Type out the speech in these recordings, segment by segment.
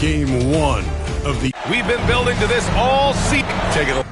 Game one of the... We've been building to this all season. Take it.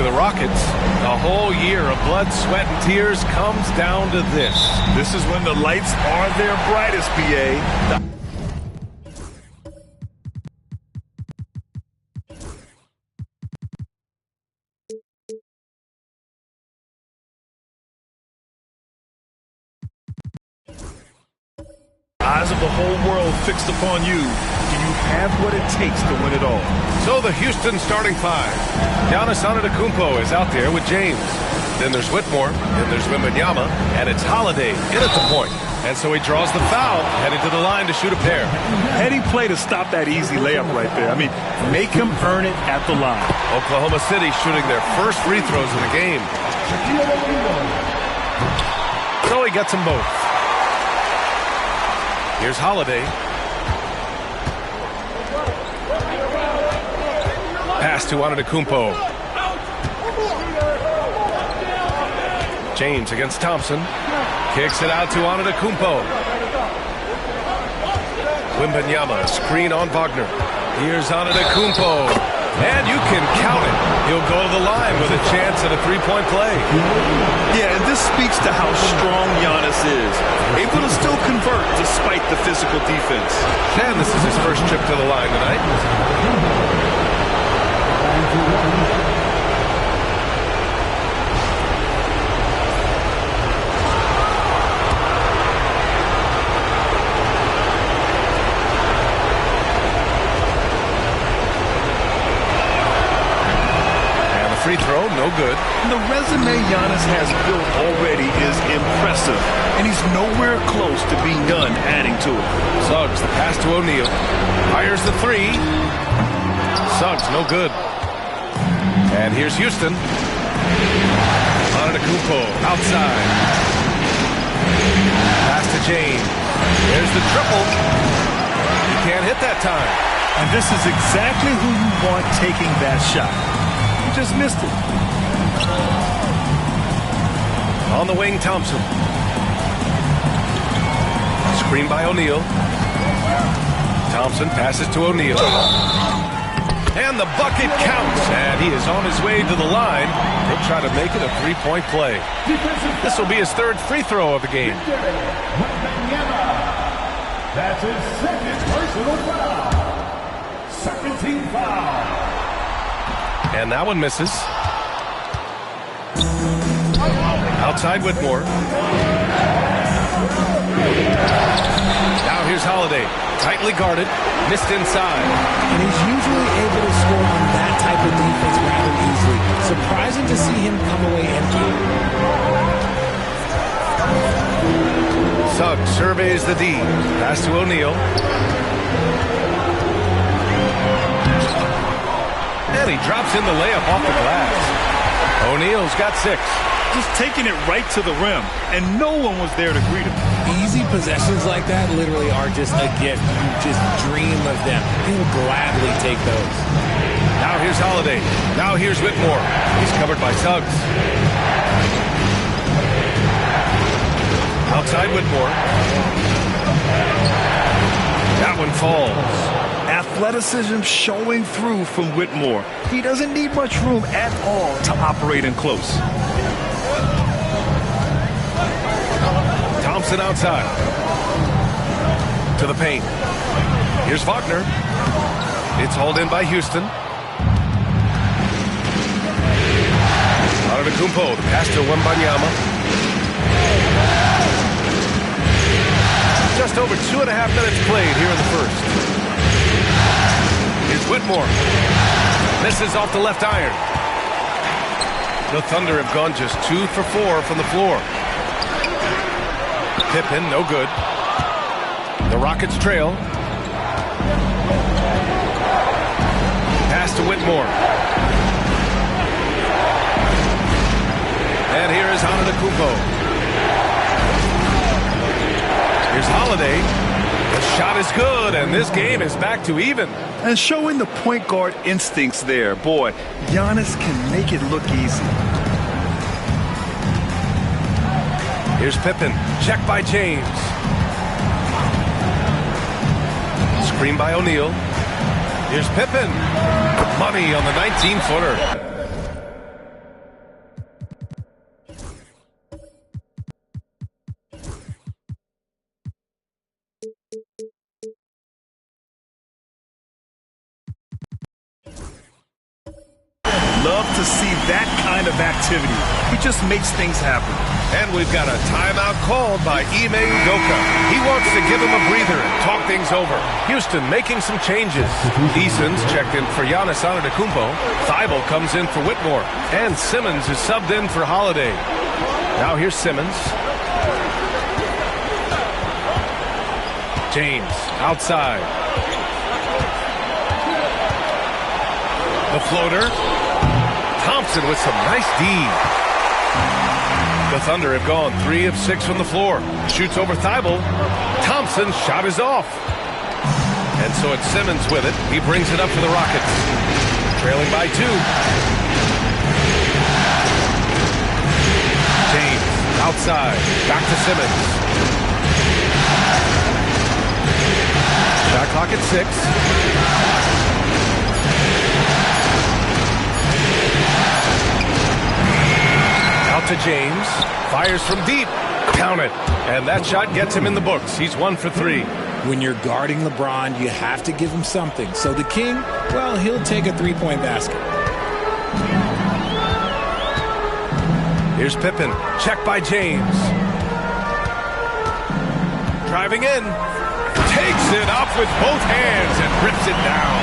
the Rockets. A whole year of blood, sweat, and tears comes down to this. This is when the lights are their brightest, BA. Eyes of the whole world fixed upon you. Do you have what it takes to win it all? So the Houston starting five. Giannis Antetokounmpo is out there with James. Then there's Whitmore, then there's Wembanyama, and it's Holiday in at the point. And so he draws the foul, heading to the line to shoot a pair. Heady play to stop that easy layup right there. I mean, make him earn it at the line. Oklahoma City shooting their first free throws of the game. So he gets them both. Here's Holiday. Pass to Antetokounmpo. James against Thompson. Kicks it out to Antetokounmpo. Wembanyama, screen on Wagner. Here's Antetokounmpo. And you can count it. He'll go to the line with a chance at a three-point play. Yeah, and this speaks to how strong Giannis is. Able to still convert despite the physical defense. And this is his first trip to the line tonight. Free throw, no good. And the resume Giannis has built already is impressive, and he's nowhere close to being done adding to it. Suggs, the pass to O'Neal. Fires the three. Suggs, no good. And here's Houston. Antetokounmpo, outside. Pass to James. There's the triple. He can't hit that time. And this is exactly who you want taking that shot. Just missed it. On the wing, Thompson. Screen by O'Neal. Thompson passes to O'Neal. And the bucket counts. And he is on his way to the line. He'll try to make it a three-point play. This will be his third free throw of the game. That's his second personal foul. Second team foul. And that one misses. Outside Whitmore. Now here's Holiday. Tightly guarded. Missed inside. And he's usually able to score on that type of defense rather easily. Surprising to see him come away empty. Suggs surveys the D. Pass to O'Neal. And he drops in the layup off the glass. O'Neal's got 6. Just taking it right to the rim, and no one was there to greet him. Easy possessions like that literally are just a gift. You just dream of them. He'll gladly take those. Now here's Holiday. Now here's Whitmore. He's covered by Suggs. Outside Whitmore. That one falls. Athleticism showing through from Whitmore. He doesn't need much room at all to operate in close. Thompson outside. To the paint. Here's Wagner. It's hauled in by Houston. Antetokounmpo, the pass to Wembanyama. Just over 2.5 minutes played here in the first. Here's Whitmore. Misses off the left iron. The Thunder have gone just 2 for 4 from the floor. Pippen, no good. The Rockets trail. Pass to Whitmore. And here is Antetokounmpo. Here's Holiday. The shot is good, and this game is back to even. And showing the point guard instincts there. Boy, Giannis can make it look easy. Here's Pippen. Check by James. Screen by O'Neal. Here's Pippen. Money on the 19-footer. love to see that kind of activity. He just makes things happen. And we've got a timeout called by Ime Udoka. He wants to give him a breather and talk things over. Houston making some changes. Eason's checked in for Giannis Antetokounmpo. Thibault comes in for Whitmore. And Simmons is subbed in for Holiday. Now here's Simmons. James outside. The floater. Thompson with some nice D. The Thunder have gone 3 of 6 from the floor. Shoots over Thibault. Thompson's shot is off. And so it's Simmons with it. He brings it up for the Rockets. Trailing by 2. James outside. Back to Simmons. Shot clock at 6. Out to James. Fires from deep. Count it. And that shot gets him in the books. He's 1 for 3. When you're guarding LeBron, you have to give him something. So the King, well, he'll take a three-point basket. Here's Pippen. Check by James. Driving in. Takes it up with both hands and rips it down.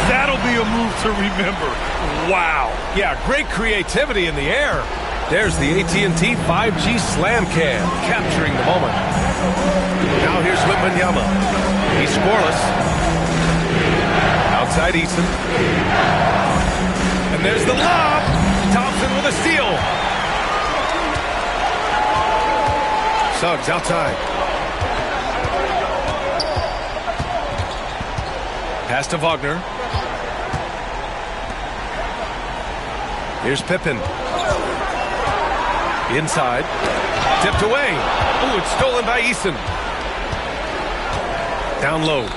That'll be a move to remember. Wow. Yeah, great creativity in the air. There's the AT&T 5G Slam Cam, capturing the moment. Now here's Wembanyama. He's scoreless. Outside Eason. And there's the lob. Thompson with a steal. Suggs outside. Pass to Wagner. Here's Pippen. Inside. Tipped away. Ooh, it's stolen by Eason. Down low.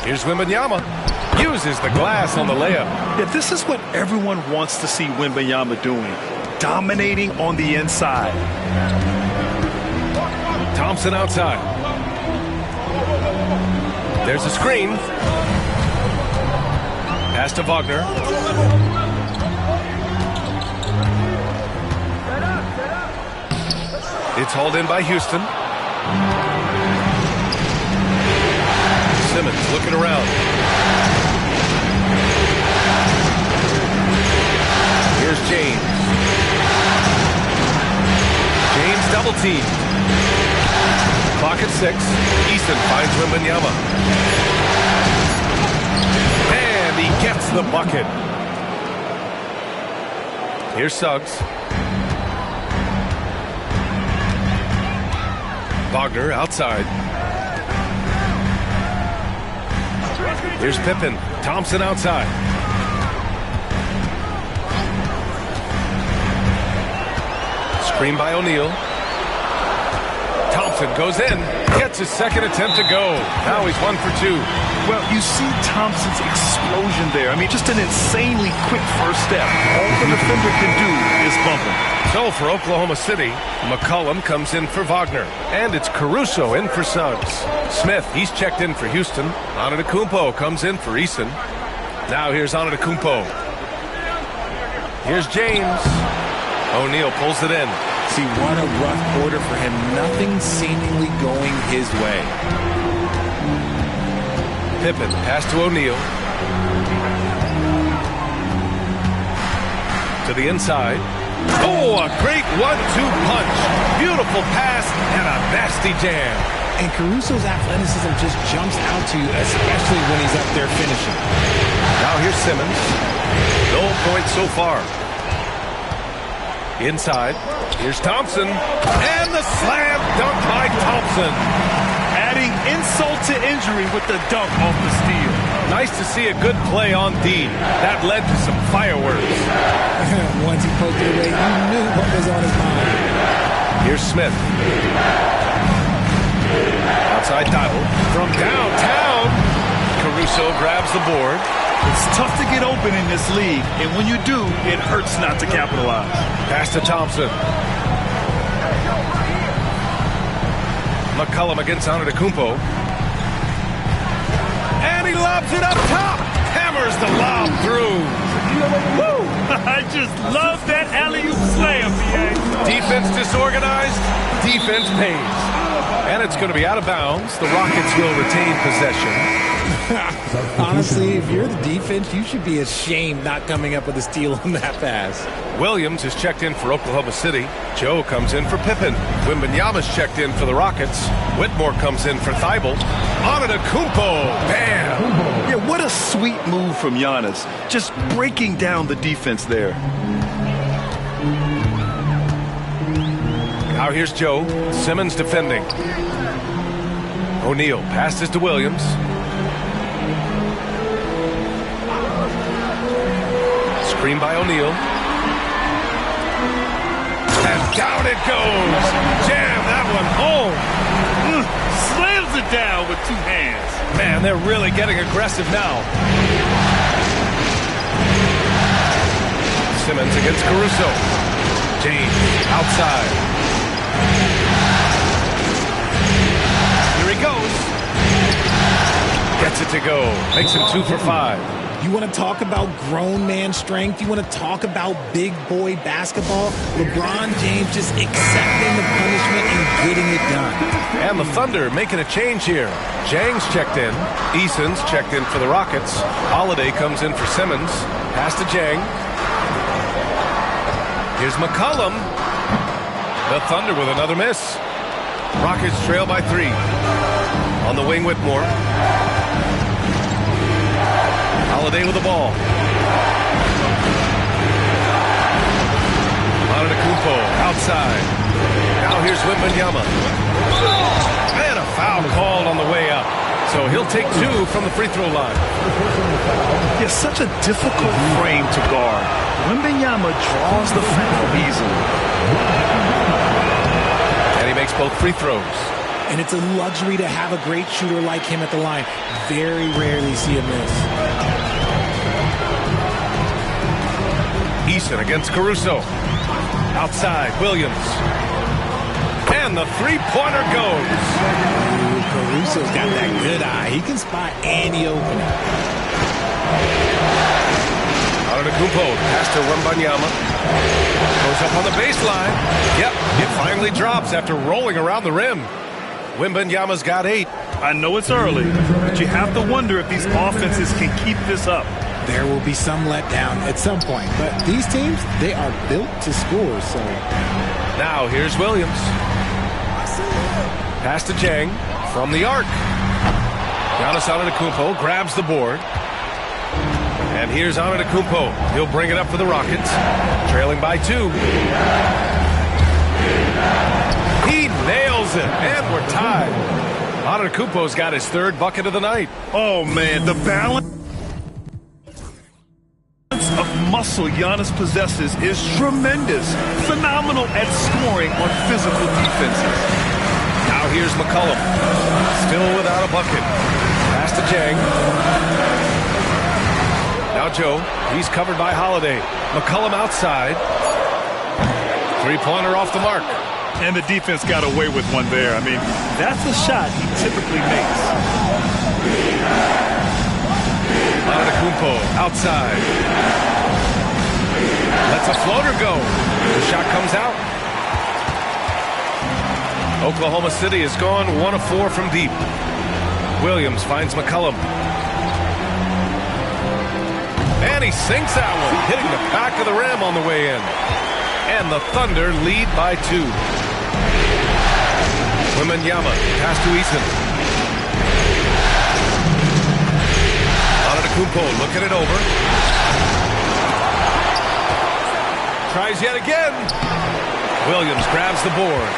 Here's Wembanyama. Uses the glass on the layup. Yeah, this is what everyone wants to see Wembanyama doing. Dominating on the inside. Thompson outside. There's a screen. Pass to Wagner. It's hauled in by Houston. Simmons looking around. Here's James. James double team. Clock at 6. Eason finds Wembanyama. And he gets the bucket. Here's Suggs. Wagner outside. Here's Pippen. Thompson outside. Screen by O'Neal. Thompson goes in. Gets his second attempt to go. Now he's 1 for 2. Well, you see Thompson's explosion there. I mean, just an insanely quick first step. All the defender can do is bump him. So for Oklahoma City, McCollum comes in for Wagner. And it's Caruso in for Suggs. Smith, he's checked in for Houston. Antetokounmpo comes in for Eason. Now here's Antetokounmpo. Here's James. O'Neal pulls it in. See, what a rough quarter for him. Nothing seemingly going his way. Pippen, pass to O'Neal. To the inside. Oh, a great 1-2 punch. Beautiful pass and a nasty jam. And Caruso's athleticism just jumps out to you, especially when he's up there finishing. Now here's Simmons. No points so far. Inside. Here's Thompson. And the slam dunk by Thompson. Adding insult to injury with the dunk off the steal. Nice to see a good play on D. That led to some fireworks. Once he poked it away, you knew what was on his mind. Here's Smith. Outside Thibault. From downtown. Caruso grabs the board. It's tough to get open in this league, and when you do, it hurts not to capitalize. Pass to Thompson. McCollum against Antetokounmpo. And he lobs it up top. Hammer hammers the lob through. Woo! I just love that alley-oop slam, PA. Defense disorganized, defense pays. And it's going to be out of bounds. The Rockets will retain possession. Honestly, if you're the defense, you should be ashamed not coming up with a steal on that pass. Williams is checked in for Oklahoma City. Joe comes in for Pippen. Wembanyama's checked in for the Rockets. Whitmore comes in for Thibault. Antetokounmpo. Bam! Yeah, what a sweet move from Giannis. Just breaking down the defense there. Now here's Joe. Simmons defending. O'Neal passes to Williams. Screen by O'Neal. And down it goes. Jam that one home. Slams it down with two hands. Man, they're really getting aggressive now. Simmons against Caruso. James outside. Here he goes. Gets it to go. Makes him 2 for 5. You want to talk about grown man strength? You want to talk about big boy basketball? LeBron James just accepting the punishment and getting it done. And the Thunder making a change here. Jang's checked in. Eason's checked in for the Rockets. Holiday comes in for Simmons. Pass to Jang. Here's McCollum. The Thunder with another miss. Rockets trail by 3. On the wing, Whitmore. Holiday with the ball. Antetokounmpo outside. Now here's Wembanyama. And a foul called on the way up. So he'll take 2 from the free throw line. Yeah, such a difficult frame to guard. Wembanyama draws the foul easily. And he makes both free throws. And it's a luxury to have a great shooter like him at the line. Very rarely see a miss. Eason against Caruso. Outside, Williams. And the three-pointer goes. Ooh, Caruso's got that good eye. He can spot any opening. Antetokounmpo pass to Wembanyama. Goes up on the baseline. Yep, it finally drops after rolling around the rim. Wembanyama's got 8. I know it's early, but you have to wonder if these offenses can keep this up. There will be some letdown at some point, but these teams, they are built to score, so. Now here's Williams. Pass to Jang from the arc. Giannis Antetokounmpo grabs the board. And here's Antetokounmpo. He'll bring it up for the Rockets. Trailing by 2. He nails it, and we're tied. Antetokounmpo's got his 3rd bucket of the night. Oh, man, the balance of muscle Giannis possesses is tremendous. Phenomenal at scoring on physical defenses. Now here's McCollum. Still without a bucket. Pass to Jang. Now Joe. He's covered by Holiday. McCollum outside. Three-pointer off the mark. And the defense got away with one there. I mean, that's a shot he typically makes. Antetokounmpo outside. Lets a floater go. The shot comes out. Oklahoma City has gone 1 of 4 from deep. Williams finds McCollum. And he sinks that one, hitting the back of the rim on the way in. And the Thunder lead by 2. Wembanyama pass to Eason. Antetokounmpo looking it over. Tries yet again. Williams grabs the board.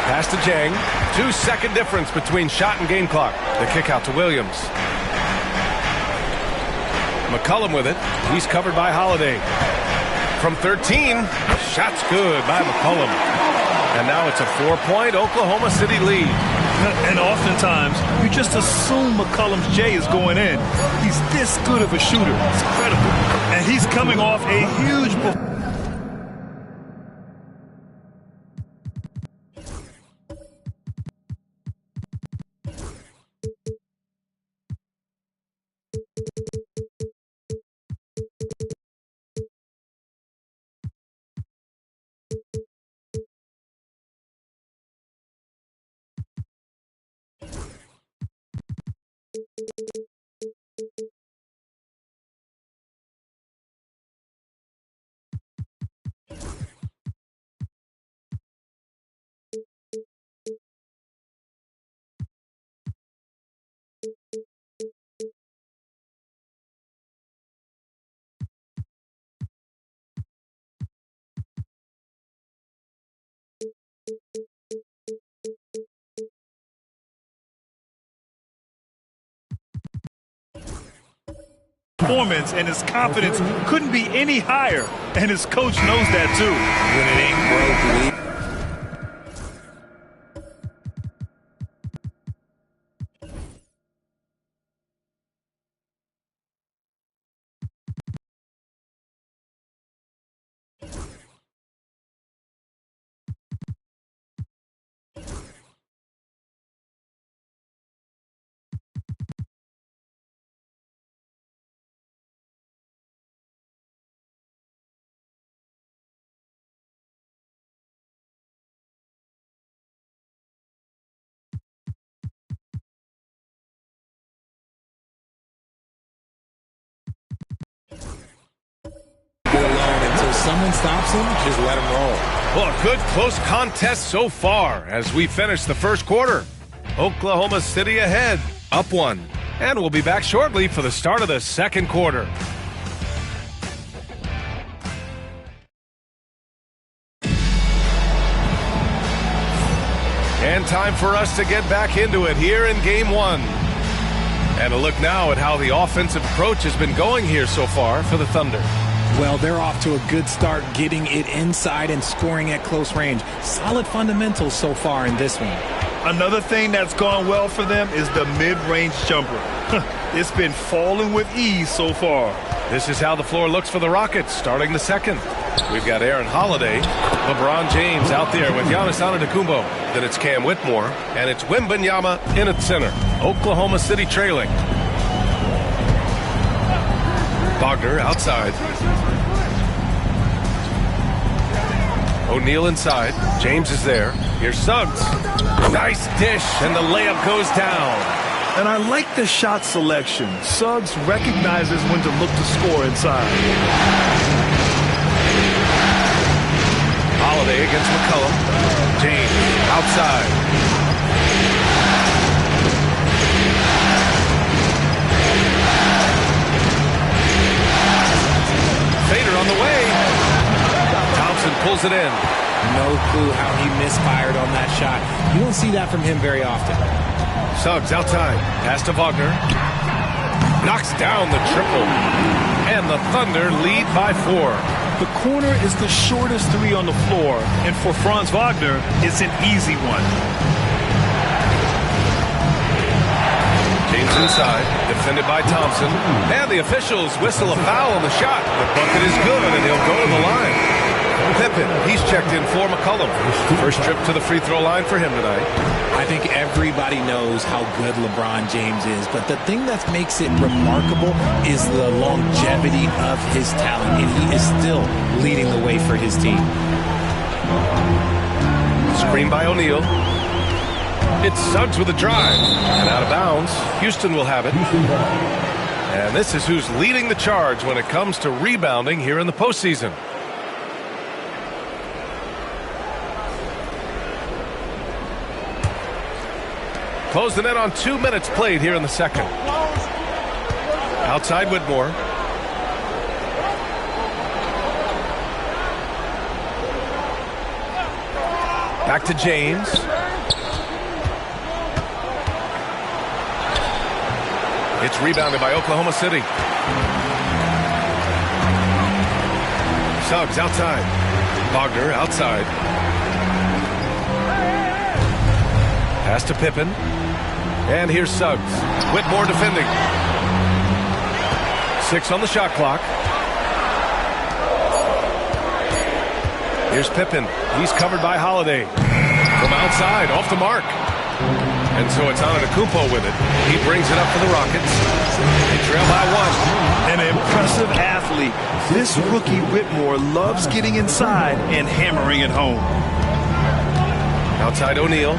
Pass to Jang. 2-second difference between shot and game clock. The kick out to Williams. McCollum with it. He's covered by Holiday. From 13, shot's good by McCollum. And now it's a 4-point Oklahoma City lead. And oftentimes, you just assume McCollum's J is going in. He's this good of a shooter. It's incredible. And he's coming off a huge performance. Performance, and his confidence couldn't be any higher, and his coach knows that too. When it ain't broke, leave. Alone until someone stops him, just let him roll. Well, a good close contest so far as we finish the first quarter. Oklahoma City ahead, up 1. And we'll be back shortly for the start of the second quarter. And time for us to get back into it here in Game 1. And a look now at how the offensive approach has been going here so far for the Thunder. Well, they're off to a good start getting it inside and scoring at close range. Solid fundamentals so far in this one. Another thing that's gone well for them is the mid-range jumper. It's been falling with ease so far. This is how the floor looks for the Rockets starting the second. We've got Aaron Holiday, LeBron James out there with Giannis Antetokounmpo. Then it's Cam Whitmore, and it's Wembanyama in at center. Oklahoma City trailing. Wagner outside. O'Neal inside. James is there. Here's Suggs. Nice dish, and the layup goes down. And I like the shot selection. Suggs recognizes when to look to score inside. Holiday against McCollum. James outside. Fader on the way. Thompson pulls it in. No clue how he misfired on that shot. You don't see that from him very often. Suggs outside. Pass to Wagner. Knocks down the triple. And the Thunder lead by 4. The corner is the shortest 3 on the floor, and for Franz Wagner, it's an easy one. James inside, defended by Thompson. And the officials whistle a foul on the shot. The bucket is good, and he'll go to the line. Pippen, he's checked in for McCollum. First trip to the free throw line for him tonight. I think everybody knows how good LeBron James is, but the thing that makes it remarkable is the longevity of his talent, and he is still leading the way for his team. Screen by O'Neal. It's Suggs with a drive. And out of bounds. Houston will have it. And this is who's leading the charge when it comes to rebounding here in the postseason. Close the net on 2 minutes played here in the second. Outside Whitmore. Back to James. It's rebounded by Oklahoma City. Suggs outside. Wagner outside. Pass to Pippen. And here's Suggs. Whitmore defending. 6 on the shot clock. Here's Pippen. He's covered by Holiday. From outside, off the mark. And so it's Antetokounmpo with it. He brings it up for the Rockets. They trail by 1. An impressive athlete. This rookie Whitmore loves getting inside and hammering it home. Outside O'Neal.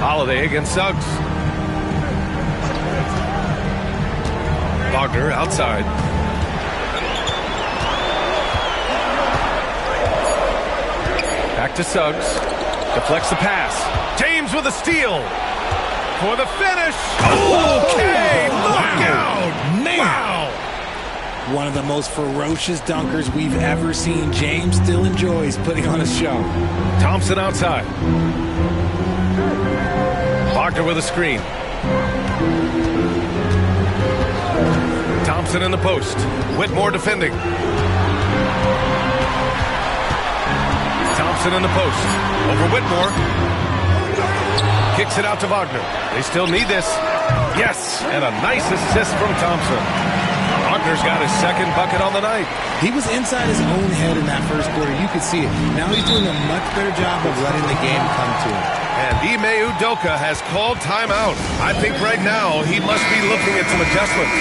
Holiday against Suggs. Wagner outside. Back to Suggs. Deflects the pass. James with a steal. For the finish. Okay, look out. Man. Wow. One of the most ferocious dunkers we've ever seen. James still enjoys putting on a show. Thompson outside. Wagner with a screen. Thompson in the post. Whitmore defending. Thompson in the post. Over Whitmore. Kicks it out to Wagner. They still need this. Yes, and a nice assist from Thompson. Wagner's got his second bucket on the night. He was inside his own head in that first quarter. You could see it. Now he's doing a much better job of letting the game come to him. And Ime Udoka has called timeout. I think right now he must be looking at some adjustments.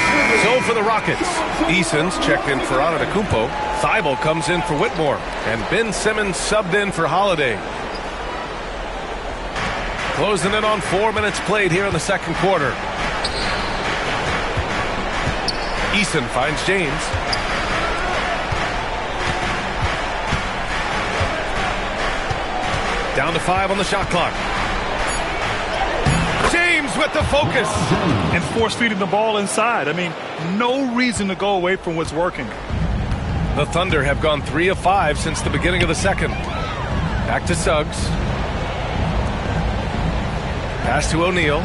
So for the Rockets, Eason's checked in for Antetokounmpo. Thibault comes in for Whitmore. And Ben Simmons subbed in for Holiday. Closing in on 4 minutes played here in the second quarter. Eason finds James. Down to 5 on the shot clock. James with the focus. And force feeding the ball inside. I mean, no reason to go away from what's working. The Thunder have gone 3 of 5 since the beginning of the second. Back to Suggs. Pass to O'Neal.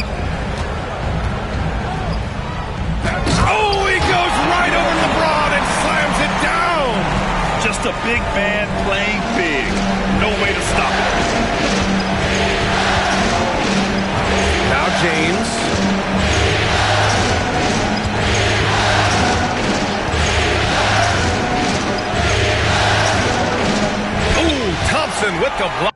Oh, he goes right over LeBron and slams it down. Just a big man playing big. No way to stop it. Now James. Ooh, Thompson with the block.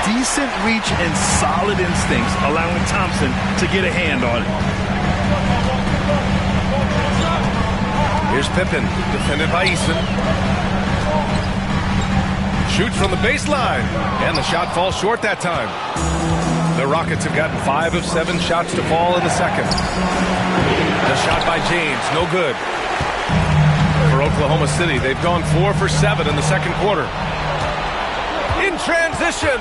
Decent reach and solid instincts, allowing Thompson to get a hand on it. Here's Pippen, defended by Eason. Shoots from the baseline, and the shot falls short that time. The Rockets have gotten 5 of 7 shots to fall in the second. The shot by James, no good. For Oklahoma City, they've gone 4 for 7 in the second quarter. In transition,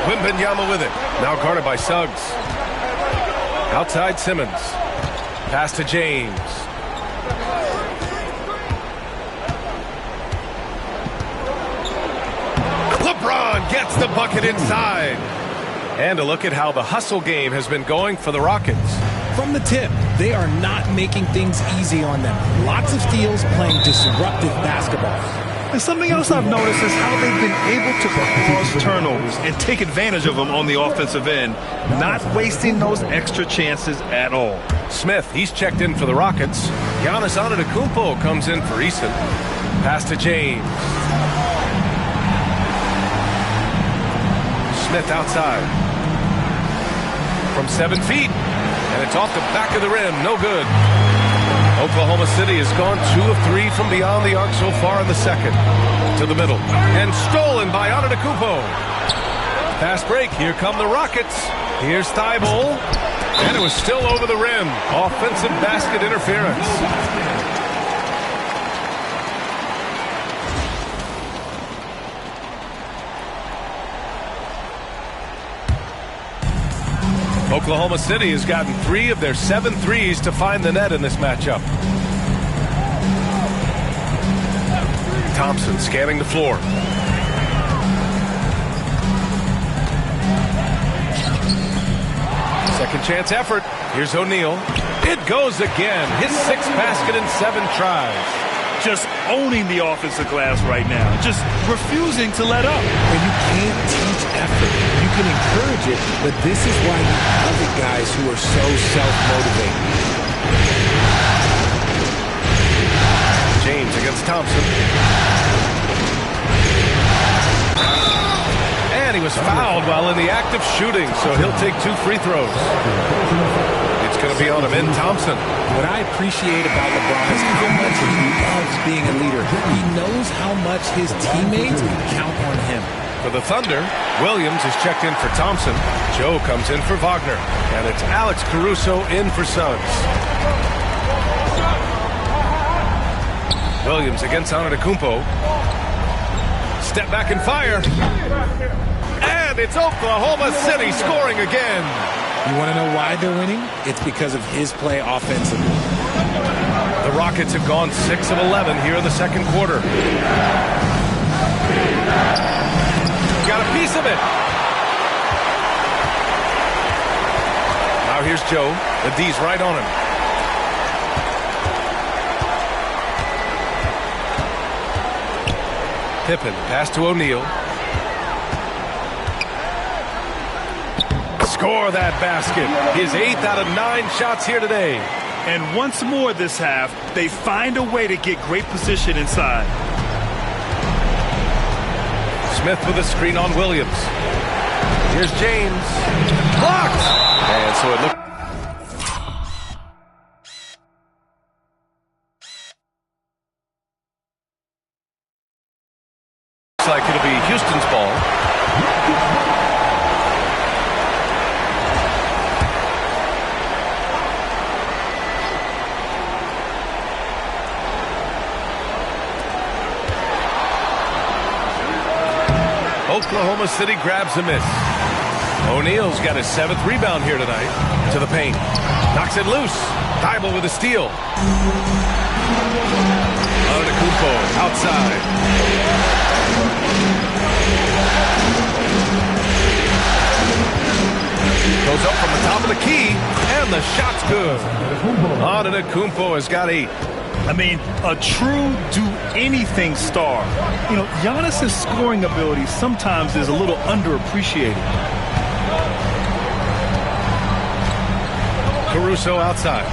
Wembanyama with it. Now guarded by Suggs. Outside Simmons. Pass to James. LeBron gets the bucket inside. And a look at how the hustle game has been going for the Rockets. From the tip, they are not making things easy on them. Lots of steals, playing disruptive basketball. And something else I've noticed is how they've been able to cause turnovers and take advantage of them on the offensive end, not wasting those extra chances at all. Smith, he's checked in for the Rockets. Giannis Antetokounmpo comes in for Eason. Pass to James. Smith outside. From 7 feet. And it's off the back of the rim. No good. Oklahoma City has gone 2 of 3 from beyond the arc so far in the second. To the middle. And stolen by Antetokounmpo. Fast break. Here come the Rockets. Here's Thibault. And it was still over the rim. Offensive basket interference. Oklahoma City has gotten 3 of their 7 threes to find the net in this matchup. Thompson scanning the floor. Second chance effort. Here's O'Neal. It goes again. His 6th basket in 7 tries. Just owning the offensive glass right now. Just refusing to let up. And you can't teach effort. You can encourage it, but this is why you have other guys who are so self-motivated. James against Thompson. And he was fouled while in the act of shooting, so he'll take 2 free throws. It's going to be on him in Thompson. What I appreciate about LeBron is how much he loves being a leader. He knows how much his teammates count on him. For the Thunder, Williams is checked in for Thompson. Joe comes in for Wagner. And it's Alex Caruso in for Suggs. Williams against Antetokounmpo. Step back and fire. And it's Oklahoma City scoring again. You want to know why they're winning? It's because of his play offensively. The Rockets have gone 6 of 11 here in the second quarter. Got a piece of it. Now here's Joe. The D's right on him. Pippen, pass to O'Neal. Score that basket. His 8th out of 9 shots here today. And once more this half, they find a way to get great position inside. Smith with a screen on Williams. Here's James. Blocked! And so it looks like it'll be Houston's ball. Oklahoma City grabs a miss. O'Neal's got his 7th rebound here tonight. To the paint. Knocks it loose. Thibault with a steal. Antetokounmpo outside. Goes up from the top of the key. And the shot's good. Antetokounmpo has got 8. I mean, a true do-anything star. You know, Giannis' scoring ability sometimes is a little underappreciated. Caruso outside.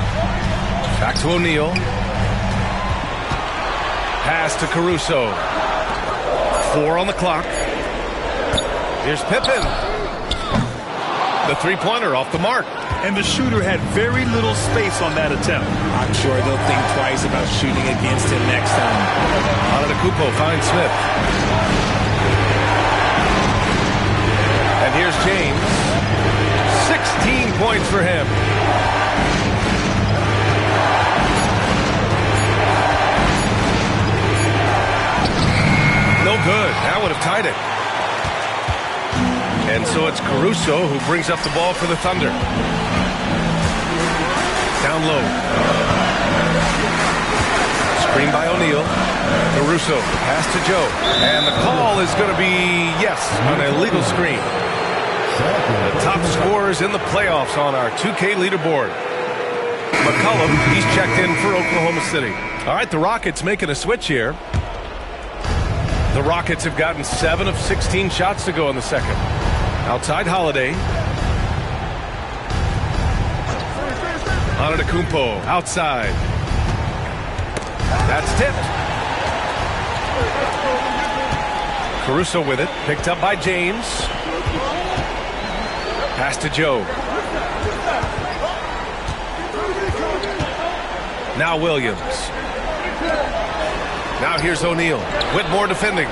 Back to O'Neal. Pass to Caruso. 4 on the clock. Here's Pippen. The three-pointer off the mark. And the shooter had very little space on that attempt. I'm sure they'll think twice about shooting against him next time. Antetokounmpo finds Smith. And here's James. 16 points for him. No good. That would have tied it. And so it's Caruso who brings up the ball for the Thunder. Down low. Screen by O'Neal. Caruso, pass to Joe. And the call is going to be, yes, an illegal screen. The top scorers in the playoffs on our 2K leaderboard. McCollum, he's checked in for Oklahoma City. All right, the Rockets making a switch here. The Rockets have gotten 7 of 16 shots to go in the second. Outside Holiday. Antetokounmpo outside. That's tipped. Caruso with it. Picked up by James. Pass to Joe. Now Williams. Now here's O'Neal. Whitmore defending.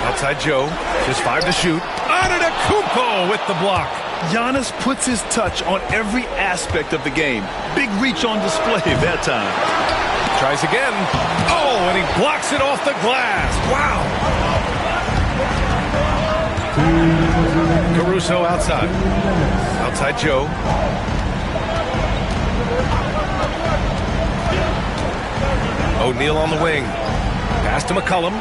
Outside Joe. Just 5 to shoot. Antetokounmpo with the block. Giannis puts his touch on every aspect of the game. Big reach on display that time. Tries again. Oh, and he blocks it off the glass. Wow. Caruso outside. Outside Joe. O'Neal on the wing. Pass to McCollum.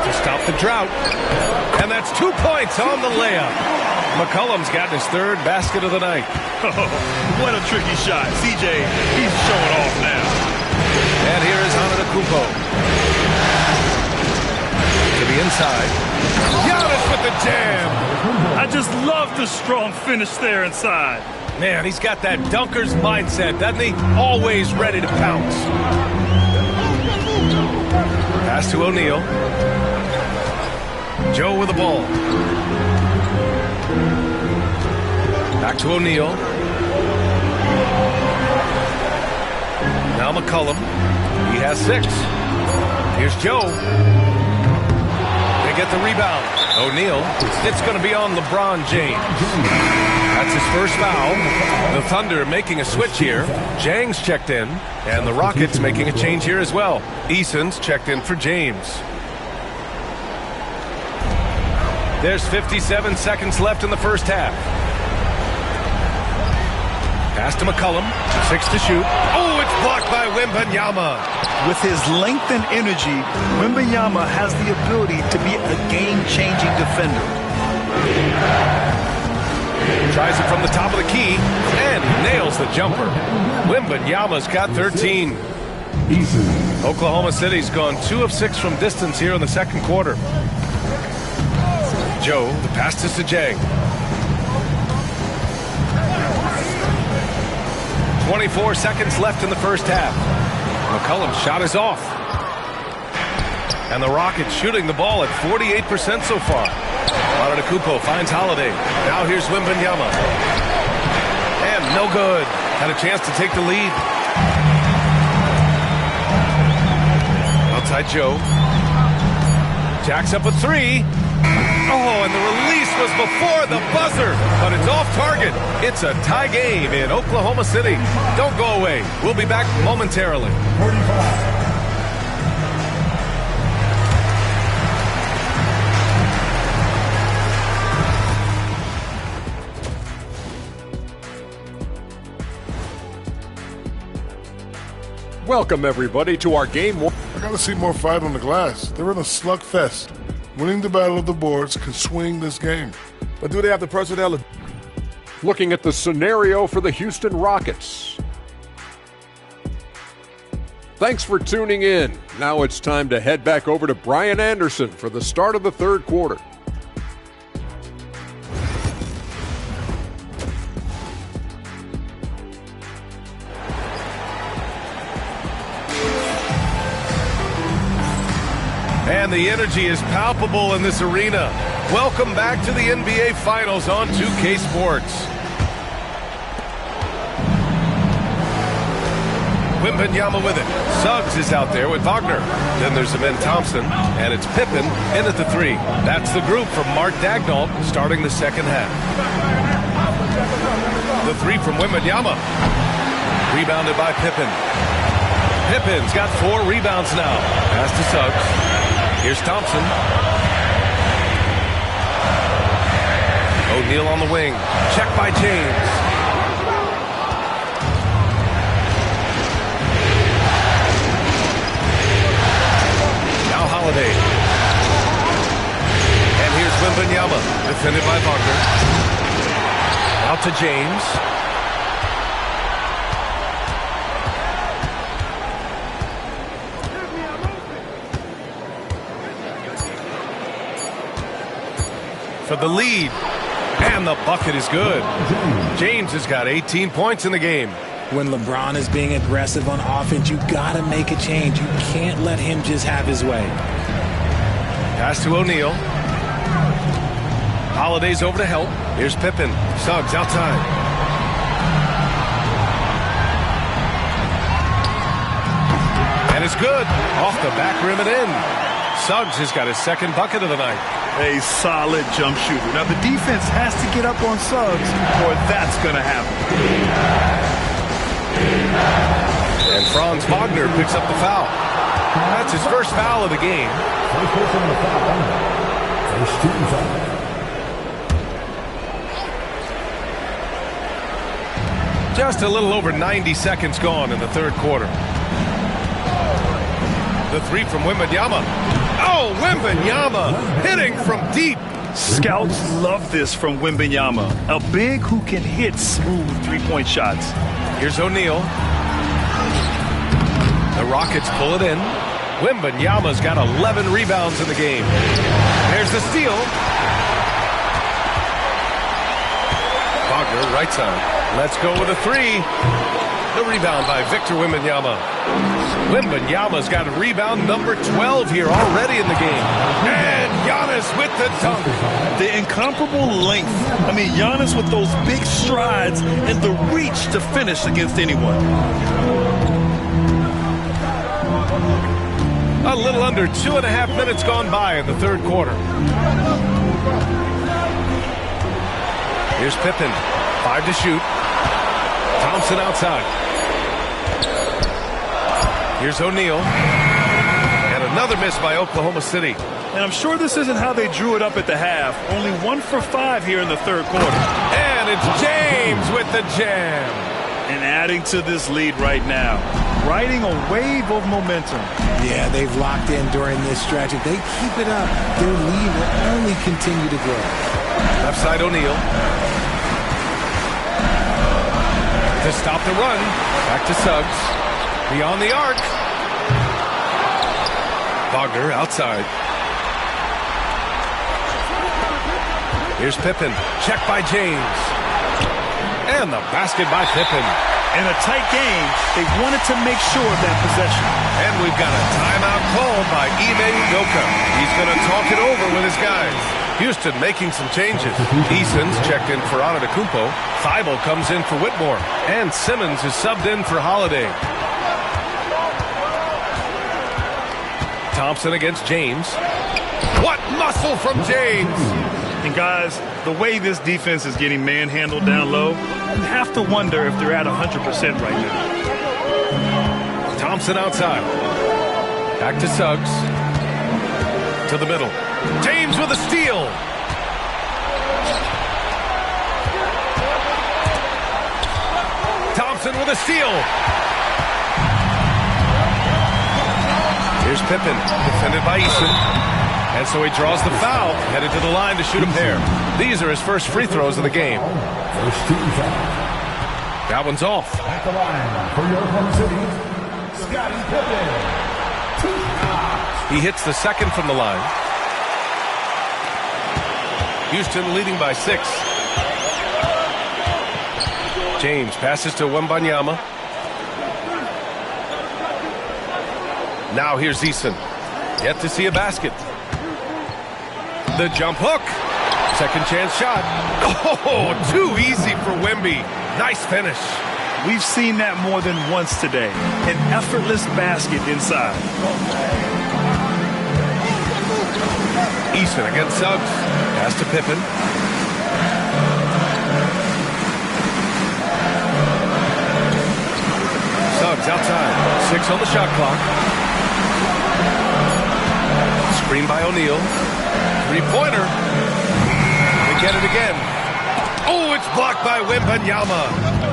To stop the drought. And that's 2 points on the layup. McCollum's gotten his 3rd basket of the night. What a tricky shot. CJ, he's showing off now. And here is Antetokounmpo. To the inside. Giannis with the jam. I just love the strong finish there inside. Man, he's got that dunker's mindset, doesn't he? Always ready to pounce. Pass to O'Neal. Joe with the ball. Back to O'Neal. Now McCollum. He has 6. Here's Joe. They get the rebound. O'Neal. It's going to be on LeBron James. That's his first foul. The Thunder making a switch here. Jang's checked in. And the Rockets making a change here as well. Eason's checked in for James. There's 57 seconds left in the first half. Pass to McCollum. 6 to shoot. Oh, it's blocked by Wembanyama. With his length and energy, Wembanyama has the ability to be a game-changing defender. Tries it from the top of the key and nails the jumper. Wembanyama's got 13. Oklahoma City's gone 2 of 6 from distance here in the second quarter. Joe, the pass to Sajang. 24 seconds left in the first half. McCollum's shot is off. And the Rockets shooting the ball at 48% so far. Antetokounmpo finds Holiday. Now here's Wembanyama. And no good. Had a chance to take the lead. Outside Joe. Jacks up a 3. Oh, and the release was before the buzzer, but it's off target. It's a tie game in Oklahoma City. Don't go away. We'll be back momentarily. 45. Welcome, everybody, to our game 1. I gotta see more fight on the glass. They're in a slugfest. Winning the battle of the boards can swing this game. But do they have the personnel? Looking at the scenario for the Houston Rockets. Thanks for tuning in. Now it's time to head back over to Brian Anderson for the start of the third quarter. And the energy is palpable in this arena. Welcome back to the NBA Finals on 2K Sports. Wembanyama with it. Suggs is out there with Wagner. Then there's Amen Thompson, and it's Pippen in at the 3. That's the group from Mark Daigneault starting the second half. The 3 from Wembanyama. Rebounded by Pippen. Pippen's got 4 rebounds now. Pass to Suggs. Here's Thompson. O'Neal on the wing. Check by James. Now Holiday. And here's Wembanyama. Defended by Wagner. Out to James. For the lead, and the bucket is good. James has got 18 points in the game. When LeBron is being aggressive on offense, you gotta make a change. You can't let him just have his way. Pass to O'Neal. Holiday's over to help. Here's Pippen. Suggs outside. And it's good. Off the back rim and in. Suggs has got his second bucket of the night. A solid jump shooter. Now, the defense has to get up on Suggs, or that's going to happen. And Franz Wagner picks up the foul. That's his first foul of the game. First person on the foul. First team foul. Just a little over 90 seconds gone in the third quarter. The 3 from Wembanyama. Oh, Wembanyama hitting from deep. Scouts love this from Wembanyama. A big who can hit smooth three-point shots. Here's O'Neal. The Rockets pull it in. Wembanyama's got 11 rebounds in the game. There's the steal. Wagner, right side. Let's go with a 3. The rebound by Victor Wembanyama. Wembanyama's got rebound number 12 here already in the game. And Giannis with the dunk. The incomparable length. I mean, Giannis with those big strides and the reach to finish against anyone. A little under 2.5 minutes gone by in the third quarter. Here's Pippen. 5 to shoot. Thompson outside. Here's O'Neal. And another miss by Oklahoma City. And I'm sure this isn't how they drew it up at the half. Only 1 for 5 here in the third quarter. And it's James with the jam. And adding to this lead right now. Riding a wave of momentum. Yeah, they've locked in during this stretch. If they keep it up, their lead will only continue to grow. Left side O'Neal. To stop the run. Back to Suggs. Beyond the arc. Wagner outside. Here's Pippen. Check by James. And the basket by Pippen. In a tight game, they wanted to make sure of that possession. And we've got a timeout called by Ime Udoka. He's going to talk it over with his guys. Houston making some changes. Eason's checked in for Antetokounmpo. Thibault comes in for Whitmore. And Simmons is subbed in for Holiday. Thompson against James. What muscle from James! And guys, the way this defense is getting manhandled down low, you have to wonder if they're at 100% right now. Thompson outside. Back to Suggs. To the middle. James with a steal. Thompson with a steal. Here's Pippen, defended by Eason. And so he draws the foul, headed to the line to shoot a pair. These are his first free throws of the game. First team foul. That one's off. At the line for your Oklahoma City, Scottie Pippen. He hits the second from the line. Houston leading by 6. James passes to Wembanyama. Now here's Eason. Yet to see a basket. The jump hook. Second chance shot. Oh, too easy for Wemby. Nice finish. We've seen that more than once today. An effortless basket inside. Eason against Suggs. Pass to Pippen. Suggs outside. 6 on the shot clock. Screen by O'Neal. Three-pointer. They get it again. Oh, it's blocked by Wembanyama.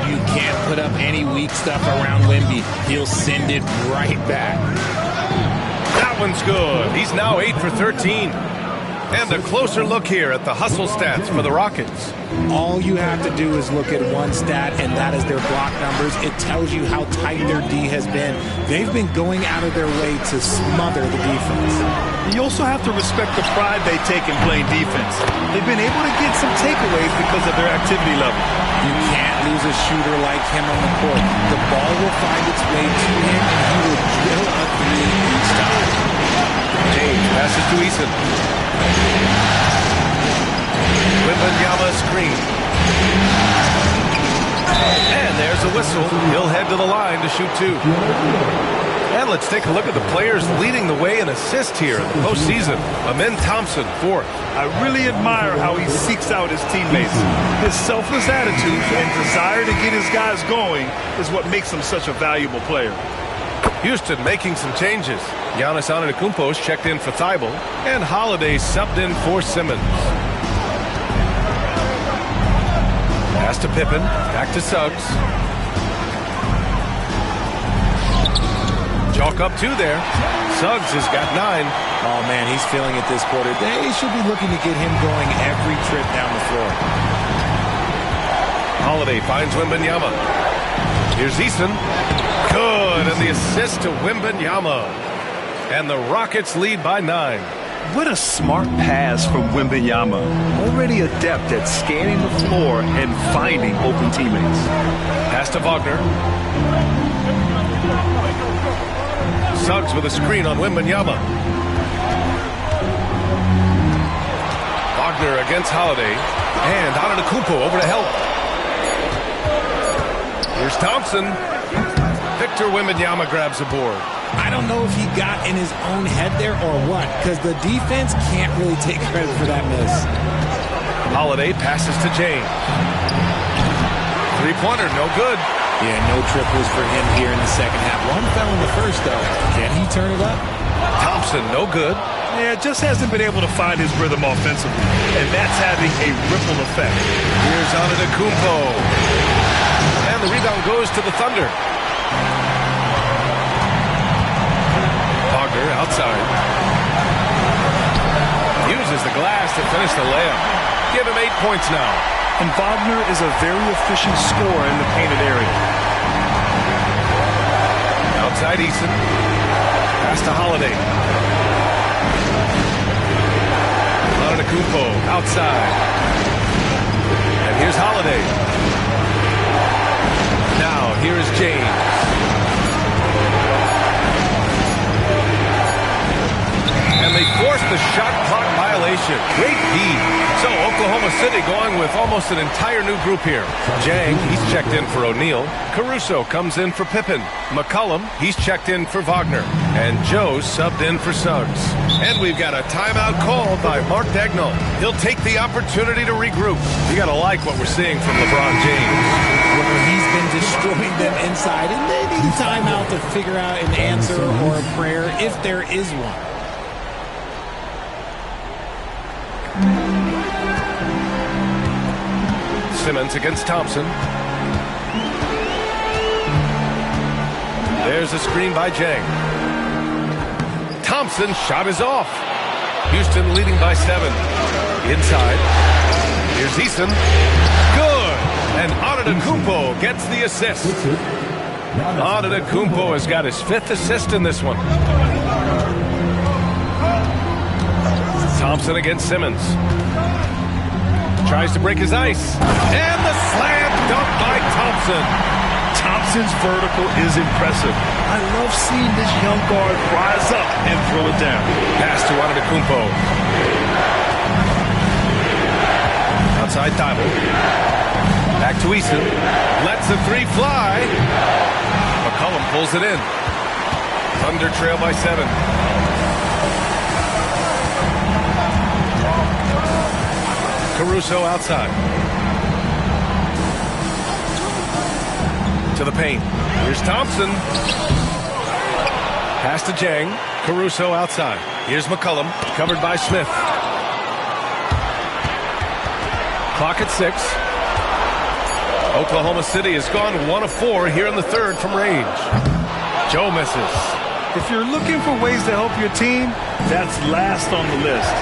You can't put up any weak stuff around Wemby. He'll send it right back. That one's good. He's now 8 for 13. And a closer look here at the hustle stats for the Rockets. All you have to do is look at one stat, and that is their block numbers. It tells you how tight their D has been. They've been going out of their way to smother the defense. You also have to respect the pride they take in playing defense. They've been able to get some takeaways because of their activity level. You can't lose a shooter like him on the court. The ball will find its way to him, and he will drill a three each time. James passes to Eason. Wembanyama screen. And there's a whistle. He'll head to the line to shoot 2. And let's take a look at the players leading the way in assists here in the postseason. Amen Thompson, 4th. I really admire how he seeks out his teammates. His selfless attitude and desire to get his guys going is what makes him such a valuable player. Houston making some changes. Giannis Antetokounmpo is checked in for Thibault, and Holiday subbed in for Simmons. Pass to Pippen, back to Suggs. Chalk up 2 there. Suggs has got 9. Oh, man, he's feeling it this quarter. They should be looking to get him going every trip down the floor. Holiday finds Wembanyama. Here's Eason. Good, and the assist to Wembanyama. And the Rockets lead by 9. What a smart pass from Wembanyama. Already adept at scanning the floor and finding open teammates. Pass to Wagner. Suggs with a screen on Wembanyama. Wagner Wagner against Holiday. And Antetokounmpo over to help. Here's Thompson. Victor Wembanyama grabs the board. I don't know if he got in his own head there or what, because the defense can't really take credit for that miss. Holiday passes to James. Three-pointer, no good. Yeah, no triples for him here in the second half. One fell in the first, though. Can he turn it up? Thompson, no good. Yeah, just hasn't been able to find his rhythm offensively, and that's having a ripple effect. Here's Antetokounmpo. And the rebound goes to the Thunder. Wagner outside. Uses the glass to finish the layup. Give him 8 points now. And Wagner is a very efficient scorer in the painted area. Outside Eason. Pass to Holiday. Antetokounmpo outside. And here's Holiday. Now here is James. And they forced the shot clock violation. Great D. So Oklahoma City going with almost an entire new group here. Jang, he's checked in for O'Neal. Caruso comes in for Pippen. McCollum, he's checked in for Wagner. And Joe subbed in for Suggs. And we've got a timeout called by Mark Daigneault. He'll take the opportunity to regroup. You got to like what we're seeing from LeBron James. Well, he's been destroying them inside, and they need a timeout to figure out an answer or a prayer if there is one. Simmons against Thompson. There's a screen by Jang. Thompson's shot is off. Houston leading by 7. Inside. Here's Eason. Good. And Antetokounmpo gets the assist. Antetokounmpo has got his 5th assist in this one. Thompson against Simmons. Tries to break his ice. And the slam dunk by Thompson. Thompson's vertical is impressive. I love seeing this young guard rise up and throw it down. Pass to Antetokounmpo. Outside Thibault. Back to Eason. Lets the 3 fly. McCollum pulls it in. Thunder trail by 7. Caruso outside. To the paint. Here's Thompson. Pass to Jang. Caruso outside. Here's McCollum. Covered by Smith. Clock at 6. Oklahoma City has gone 1 of 4 here in the third from range. Joe misses. If you're looking for ways to help your team, that's last on the list.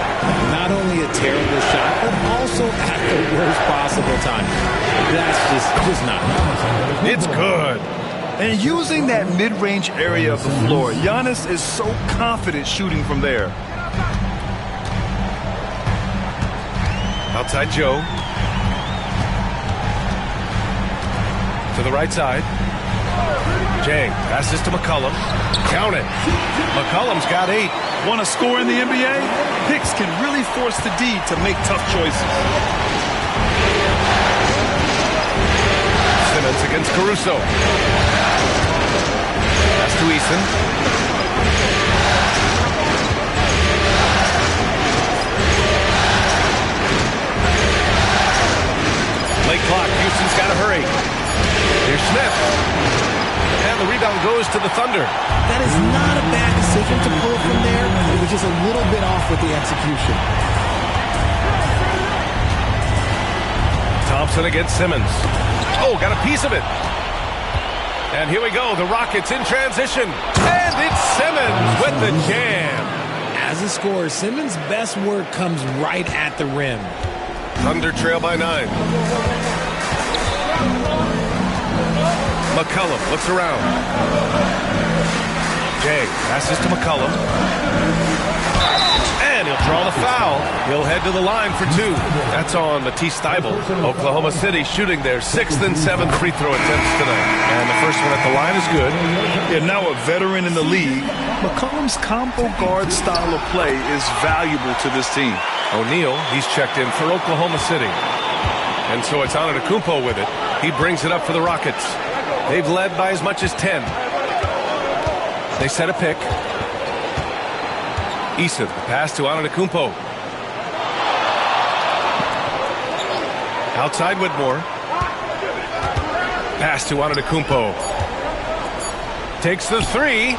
Not only a terrible shot, but also at the worst possible time. That's just not enough. It's good. And using that mid-range area of the floor, Giannis is so confident shooting from there. Outside Joe. To the right side. Jang passes to McCollum. Count it. McCollum's got 8. Want to score in the NBA? Picks can really force the D to make tough choices. Simmons against Caruso. Pass to Eason. Late clock. Houston's got to hurry. Here's Smith. And the rebound goes to the Thunder. That is not a bad decision to pull from there. It was just a little bit off with the execution. Thompson against Simmons. Oh, got a piece of it. And here we go. The Rockets in transition. And it's Simmons with the jam. As a scorer, Simmons' best work comes right at the rim. Thunder trail by 9. McCollum looks around. Jay passes to McCollum. And he'll draw the foul. He'll head to the line for 2. That's on Matisse Thybulle. Oklahoma City shooting their 6th and 7th free throw attempts tonight. And the first one at the line is good. Yeah, now a veteran in the league, McCollum's combo guard style of play is valuable to this team. O'Neal, he's checked in for Oklahoma City. And so it's Antetokounmpo with it. He brings it up for the Rockets. They've led by as much as 10. They set a pick. Eason, pass to Antetokounmpo. Outside Whitmore. Pass to Antetokounmpo. Takes the 3.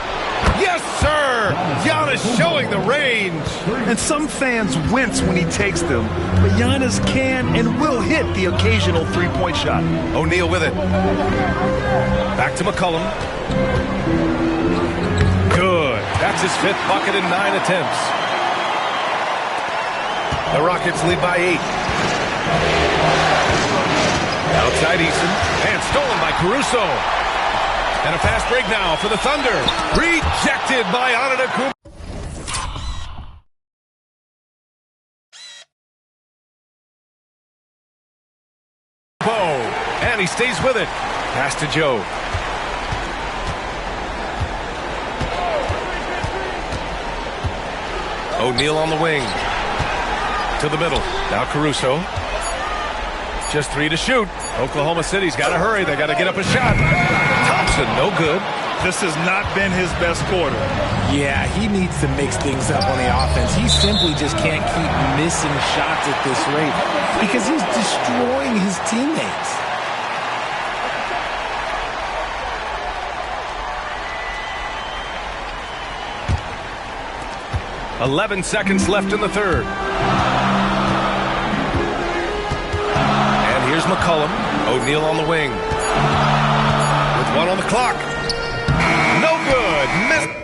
Yes, sir! Giannis showing the range. And some fans wince when he takes them, but Giannis can and will hit the occasional three-point shot. O'Neal with it. Back to McCollum. Good. That's his 5th bucket in 9 attempts. The Rockets lead by 8. Outside Eason. And stolen by Caruso. And a fast break now for the Thunder. Rejected by Antetokounmpo. And he stays with it. Pass to Joe. O'Neal on the wing. To the middle. Now Caruso. Just 3 to shoot. Oklahoma City's got to hurry. They got to get up a shot. Thompson, no good. This has not been his best quarter. Yeah, he needs to mix things up on the offense. He simply just can't keep missing shots at this rate because he's destroying his teammates. .11 seconds left in the 3rd. And here's McCollum. O'Neal on the wing. With 1 on the clock. No good. Missed.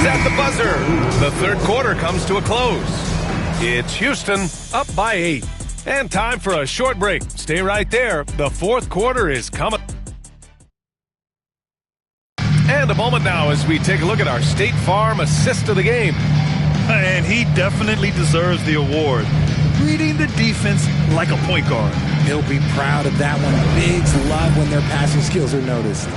At the buzzer, the third quarter comes to a close. It's Houston up by 8. And time for a short break. Stay right there. The fourth quarter is coming. And a moment now as we take a look at our State Farm assist of the game. And he definitely deserves the award. Reading the defense like a point guard. He'll be proud of that one. Bigs love when their passing skills are noticed.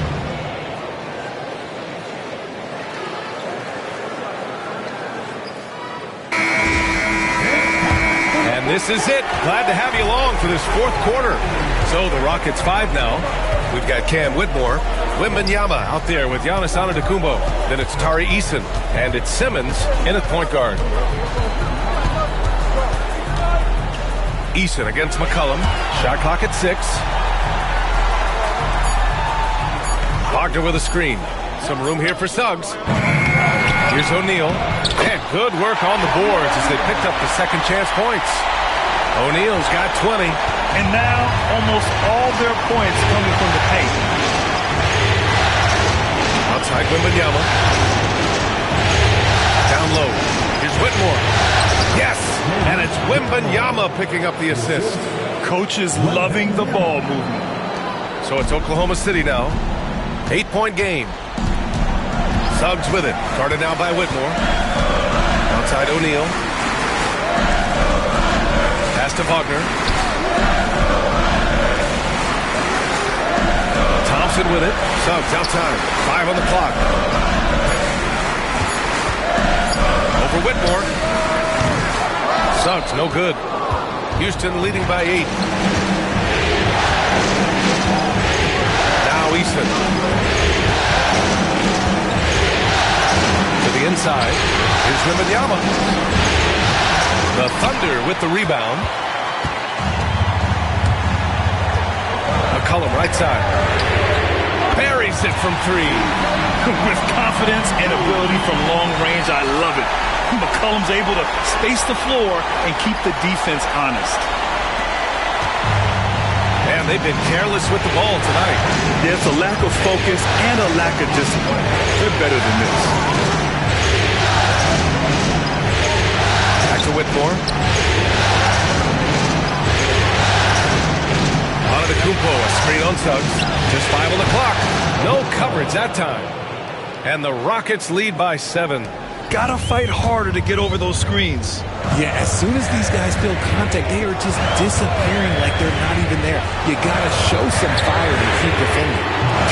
This is it. Glad to have you along for this fourth quarter. So the Rockets 5 now. We've got Cam Whitmore, Wembanyama out there with Giannis Antetokounmpo. Then it's Tari Eason, and it's Simmons in at point guard. Eason against McCollum. Shot clock at 6. Wagner with a screen. Some room here for Suggs. Here's O'Neal. And good work on the boards as they picked up the second chance points. O'Neal's got 20. And now almost all their points coming from the paint. Outside Wembanyama. Down low. Here's Whitmore. Yes! And it's Wembanyama picking up the assist. Coaches loving the ball movement. So it's Oklahoma City now. 8-point game. Suggs with it. Guarded now by Whitmore. Outside O'Neal. Pass to Wagner. Thompson with it. Suggs outside. 5 on the clock. Over Whitmore. Suggs no good. Houston leading by 8. Now Easton. To the inside. Here's Wembanyama. The Thunder with the rebound. McCollum right side. Buries it from 3. With confidence and ability from long range, I love it. McCollum's able to space the floor and keep the defense honest. And they've been careless with the ball tonight. There's a lack of focus and a lack of discipline. They're better than this. Back to Whitmore. Antetokounmpo, a screen on Suggs. Just 5 on the clock. No coverage that time. And the Rockets lead by 7. Gotta fight harder to get over those screens. Yeah, as soon as these guys feel contact, they are just disappearing like they're not even there. You gotta show some fire to keep defending.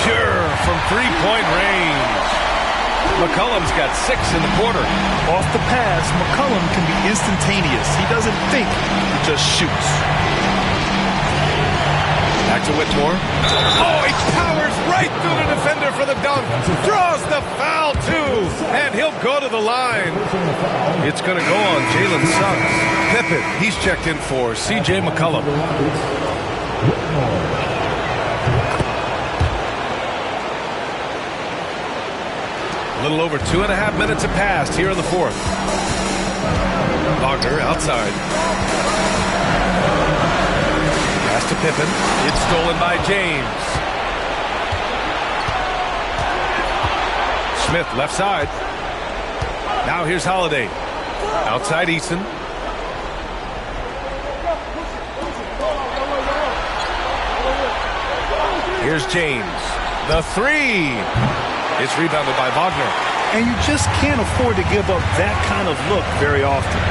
Pure from 3-point range. McCollum's got 6 in the quarter. Off the pass, McCollum can be instantaneous. He doesn't think, he just shoots. Back to Whitmore. Oh, he powers right through the defender for the dunk. Draws the foul, too. And he'll go to the line. It's going to go on Jalen Suggs. Pippen, he's checked in for C.J. McCollum. A little over 2.5 minutes have passed here in the fourth. Wagner outside. Pass to Pippen. It's stolen by James. Smith left side. Now here's Holiday. Outside Eason. Here's James. The three. It's rebounded by Wagner. And you just can't afford to give up that kind of look very often.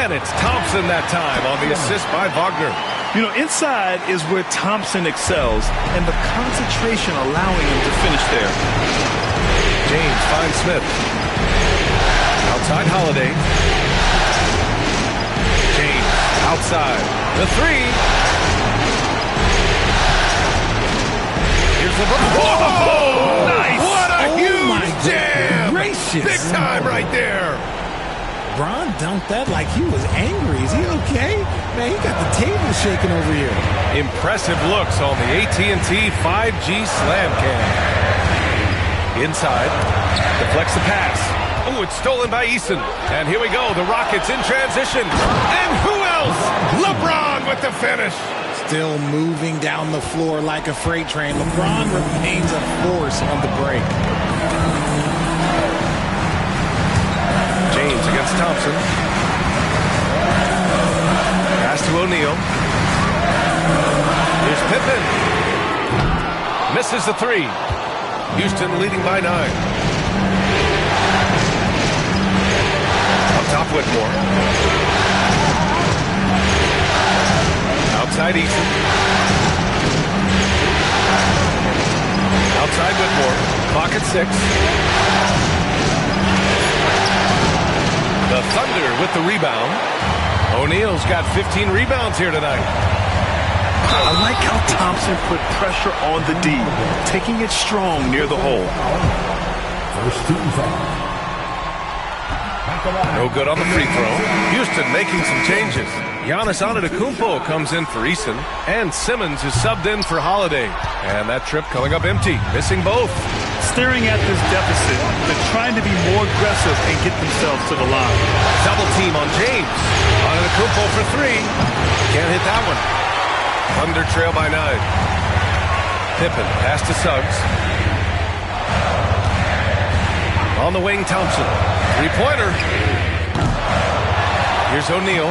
And it's Thompson that time on the assist by Wagner. You know, inside is where Thompson excels, and the concentration allowing him to finish there. James finds Smith. Outside Holiday. James outside. The three. Here's LeBron. Whoa! Nice! What a huge jam! Gracious. Big time right there. LeBron dunked that like he was angry. Is he okay? Man, he got the table shaking over here. Impressive looks on the AT&T 5G Slam Cam. Inside. Deflects the pass. Oh, it's stolen by Eason. And here we go. The Rockets in transition. And who else? LeBron with the finish. Still moving down the floor like a freight train. LeBron remains a force on the break. James against Thompson. Pass to O'Neal. Here's Pippen. Misses the three. Houston leading by 9. Up top, Whitmore. Outside Eason. Outside Whitmore. Clock at 6. The Thunder with the rebound. O'Neal's got 15 rebounds here tonight. I like how Thompson put pressure on the D, taking it strong near the hole. First team foul. No good on the free throw. Houston making some changes. Giannis Antetokounmpo comes in for Eason, and Simmons is subbed in for Holiday. And that trip coming up empty, missing both. Staring at this deficit, they're trying to be more aggressive and get themselves to the line. Double team on James. Antetokounmpo for 3. Can't hit that one. Thunder trail by 9. Pippen pass to Suggs. On the wing, Thompson. Three-pointer. Here's O'Neal.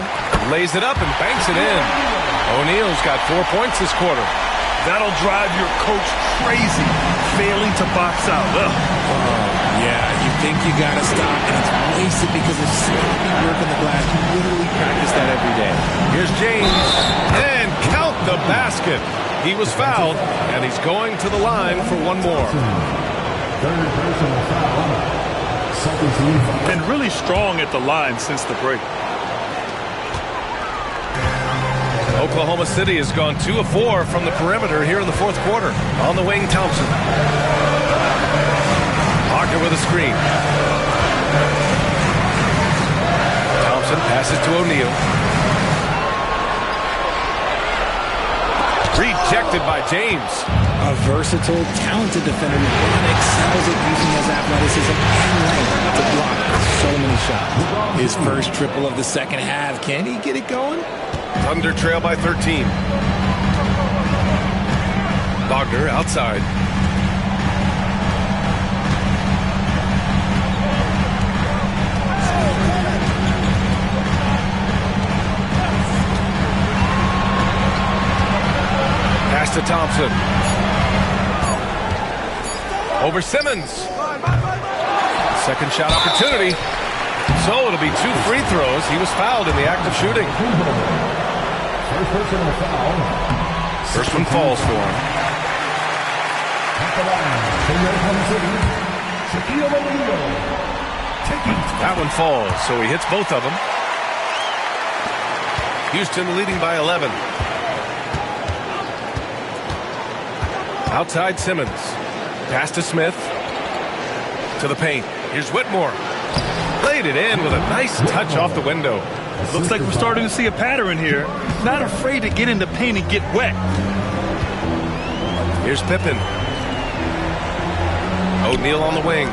Lays it up and banks it in. O'Neal's got 4 points this quarter. That'll drive your coach crazy, failing to box out. Yeah, you think you got to stop, and it's wasted because of sloppy work on the glass. You literally practice that every day. Here's James. And count the basket. He was fouled, and he's going to the line for one more. Third personal foul. Second team foul. Been really strong at the line since the break. Oklahoma City has gone 2 of 4 from the perimeter here in the fourth quarter. On the wing, Thompson. Wagner with a screen. Thompson passes to O'Neal. Rejected by James. A versatile, talented defender. LeBron excels at using his athleticism and length to block so many shots. His first triple of the second half. Can he get it going? Thunder trail by 13. Wagner outside. Pass to Thompson. Over Simmons. Second shot opportunity. So it'll be 2 free throws. He was fouled in the act of shooting. First personal foul. First one falls for him. At the line, for Oklahoma City, That one falls, so he hits both of them. Houston leading by 11. Outside Simmons. Pass to Smith. To the paint. Here's Whitmore. Played it in with a nice touch off the window. Looks like we're starting to see a pattern here. Not afraid to get in the paint and get wet. Here's Pippen. O'Neal on the wing.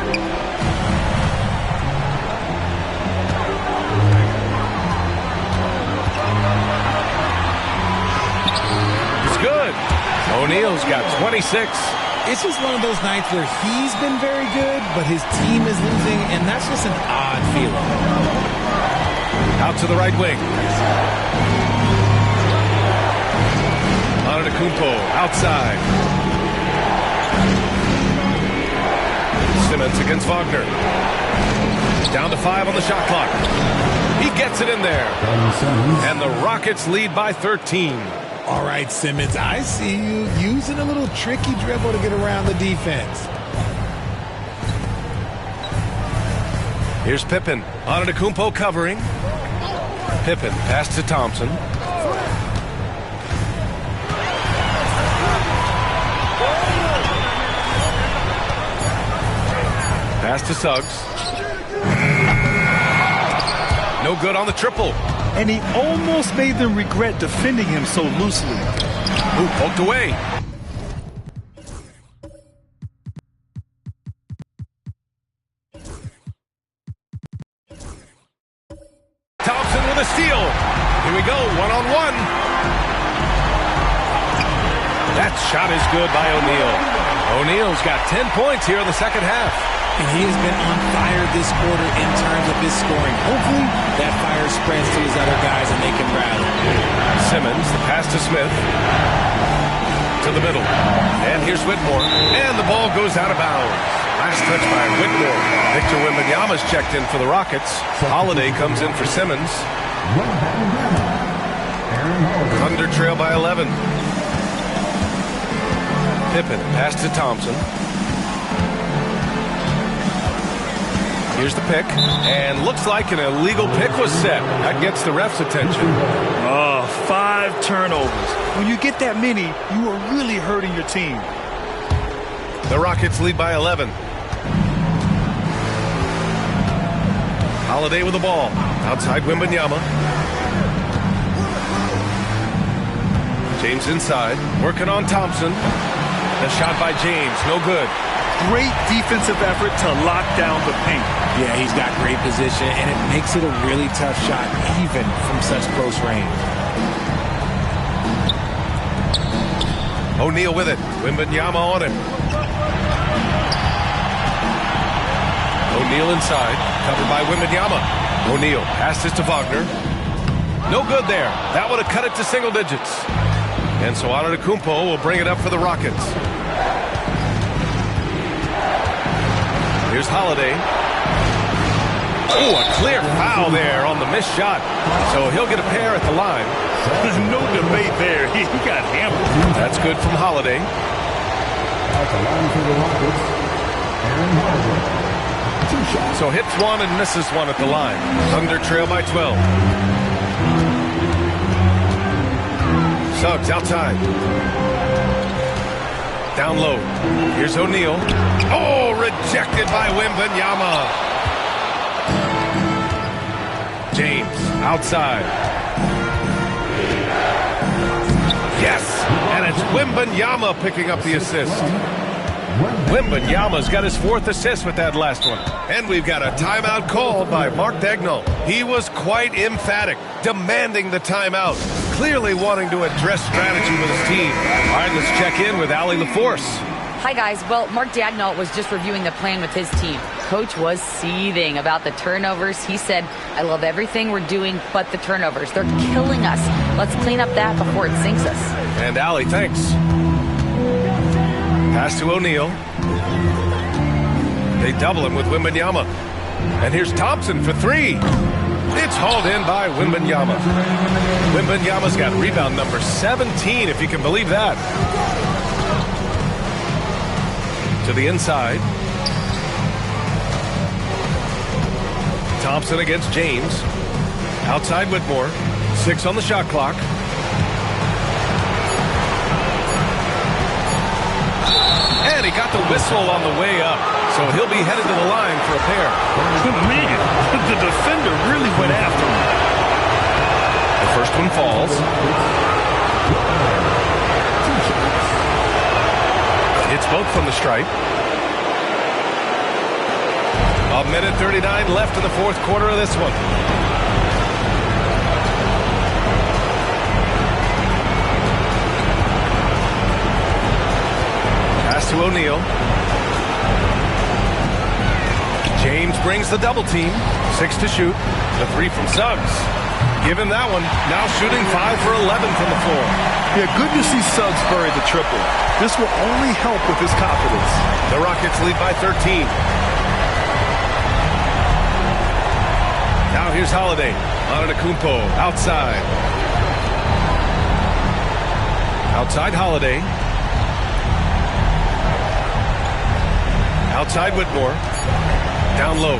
It's good. O'Neal's got 26. It's just one of those nights where he's been very good, but his team is losing, and that's just an odd feeling. Out to the right wing. Antetokounmpo outside. Simmons against Wagner. Down to 5 on the shot clock. He gets it in there. And the Rockets lead by 13. All right, Simmons, I see you using a little tricky dribble to get around the defense. Here's Pippen. Antetokounmpo covering. Pippen pass to Thompson. Pass to Suggs. No good on the triple. And he almost made them regret defending him so loosely. Ooh, poked away. Thompson with a steal. Here we go, one-on-one. That shot is good by O'Neal. O'Neal's got 10 points here in the second half. And he has been on fire this quarter in terms of his scoring. Hopefully, that fire spreads to his other guys and they can rally. Simmons, the pass to Smith. To the middle. And here's Whitmore. And the ball goes out of bounds. Last touch by Whitmore. Victor Wembanyama's checked in for the Rockets. Holiday comes in for Simmons. Thunder trail by 11. Pippen, pass to Thompson. Here's the pick, and looks like an illegal pick was set. That gets the ref's attention. 5 turnovers. When you get that many, you are really hurting your team. The Rockets lead by 11. Holiday with the ball. Outside Wembanyama. James inside, working on Thompson. The shot by James, no good. Great defensive effort to lock down the paint. Yeah, he's got great position, and it makes it a really tough shot, even from such close range. O'Neal with it. Wembanyama on him. O'Neal inside, covered by Wembanyama. O'Neal passes to Wagner. No good there. That would have cut it to single digits. And so Antetokounmpo will bring it up for the Rockets. Here's Holiday. Oh, a clear foul there on the missed shot. So he'll get a pair at the line. No debate there. He got hammered. That's good from Holiday. At the line for the Rockets, Aaron Holiday. 2 shots. So hits one and misses one at the line. Thunder trail by 12. Suggs outside. Down low. Here's O'Neal. Oh, rejected by Wembanyama. James outside. Yes, and it's Wembanyama picking up the assist. Wembanyama's got his 4th assist with that last one. And we've got a timeout called by Mark Daigneault. He was quite emphatic, demanding the timeout, clearly wanting to address strategy with his team. All right, let's check in with Allie LaForce. Hi, guys. Well, Mark Daigneault was just reviewing the plan with his team. Coach was seething about the turnovers. He said, I love everything we're doing but the turnovers. They're killing us. Let's clean up that before it sinks us. And Allie, thanks. Pass to O'Neal. They double him with Wembanyama. And here's Thompson for 3. It's hauled in by Wembanyama. Wembanyama's got rebound number 17, if you can believe that. To the inside. Thompson against James. Outside Whitmore. 6 on the shot clock. And he got the whistle on the way up. So he'll be headed to the line for a pair. Man, the defender really went after him. The first one falls. It's both from the stripe. A minute 39 left in the fourth quarter of this one. Pass to O'Neal. James brings the double team. 6 to shoot. The 3 from Suggs. Give him that one. Now shooting 5 for 11 from the floor. Yeah, good to see Suggs bury the triple. This will only help with his confidence. The Rockets lead by 13. Now here's Holiday. Antetokounmpo outside. Outside Holiday. Outside Whitmore. Down low.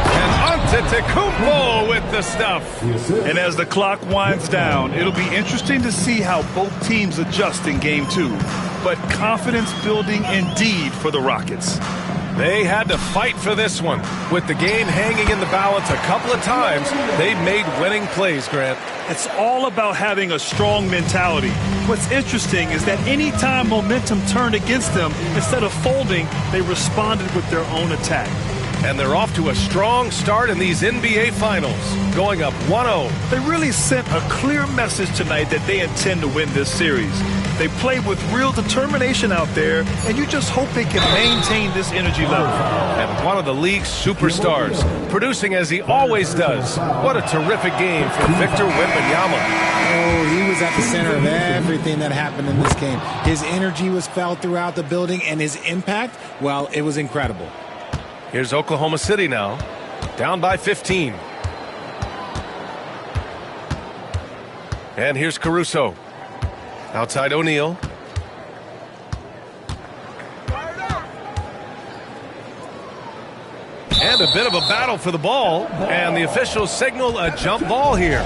And Antetokounmpo with the stuff. And as the clock winds down, it'll be interesting to see how both teams adjust in Game 2. But confidence building indeed for the Rockets. They had to fight for this one. With the game hanging in the balance a couple of times, they've made winning plays, Grant. It's all about having a strong mentality. What's interesting is that any time momentum turned against them, instead of folding, they responded with their own attack. And they're off to a strong start in these NBA Finals, going up 1-0. They really sent a clear message tonight that they intend to win this series. They play with real determination out there, and you just hope they can maintain this energy level. And one of the league's superstars, producing as he always does. What a terrific game for Victor Wembanyama. Oh, he was at the center of everything that happened in this game. His energy was felt throughout the building, and his impact, well, it was incredible. Here's Oklahoma City now, down by 15. And here's Caruso. Outside O'Neal. And a bit of a battle for the ball. And the officials signal a jump ball here.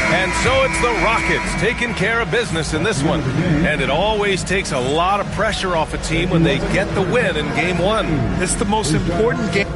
And so it's the Rockets taking care of business in this one. And it always takes a lot of pressure off a team when they get the win in Game 1. It's the most important game.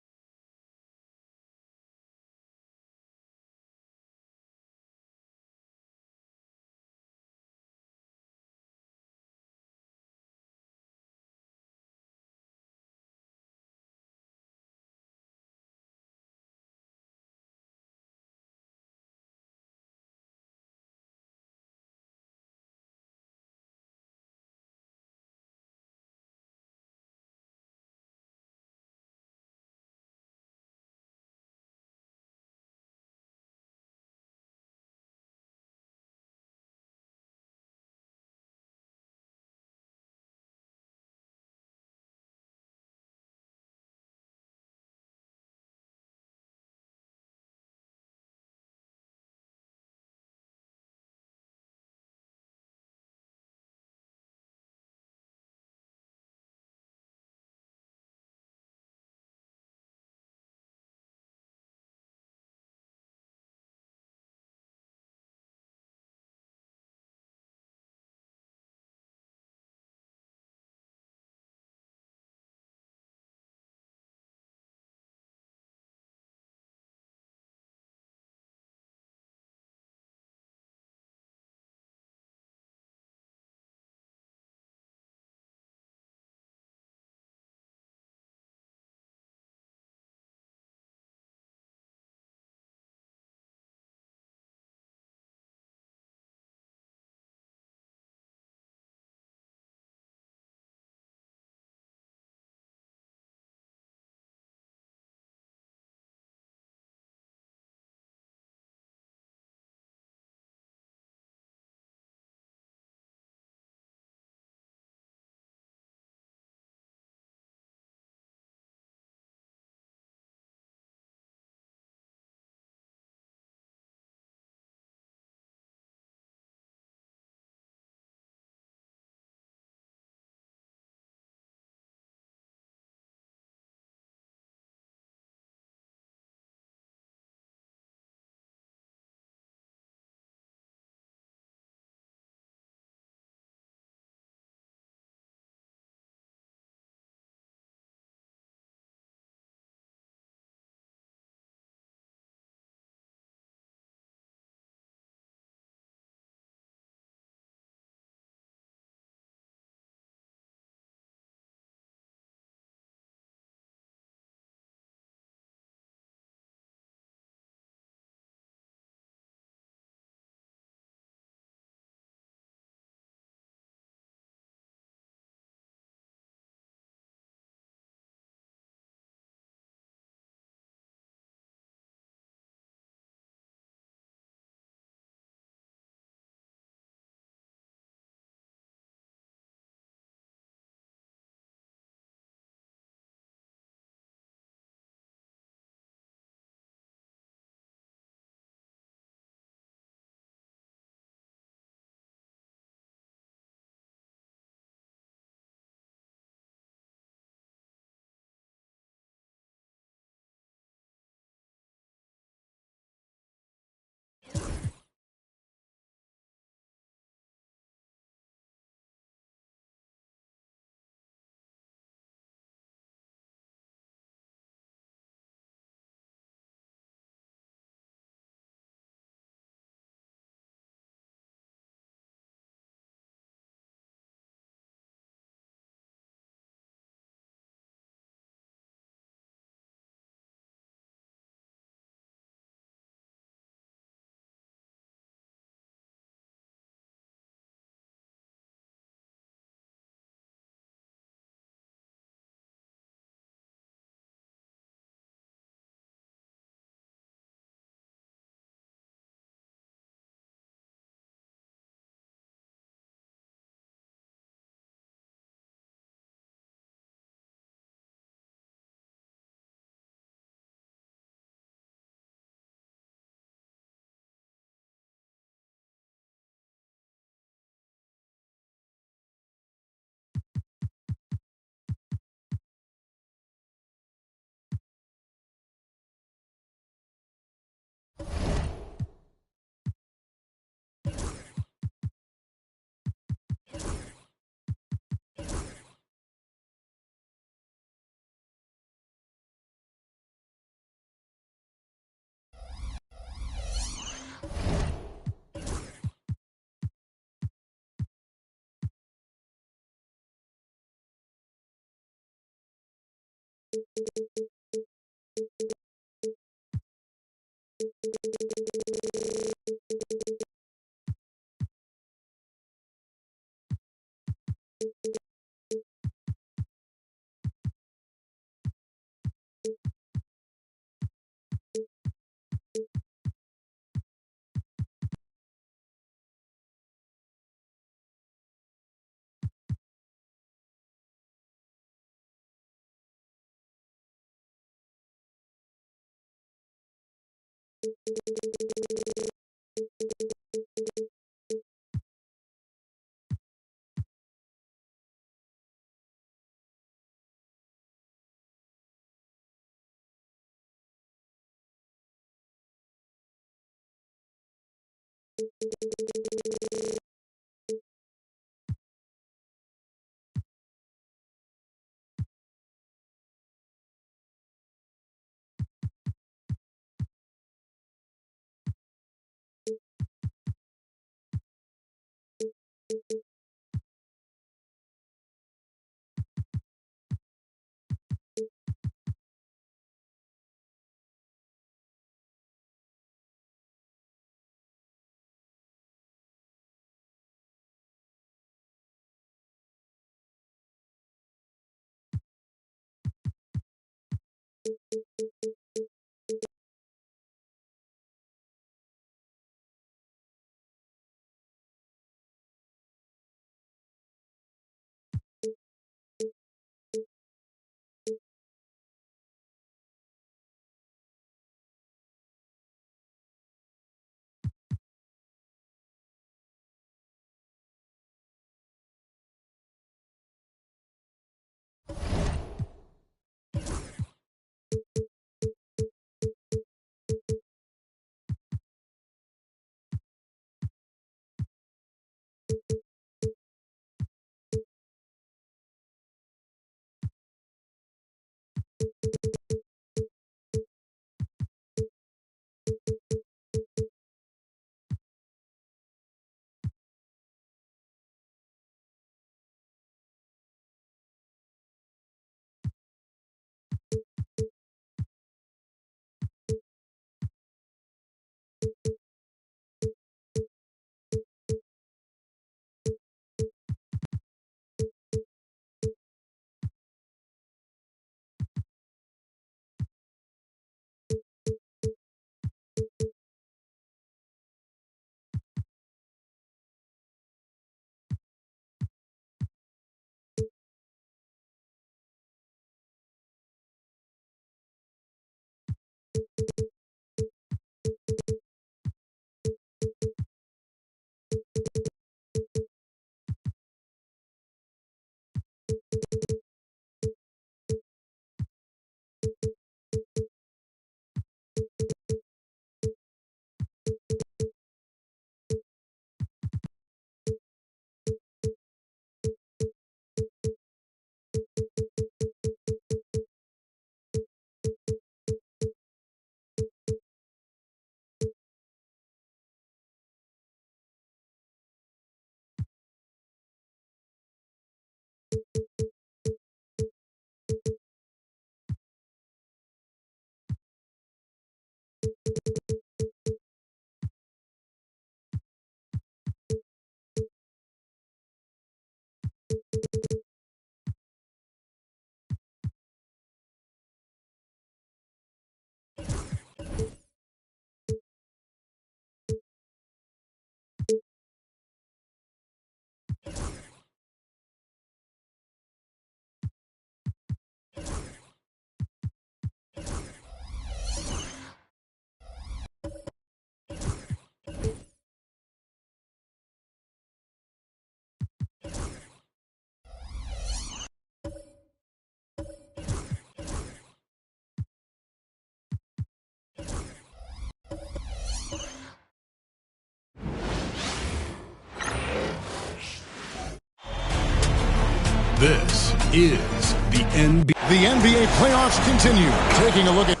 This is the NBA. The NBA playoffs continue. Taking a look at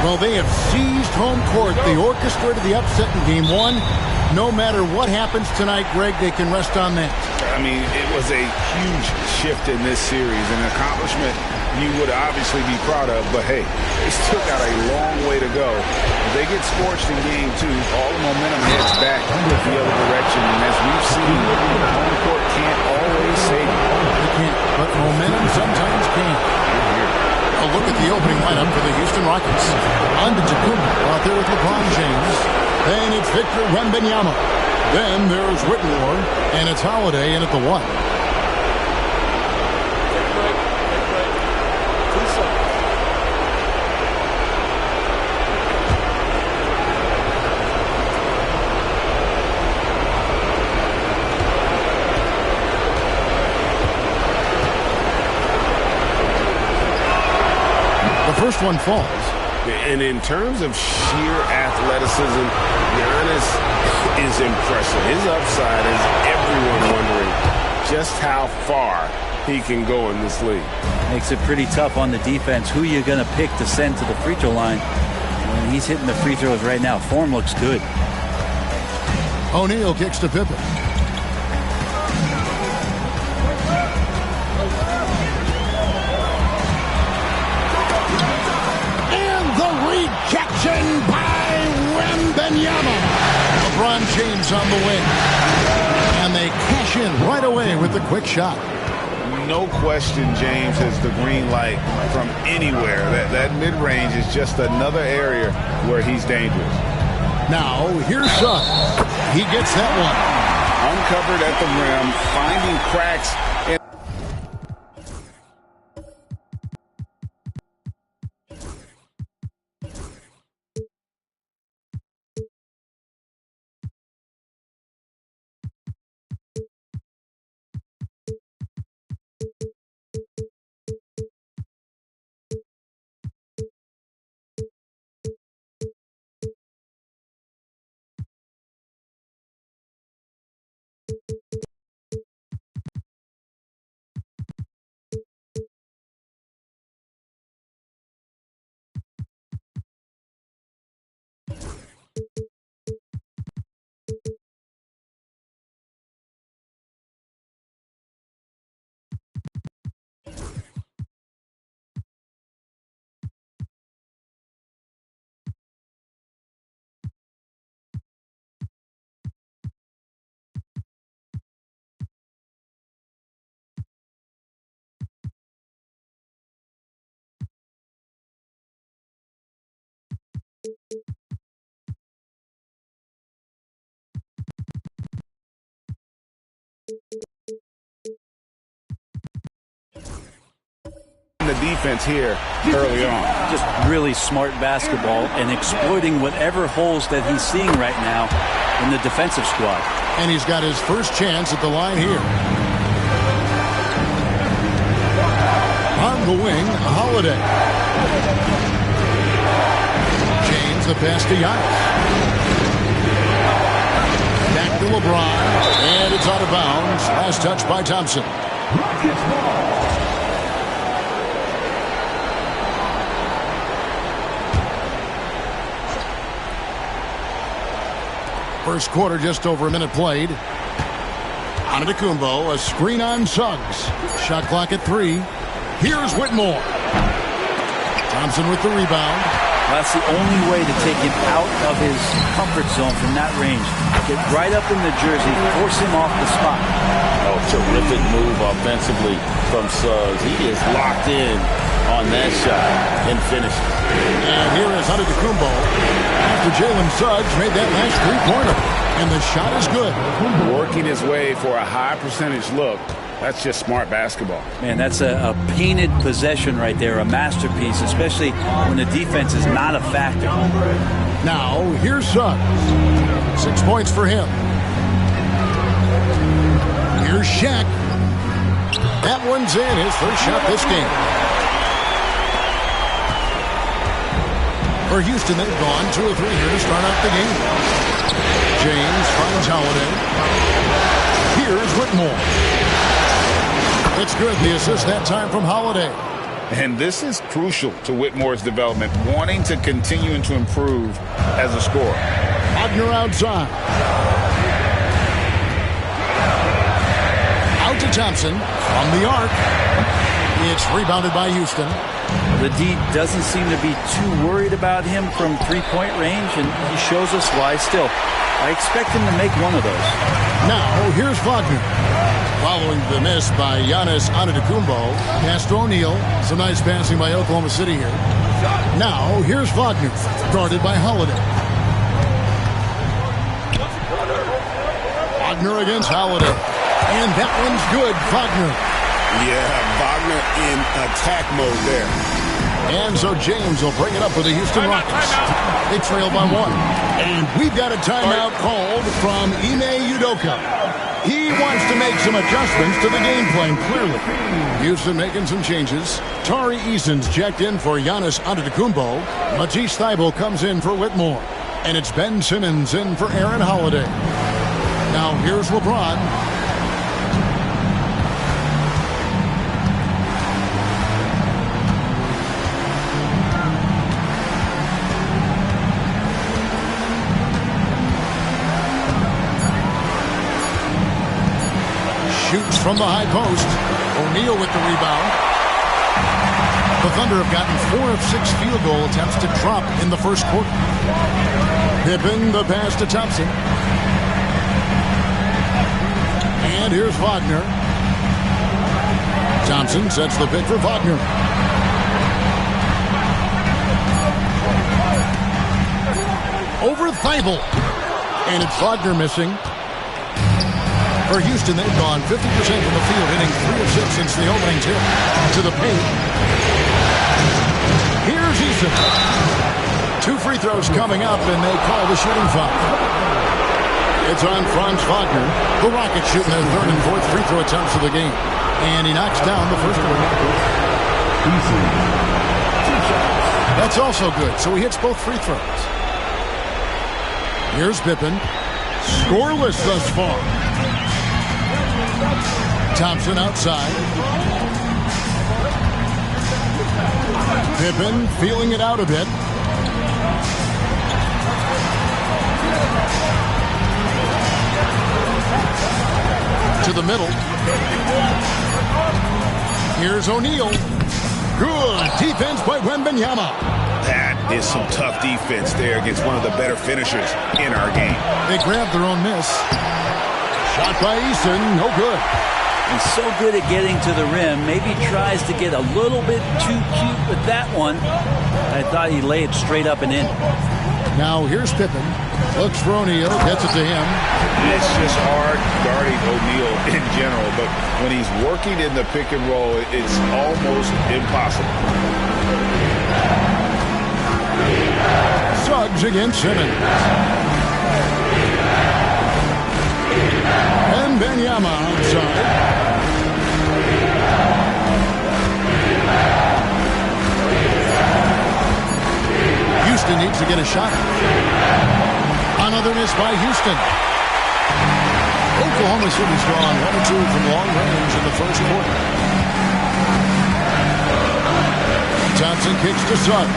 Well, they have seized home court. They orchestrated the upset in Game 1. No matter what happens tonight, Greg, they can rest on that. I mean, it was a huge shift in this series, an accomplishment you would obviously be proud of, but hey, they still got a long way to go. If they get scorched in Game 2, all the momentum heads back the other direction, and as we've seen, home court can't always save you. It can't, but momentum sometimes can. A look at the opening lineup for the Houston Rockets. Antetokounmpo out there with LeBron James. Then it's Victor Wembanyama. Then there's Whitmore, and it's Holiday in at the 1. First one falls. And in terms of sheer athleticism, Giannis is impressive. His upside is everyone wondering just how far he can go in this league. Makes it pretty tough on the defense. Who you going to pick to send to the free throw line? When he's hitting the free throws right now, form looks good. O'Neal kicks to Pippen. Rejection by Wembanyama. LeBron James on the wing. And they cash in right away with the quick shot. No question James has the green light from anywhere. That mid-range is just another area where he's dangerous. Now, here's Suggs. He gets that one. Uncovered at the rim, finding cracks. The defense here early on. Just really smart basketball and exploiting whatever holes that he's seeing right now in the defensive squad. And he's got his first chance at the line here. On the wing, Holiday. James the pass to Giannis. Back to LeBron. And it's out of bounds. Last touch by Thompson. Rockets ball. First quarter, just over a minute played. Antetokounmpo, a screen on Suggs. Shot clock at 3. Here's Whitmore. Thompson with the rebound. That's the only way to take him out of his comfort zone from that range. Get right up in the jersey, force him off the spot. Oh, terrific move offensively from Suggs. He is locked in on that shot and finished. And here is Antetokounmpo after Jalen Suggs made that last three-pointer. And the shot is good. Working his way for a high percentage look. That's just smart basketball. Man, that's a painted possession right there, a masterpiece, especially when the defense is not a factor. Now, here's Suggs. 6 points for him. Here's Shaq. That one's in, his first shot this game. For Houston, they've gone 2 or 3 here to start out the game. James finds Holiday. Here's Whitmore. It's good, the assist that time from Holiday. And this is crucial to Whitmore's development, wanting to continue and to improve as a scorer. Wagner outside. Out to Thompson from the arc. It's rebounded by Houston. The D doesn't seem to be too worried about him from three-point range, and he shows us why still. I expect him to make one of those. Now, here's Wagner. Following the miss by Giannis Antetokounmpo. Pass to O'Neal. Some nice passing by Oklahoma City here. Now, here's Wagner. Guarded by Holiday. Wagner against Holiday. And that one's good. Wagner. Yeah, Wagner in attack mode there. And so James will bring it up for the Houston Rockets. They trail by 1. And we've got a timeout called from Ime Udoka. He wants to make some adjustments to the game plan, clearly. Houston making some changes. Tari Eason's checked in for Giannis Antetokounmpo. Matisse Thybulle comes in for Whitmore. And it's Ben Simmons in for Aaron Holiday. Now here's LeBron. Shoots from the high post. O'Neal with the rebound. The Thunder have gotten 4 of 6 field goal attempts to drop in the first quarter. Pippen the pass to Thompson. And here's Wagner. Thompson sets the pick for Wagner. Over Thybulle. And it's Wagner missing. For Houston, they've gone 50% from the field, hitting 3 of 6 since the opening tip. To the paint. Here's Eason. 2 free throws coming up, and they call the shooting foul. It's on Franz Wagner. The Rockets shooting their 3rd and 4th free throw attempts of the game. And he knocks down the first one. That's also good, so he hits both free throws. Here's Pippen. Scoreless thus far. Thompson outside. Pippen feeling it out a bit. To the middle. Here's O'Neal. Good defense by Wembanyama. That is some tough defense there against one of the better finishers in our game. They grabbed their own miss. Shot by Eason, no good. He's so good at getting to the rim. Maybe tries to get a little bit too cute with that one. I thought he'd lay it straight up and in. Now here's Pippen. Looks for O'Neal, gets it to him. It's just hard guarding O'Neal in general, but when he's working in the pick and roll, it's almost impossible. Suggs against Simmons. And Wembanyama outside. Houston needs to get a shot. Another miss by Houston. Oklahoma City's gone 1 or 2 from long range in the first quarter. Thompson kicks to Suggs.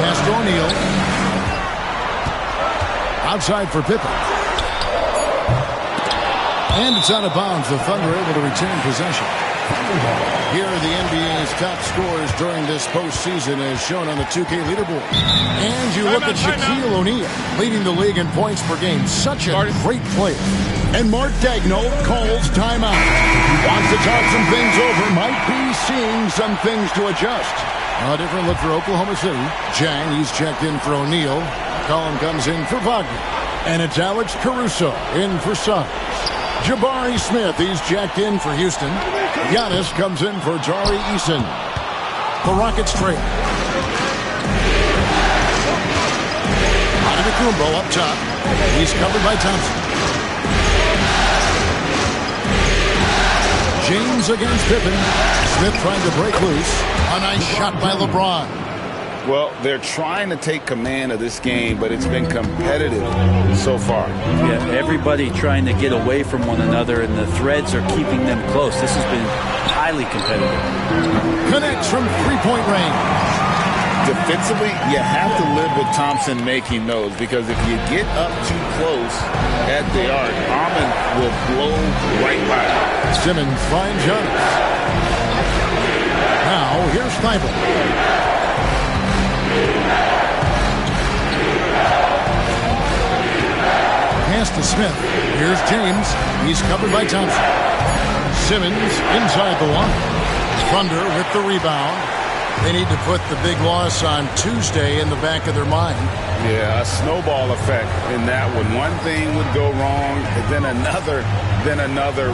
Pass to O'Neal. Outside for Pippen. And it's out of bounds. The Thunder able to retain possession. Here are the NBA's top scorers during this postseason as shown on the 2K leaderboard. And you look at Shaquille O'Neal leading the league in points per game. Such a great player. And Mark Daigneault calls timeout. Wants to talk some things over. Might be seeing some things to adjust. A different look for Oklahoma City. Jang, he's checked in for O'Neal. Collin comes in for Wagner. And it's Alex Caruso in for Suggs. Jabari Smith, he's checked in for Houston. Giannis comes in for Tari Eason. The Rockets trail. Antetokounmpo up top. He's covered by Thompson. James against Pippen. Smith trying to break loose. A nice shot by LeBron. Well, they're trying to take command of this game, but it's been competitive so far. Yeah, everybody trying to get away from one another, and the threads are keeping them close. This has been highly competitive. Connects from three-point range. Defensively, you have to live with Thompson making those, because if you get up too close at the arc, Ahmed will blow right by. Simmons finds Giannis. Now, here's Thibault. Pass to Smith. Here's James. He's covered by Thompson. Simmons inside the line. Thunder with the rebound. They need to put the big loss on Tuesday in the back of their mind. Yeah, a snowball effect in that one. One thing would go wrong, and then another.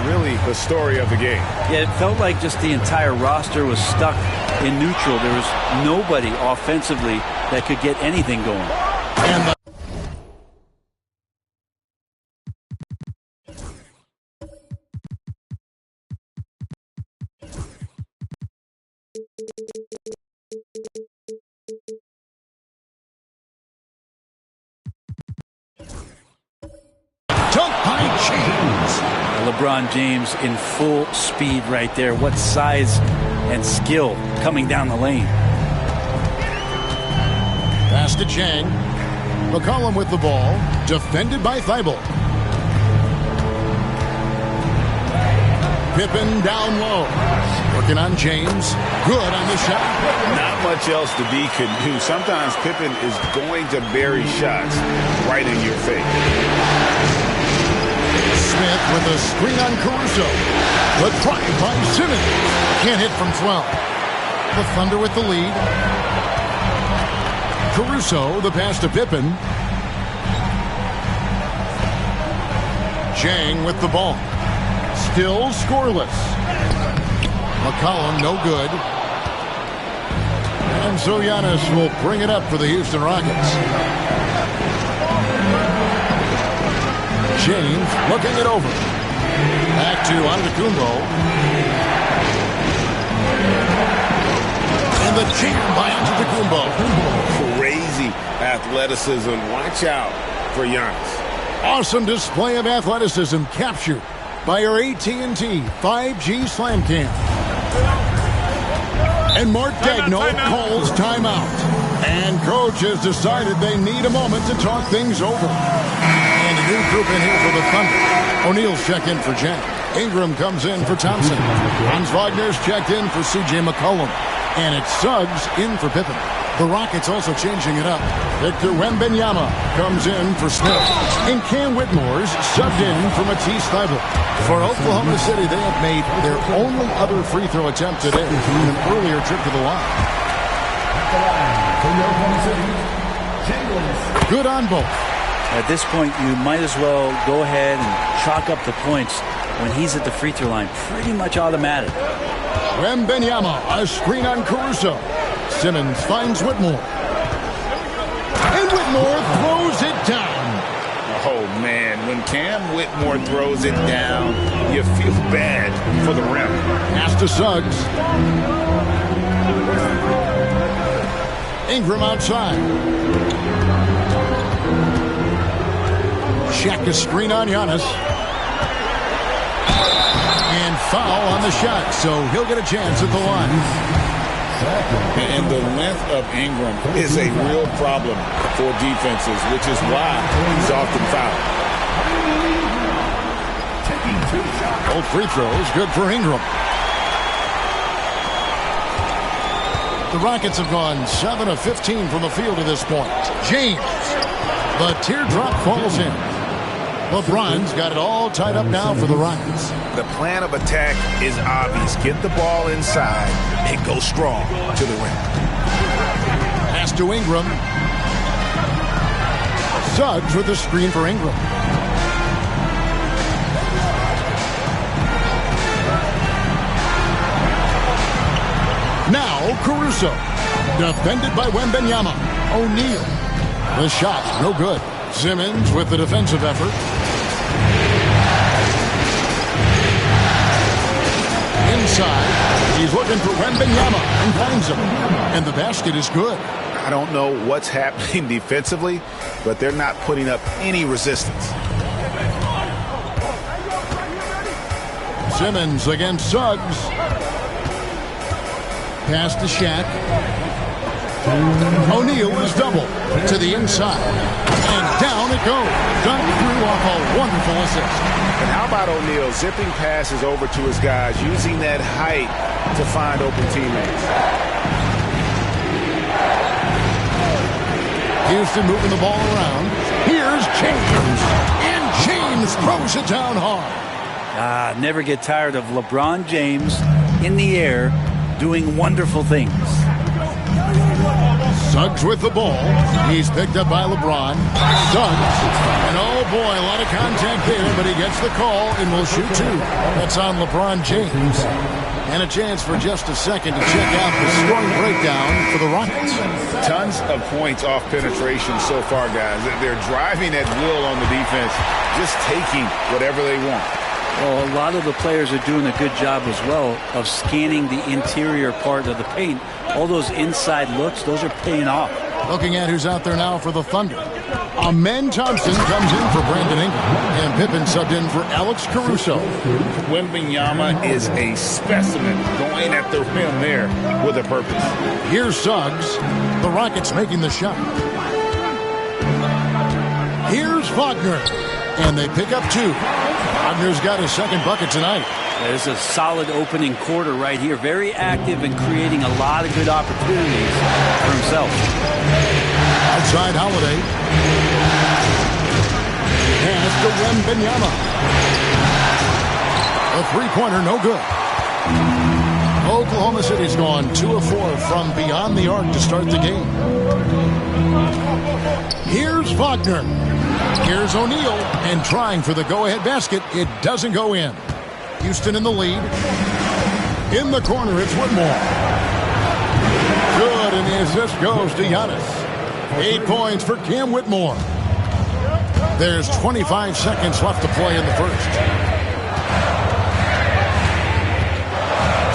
Really the story of the game. Yeah, it felt like just the entire roster was stuck in neutral. There was nobody offensively that could get anything going. And LeBron James in full speed right there. What size and skill coming down the lane. Pass to Chang. McCollum with the ball. Defended by Thibault. Pippen down low. Working on James. Good on the shot. Not much else to be could do. Sometimes Pippen is going to bury shots right in your face. Smith with a screen on Caruso. The try by Simmons. Can't hit from 12. The Thunder with the lead. Caruso, the pass to Pippen. Chang with the ball. Still scoreless. McCollum, no good. And so Giannis will bring it up for the Houston Rockets. James looking it over. Back to Antetokounmpo. And the jam by Antetokounmpo. Crazy athleticism. Watch out for Giannis. Awesome display of athleticism captured by our AT&T 5G Slam Cam. And Mark Daigneault calls timeout. And coach has decided they need a moment to talk things over. And a new group in here for the Thunder. O'Neal's checked in for Jack. Ingram comes in for Thompson. Franz Wagner's checked in for C.J. McCollum. And it's Suggs in for Pippen. The Rockets also changing it up. Victor Wembanyama comes in for Smith. And Cam Whitmore's subbed in for Matisse Thybulle. For Oklahoma City, they have made their only other free throw attempt today in an earlier trip to the line. Good on both. At this point, you might as well go ahead and chalk up the points when he's at the free throw line. Pretty much automatic. Wembanyama, a screen on Caruso. Simmons finds Whitmore. And Whitmore throws it down. Oh, man. When Cam Whitmore throws it down, you feel bad for the rim. Pass to Suggs. Ingram outside. Shaq a screen on Giannis. And foul on the shot, so he'll get a chance at the line. And the length of Ingram is a real problem for defenses, which is why he's often fouled. Both free throws, good for Ingram. The Rockets have gone 7 of 15 from the field to this point. James, the teardrop falls in. LeBron's got it all tied up now for the Rockets. The plan of attack is obvious. Get the ball inside and go strong to the rim. Pass to Ingram. Suggs with a screen for Ingram. Now Caruso. Defended by Wembanyama. O'Neal. The shot, no good. Simmons with the defensive effort. Inside, he's looking for Wembanyama and finds him. And the basket is good. I don't know what's happening defensively, but they're not putting up any resistance. Simmons against Suggs. Pass to Shaq. O'Neal is double to the inside. And down it goes. Dunked through off a wonderful assist. And how about O'Neal zipping passes over to his guys, using that height to find open teammates. Houston moving the ball around. Here's James. And James throws it down hard. Never get tired of LeBron James in the air doing wonderful things. Suggs with the ball. He's picked up by LeBron. Suggs. And oh boy, a lot of contact there, but he gets the call and will shoot two. That's on LeBron James. And a chance for just a second to check out the scoring breakdown for the Rockets. Tons of points off penetration so far, guys. They're driving at will on the defense, just taking whatever they want. Well, a lot of the players are doing a good job as well of scanning the interior part of the paint. All those inside looks, those are paying off. Looking at who's out there now for the Thunder. Amen Thompson comes in for Brandon Ingram. And Pippen subbed in for Alex Caruso. Wembanyama is a specimen going at the rim there with a purpose. Here's Suggs. The Rockets making the shot. Here's Wagner. And they pick up two. Wagner's got his second bucket tonight. There's a solid opening quarter right here. Very active and creating a lot of good opportunities for himself. Outside Holiday. Pass to Wembanyama. A three-pointer, no good. Oklahoma City's gone 2 of 4 from beyond the arc to start the game. Here's Wagner. Here's O'Neal, and trying for the go-ahead basket. It doesn't go in. Houston in the lead. In the corner, it's Whitmore. Good, and the assist goes to Giannis. 8 points for Cam Whitmore. There's 25 seconds left to play in the first.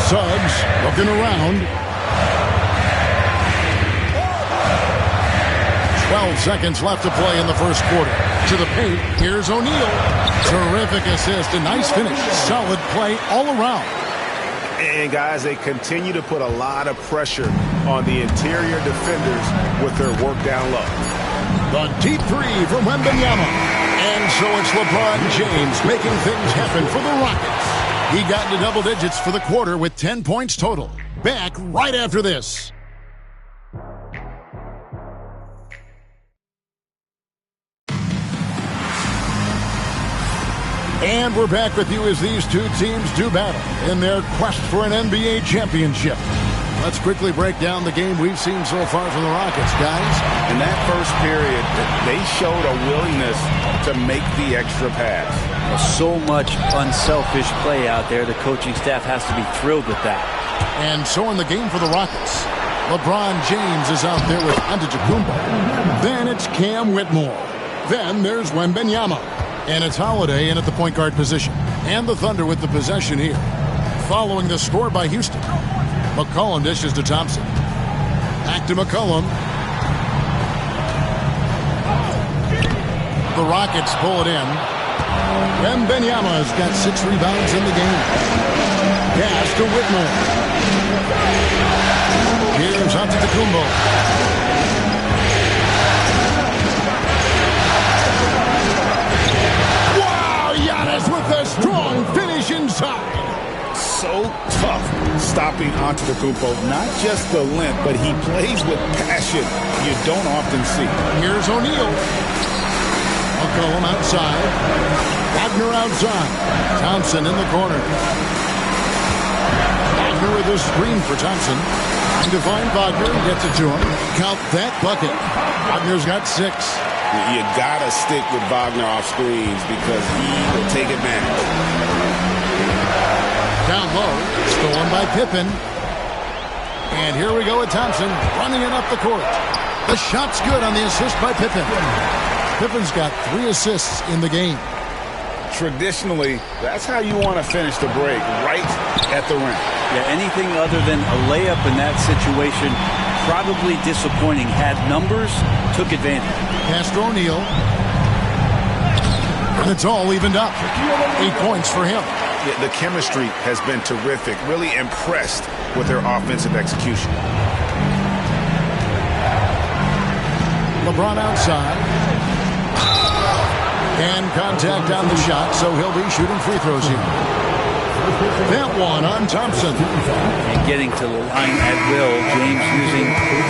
Suggs looking around. 12 seconds left to play in the first quarter. To the paint, here's O'Neal. Terrific assist, a nice finish. Solid play all around. And guys, they continue to put a lot of pressure on the interior defenders with their work down low. The deep three from Wembanyama. And so it's LeBron James making things happen for the Rockets. He got into double digits for the quarter with 10 points total. Back right after this. And we're back with you as these two teams do battle in their quest for an NBA championship. Let's quickly break down the game we've seen so far from the Rockets, guys. In that first period, they showed a willingness to make the extra pass. So much unselfish play out there. The coaching staff has to be thrilled with that. And so in the game for the Rockets, LeBron James is out there with Antetokounmpo. Then it's Cam Whitmore. Then there's Wembanyama. And it's Holiday in at the point guard position. And the Thunder with the possession here. Following the score by Houston. McCollum dishes to Thompson. Back to McCollum. The Rockets pull it in. Wembanyama's got 6 rebounds in the game. Pass to Whitmore. Here's Antetokounmpo. With a strong finish inside. So tough stopping Antetokounmpo. Not just the length, but he plays with passion you don't often see. Here's O'Neal. McCollum outside. Wagner outside. Thompson in the corner. Wagner with a screen for Thompson. Trying to find Wagner. Gets it to him. Count that bucket. Wagner's got 6. You gotta stick with Wagner off screens because he will take advantage. Down low, stolen by Pippen. And here we go with Thompson running it up the court. The shot's good on the assist by Pippen. Pippen's got 3 assists in the game. Traditionally, that's how you want to finish the break, right at the rim. Yeah, anything other than a layup in that situation probably disappointing. Had numbers, took advantage. Pass to O'Neal. And it's all evened up. 8 points for him. The chemistry has been terrific. Really impressed with their offensive execution. LeBron outside. And contact on the shot, so he'll be shooting free throws here. That one on Thompson. And getting to the line at will, James using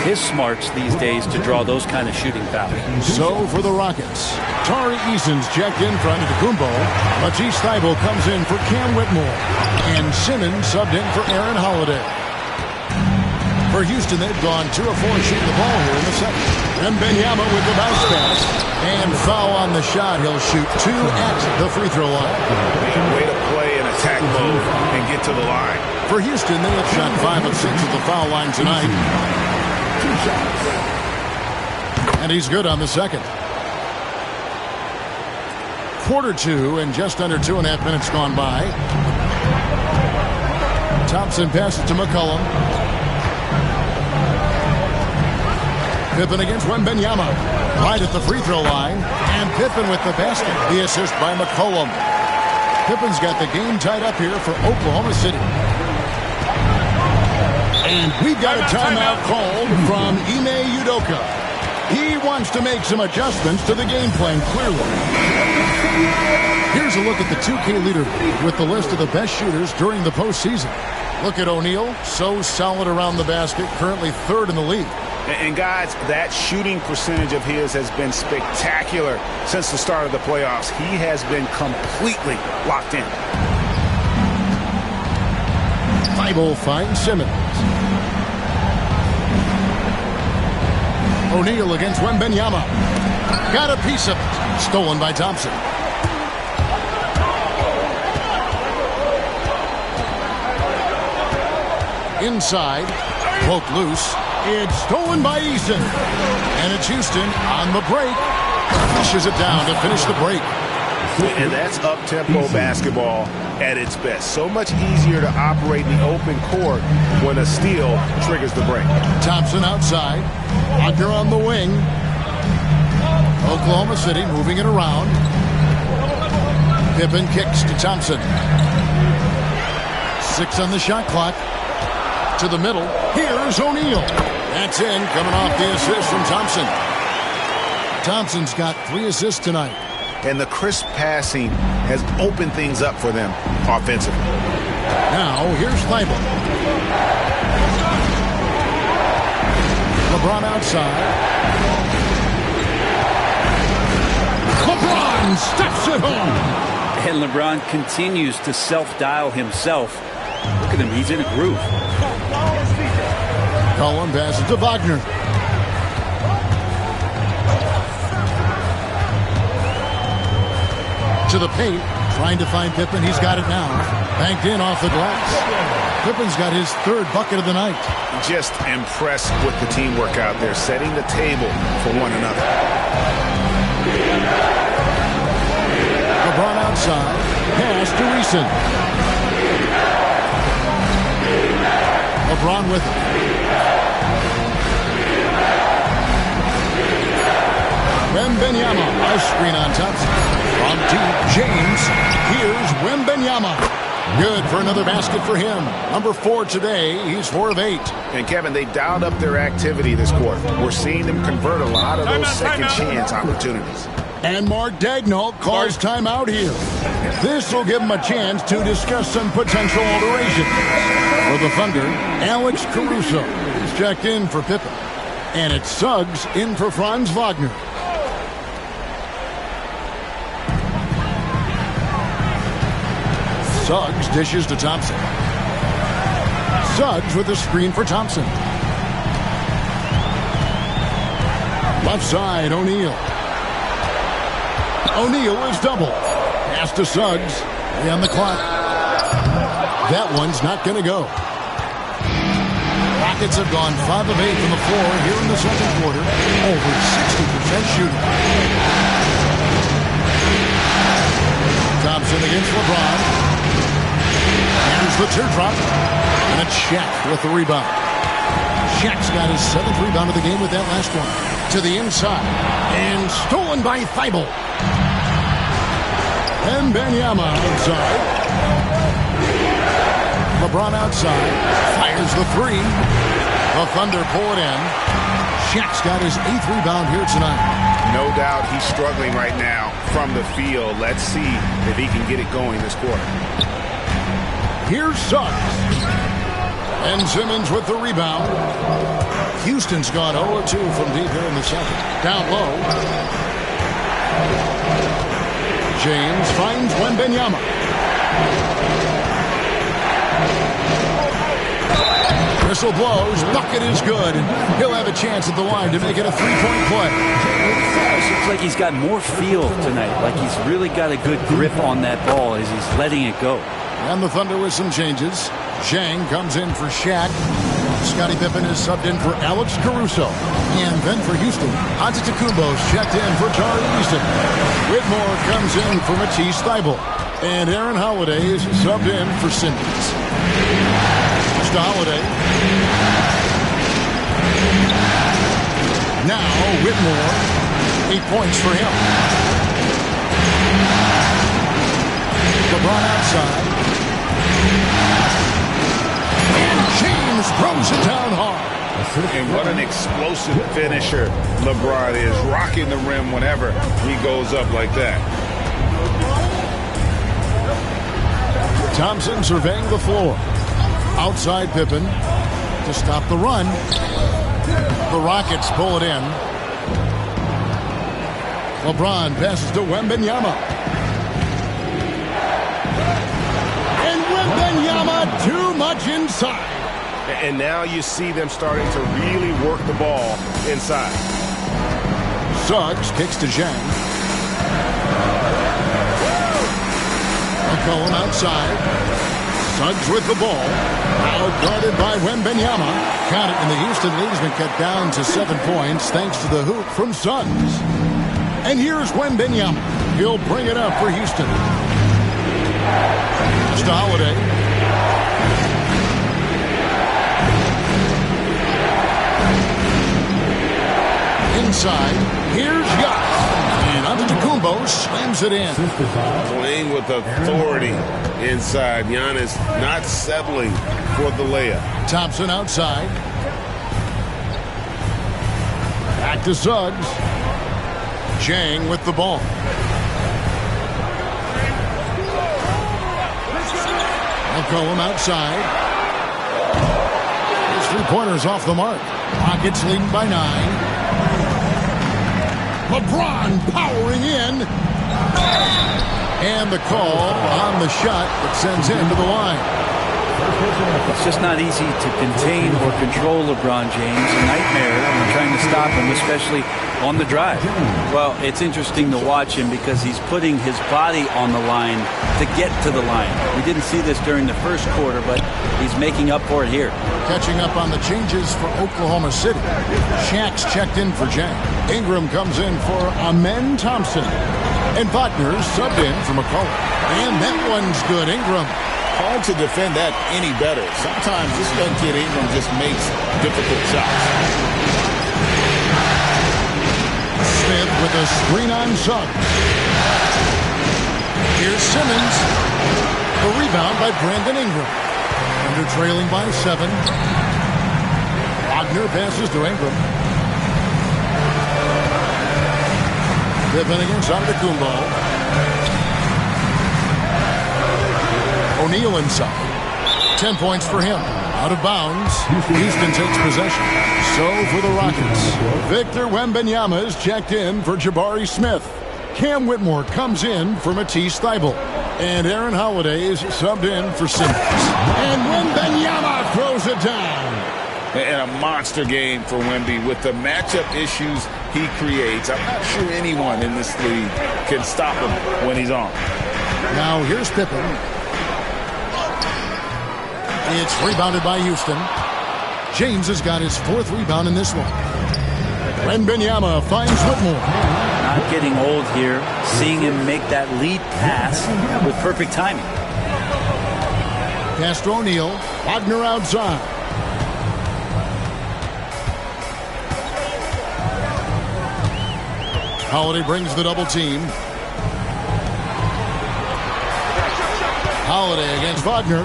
his smarts these days to draw those kind of shooting fouls. So for the Rockets, Tari Eason's checked in for Antetokounmpo. Matisse Thybulle comes in for Cam Whitmore. And Simmons subbed in for Aaron Holiday. For Houston, they've gone 2 of 4 shooting the ball here in the second. Wembanyama with the bounce pass. And foul on the shot. He'll shoot 2 at the free throw line. Way to play in attack mode and get to the line. For Houston, they have shot 5 of 6 at the foul line tonight. 2 shots. And he's good on the second. Quarter 2 and just under 2.5 minutes gone by. Thompson passes to McCollum. Pippen against Wembanyama. Right at the free throw line. And Pippen with the basket. The assist by McCollum. Pippen's got the game tied up here for Oklahoma City. And we've got a timeout called from Ime Udoka. He wants to make some adjustments to the game plan, clearly. Here's a look at the 2K leaderboard with the list of the best shooters during the postseason. Look at O'Neal, so solid around the basket, currently 3rd in the league. And guys, that shooting percentage of his has been spectacular since the start of the playoffs. He has been completely locked in. Thybulle finds Simmons. O'Neal against Wembanyama. Got a piece of it. Stolen by Thompson. Inside. Broke loose. It's stolen by Eason. And it's Houston on the break. Pushes it down to finish the break. And that's up-tempo basketball at its best. So much easier to operate in the open court when a steal triggers the break. Thompson outside. Wagner on the wing. Oklahoma City moving it around. Pippen kicks to Thompson. 6 on the shot clock. To the middle. Here's O'Neal. That's in, coming off the assist from Thompson. Thompson's got 3 assists tonight. And the crisp passing has opened things up for them offensively. Now, here's Thybulle. LeBron outside. LeBron steps it home. And LeBron continues to self-dial himself. Look at him, he's in a groove. Cullen passes to Wagner. To the paint, trying to find Pippen. He's got it now. Banked in off the glass. Pippen's got his 3rd bucket of the night. Just impressed with the teamwork out there, setting the table for one another. LeBron outside. Pass to Eason. LeBron with it. Wembanyama. A screen on Thompson. From deep, James. Here's Wembanyama. Good for another basket for him. Number 4 today. He's 4 of 8. And Kevin, they dialed up their activity this quarter. We're seeing them convert a lot of those second chance opportunities. And Mark Daigneault calls timeout here. This will give him a chance to discuss some potential alterations. For the Thunder, Alex Caruso is checked in for Pippen. And it's Suggs in for Franz Wagner. Suggs dishes to Thompson. Suggs with a screen for Thompson. Left side, O'Neal. O'Neal is double. Pass to Suggs. On the clock. That one's not going to go. Rockets have gone 5 of 8 from the floor here in the second quarter. Over 60% shooting. Thompson against LeBron. Here's the teardrop. And it's Shaq with the rebound. Shaq's got his 7th rebound of the game with that last one. To the inside. And stolen by Thibault. And Wembanyama outside. LeBron outside. Fires the 3. The Thunder pull it in. Shaq's got his 8th rebound here tonight. No doubt he's struggling right now from the field. Let's see if he can get it going this quarter. Here's Suggs. And Simmons with the rebound. Houston's gone 0-2 from deep here in the second. Down low. James finds Wembanyama. Whistle blows. Bucket is good. He'll have a chance at the line to make it a 3-point play. It looks like he's got more feel tonight. Like he's really got a good grip on that ball as he's letting it go. And the Thunder with some changes. Zhang comes in for Shaq. Scottie Pippen is subbed in for Alex Caruso. And then for Houston, Antetokounmpo's checked in for Tari Eason. Whitmore comes in for Matisse Thybulle. And Aaron Holiday is subbed in for Simmons. Just a Holiday. Now Whitmore. 8 points for him. LeBron outside. And James throws it down hard. And what an explosive finisher LeBron is, rocking the rim whenever he goes up like that. Thompson surveying the floor. Outside Pippen to stop the run. The Rockets pull it in. LeBron passes to Wembanyama. And Wembanyama too much inside. And now you see them starting to really work the ball inside. Suggs kicks to Zhang. McCollum outside. Suggs with the ball. Out guarded by Wembanyama. Count it, and the Houston lead has been cut down to 7 points thanks to the hoop from Suggs. And here's Wembanyama. He'll bring it up for Houston. Just a Holiday. Inside. Here's Yacht. And Antetokounmpo slams it in. Playing with authority inside. Giannis not settling for the layup. Thompson outside. Back to Suggs. Zhang with the ball. McCollum outside. His 3-pointers off the mark. Rockets leading by 9. LeBron powering in. And the call on the shot that sends him to the line. It's just not easy to contain or control LeBron James. A nightmare when trying to stop him, especially on the drive. Well, it's interesting to watch him because he's putting his body on the line to get to the line. We didn't see this during the first quarter, but he's making up for it here. Catching up on the changes for Oklahoma City. Shaq's checked in for Zhang. Ingram comes in for Amen Thompson. And Wagner subbed in for McCollum. And that one's good. Ingram. Hard to defend that any better. Sometimes this young kid Ingram just makes difficult shots. Smith with a screen on Suggs. Here's Simmons. The rebound by Brandon Ingram. Under trailing by 7. Wagner passes to Ingram. Pippen against Antetokounmpo. O'Neal inside. 10 points for him. Out of bounds. Houston takes possession. So for the Rockets, Victor Wembanyama is checked in for Jabari Smith. Cam Whitmore comes in for Matisse Thybulle. And Aaron Holiday is subbed in for Simmons. And Wembanyama throws it down. And a monster game for Wemby with the matchup issues he creates. I'm not sure anyone in this league can stop him when he's on. Now here's Pippen. It's rebounded by Houston. James has got his 4th rebound in this one. Wembanyama finds Whitmore. Not getting old here. Seeing him make that lead pass with perfect timing. Pass to O'Neal. Wagner outside. Holiday brings the double team. Holiday against Wagner.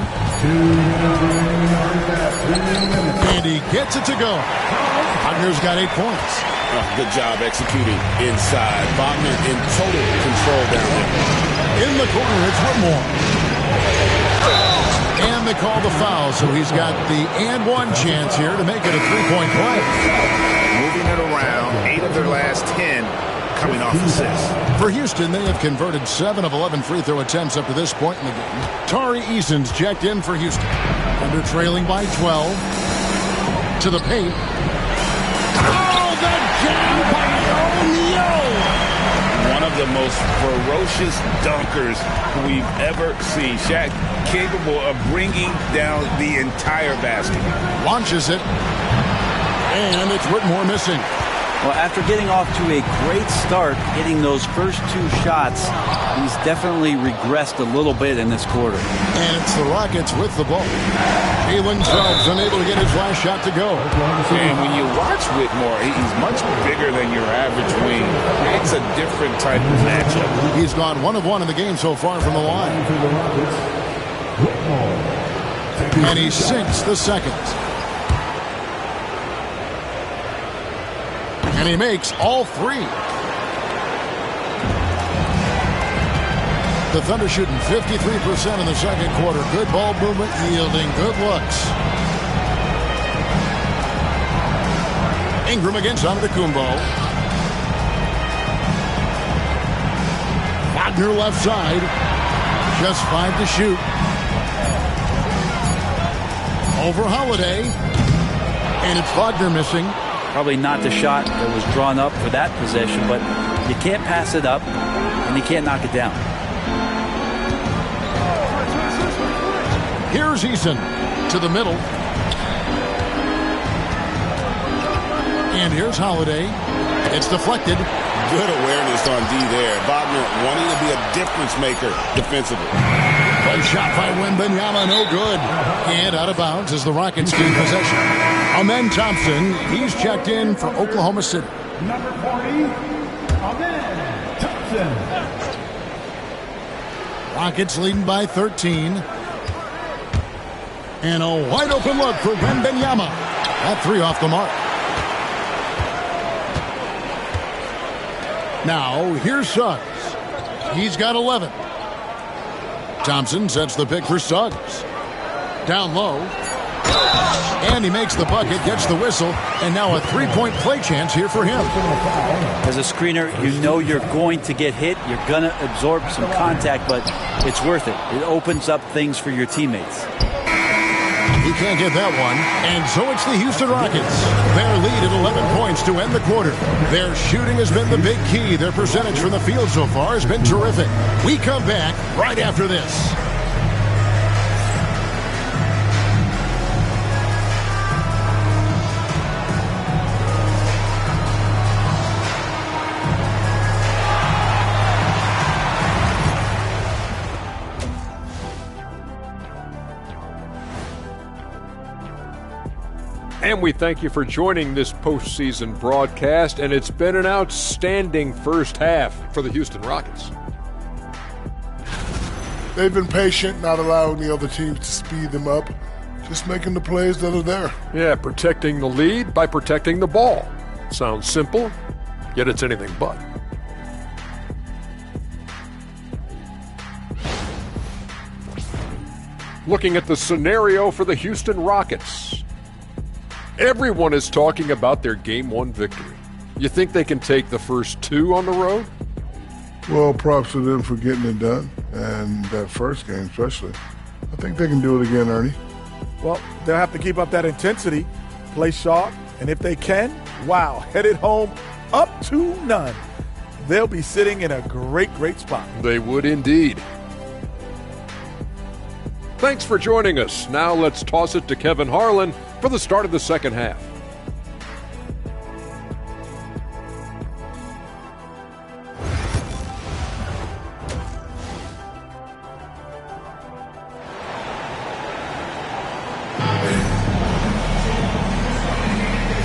And he gets it to go. Wagner's got 8 points. Good job executing inside. Wagner in total control down there. In the corner, it's Whitmore. And they call the foul, so he's got the and one chance here to make it a 3-point play. Moving it around, 8 of their last 10 coming off assists. For Houston, they have converted 7 of 11 free throw attempts up to this point in the game. Tari Eason's checked in for Houston. Under trailing by 12. To the paint. Oh, the jam by O'Neal! One of the most ferocious dunkers we've ever seen. Shaq capable of bringing down the entire basket. Launches it. And it's Whitmore missing. Well, after getting off to a great start, hitting those first 2 shots, he's definitely regressed a little bit in this quarter. And it's the Rockets with the ball. Jalen Suggs unable to get his last shot to go. And when you watch Whitmore, he's much bigger than your average wing. It's a different type of matchup. He's gone 1 of 1 in the game so far from the line. And he sinks the second. And he makes all 3. The Thunder shooting 53% in the second quarter. Good ball movement, yielding good looks. Ingram against Antetokounmpo. Wagner left side. Just 5 to shoot. Over Holiday. And it's Wagner missing. Probably not the shot that was drawn up for that possession, but you can't pass it up, and you can't knock it down. Here's Eason to the middle. And here's Holiday. It's deflected. Good awareness on D there. Wagner wanting to be a difference maker defensively. One shot by Wembanyama, no good. And out of bounds as the Rockets gain possession. Amen Thompson, he's checked in for Oklahoma City. Number 40, Amen Thompson. Rockets leading by 13. And a wide open look for Wembanyama. That 3 off the mark. Now, here's Suggs. He's got 11. Thompson sets the pick for Suggs. Down low. And he makes the bucket, gets the whistle, and now a 3-point play chance here for him. As a screener, you know you're going to get hit. You're going to absorb some contact, but it's worth it. It opens up things for your teammates. He can't get that one. And so it's the Houston Rockets. Their lead at 11 points to end the quarter. Their shooting has been the big key. Their percentage from the field so far has been terrific. We come back right after this. And we thank you for joining this postseason broadcast, and it's been an outstanding first half for the Houston Rockets. They've been patient, not allowing the other teams to speed them up, just making the plays that are there. Yeah, protecting the lead by protecting the ball. Sounds simple, yet it's anything but. Looking at the scenario for the Houston Rockets. Everyone is talking about their Game 1 victory. You think they can take the first 2 on the road? Well, props to them for getting it done, and that first game especially. I think they can do it again, Ernie. Well, they'll have to keep up that intensity, play sharp, and if they can, wow, headed home up 2-0. They'll be sitting in a great, great spot. They would indeed. Thanks for joining us. Now let's toss it to Kevin Harlan for the start of the second half.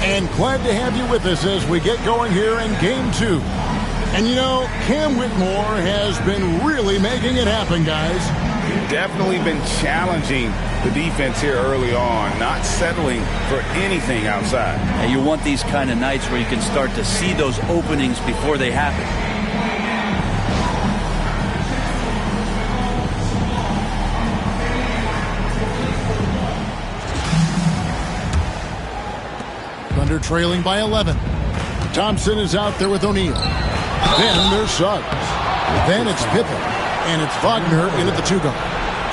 And glad to have you with us as we get going here in Game 2. And you know, Cam Whitmore has been really making it happen, guys. Definitely been challenging the defense here early on, not settling for anything outside. And you want these kind of nights where you can start to see those openings before they happen. Thunder trailing by 11. Thompson is out there with O'Neal. Then there's Suggs. Then it's Pippen. And it's Wagner in at the 2-guard.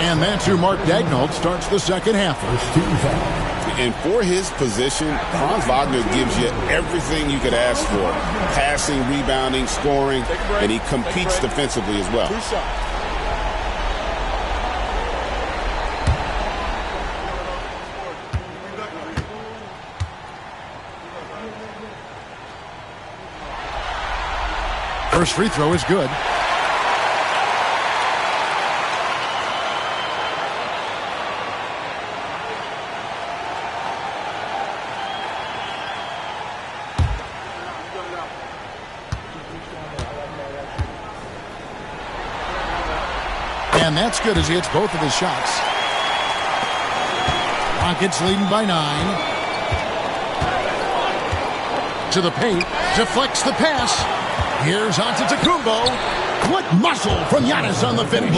And that's who Mark Daigneault starts the second half. And for his position, Franz Wagner gives you everything you could ask for. Passing, rebounding, scoring, and he competes defensively as well. First free throw is good. And that's good as he hits both of his shots. Rockets leading by 9. To the paint. Deflects the pass. Here's Antetokounmpo. What muscle from Giannis on the finish.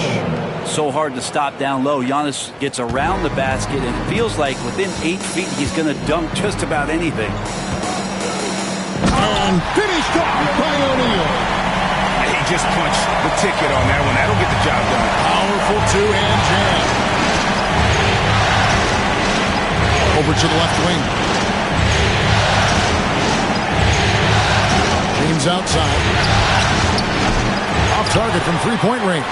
So hard to stop down low. Giannis gets around the basket and feels like within 8 feet he's going to dunk just about anything. And finished off by O'Neal. He just punched the ticket on that one. That'll get the job done. Powerful two-hand jam. Over to the left wing. James outside. Off target from three-point range.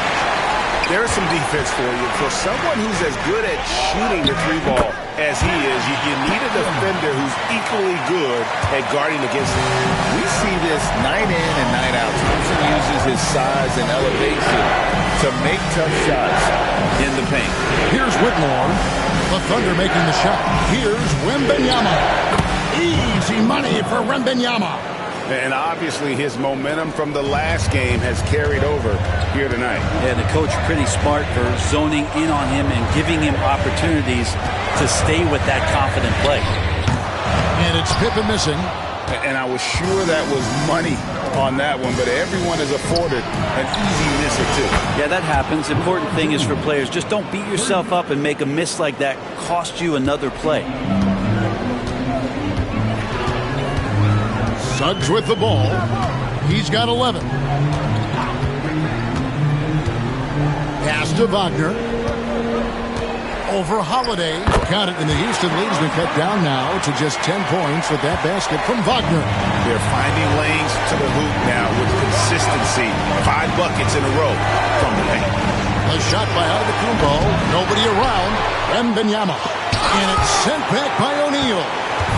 There's some defense for you. For someone who's as good at shooting the 3-ball as he is, you need a defender who's equally good at guarding against him. We see this night in and night out. Thompson uses his size and elevation to make tough shots in the paint. Here's Whitmore. The Thunder making the shot. Here's Wembanyama. Easy money for Wembanyama. And obviously his momentum from the last game has carried over here tonight. Yeah, the coach pretty smart for zoning in on him and giving him opportunities to stay with that confident play. And it's Pippen missing. And I was sure that was money on that one, but everyone is afforded an easy miss or two. Yeah, that happens. Important thing is for players, just don't beat yourself up and make a miss like that cost you another play. Suggs with the ball. He's got 11. Pass to Wagner. Over Holiday. Count it, and the Houston lead's been cut down now to just 10 points with that basket from Wagner. They're finding lanes to the hoop now with consistency. 5 buckets in a row from the paint. A shot by Antetokounmpo. Nobody around. Wembanyama. And it's sent back by O'Neal.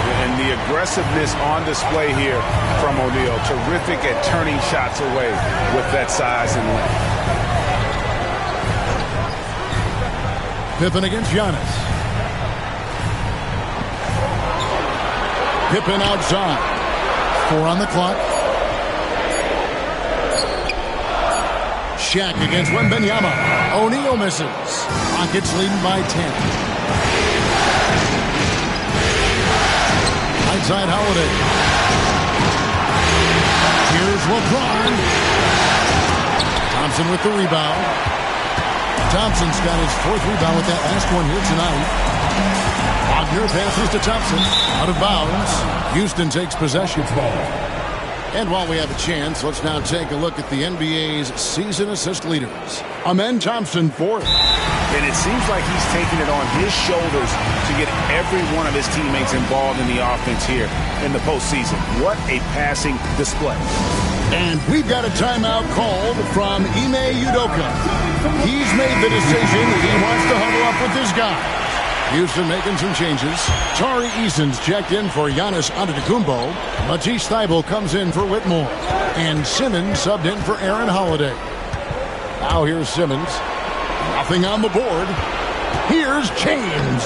And the aggressiveness on display here from O'Neal. Terrific at turning shots away with that size and length. Pippen against Giannis. Pippen outside. 4 on the clock. Shaq against Wembanyama. O'Neal misses. Rockets leading by 10. Outside Holiday. Here's LeBron. Thompson with the rebound. Thompson's got his 4th rebound with that last one here tonight. Wagner passes to Thompson. Out of bounds. Houston takes possession. And while we have a chance, let's now take a look at the NBA's season assist leaders. Amen Thompson 4th. And it seems like he's taking it on his shoulders to get every one of his teammates involved in the offense here in the postseason. What a passing display. And we've got a timeout called from Ime Udoka. He's made the decision he wants to huddle up with his guys. Houston making some changes. Tari Eason's checked in for Giannis Antetokounmpo. Matisse Thybulle comes in for Whitmore. And Simmons subbed in for Aaron Holiday. Now here's Simmons. Nothing on the board. Here's James.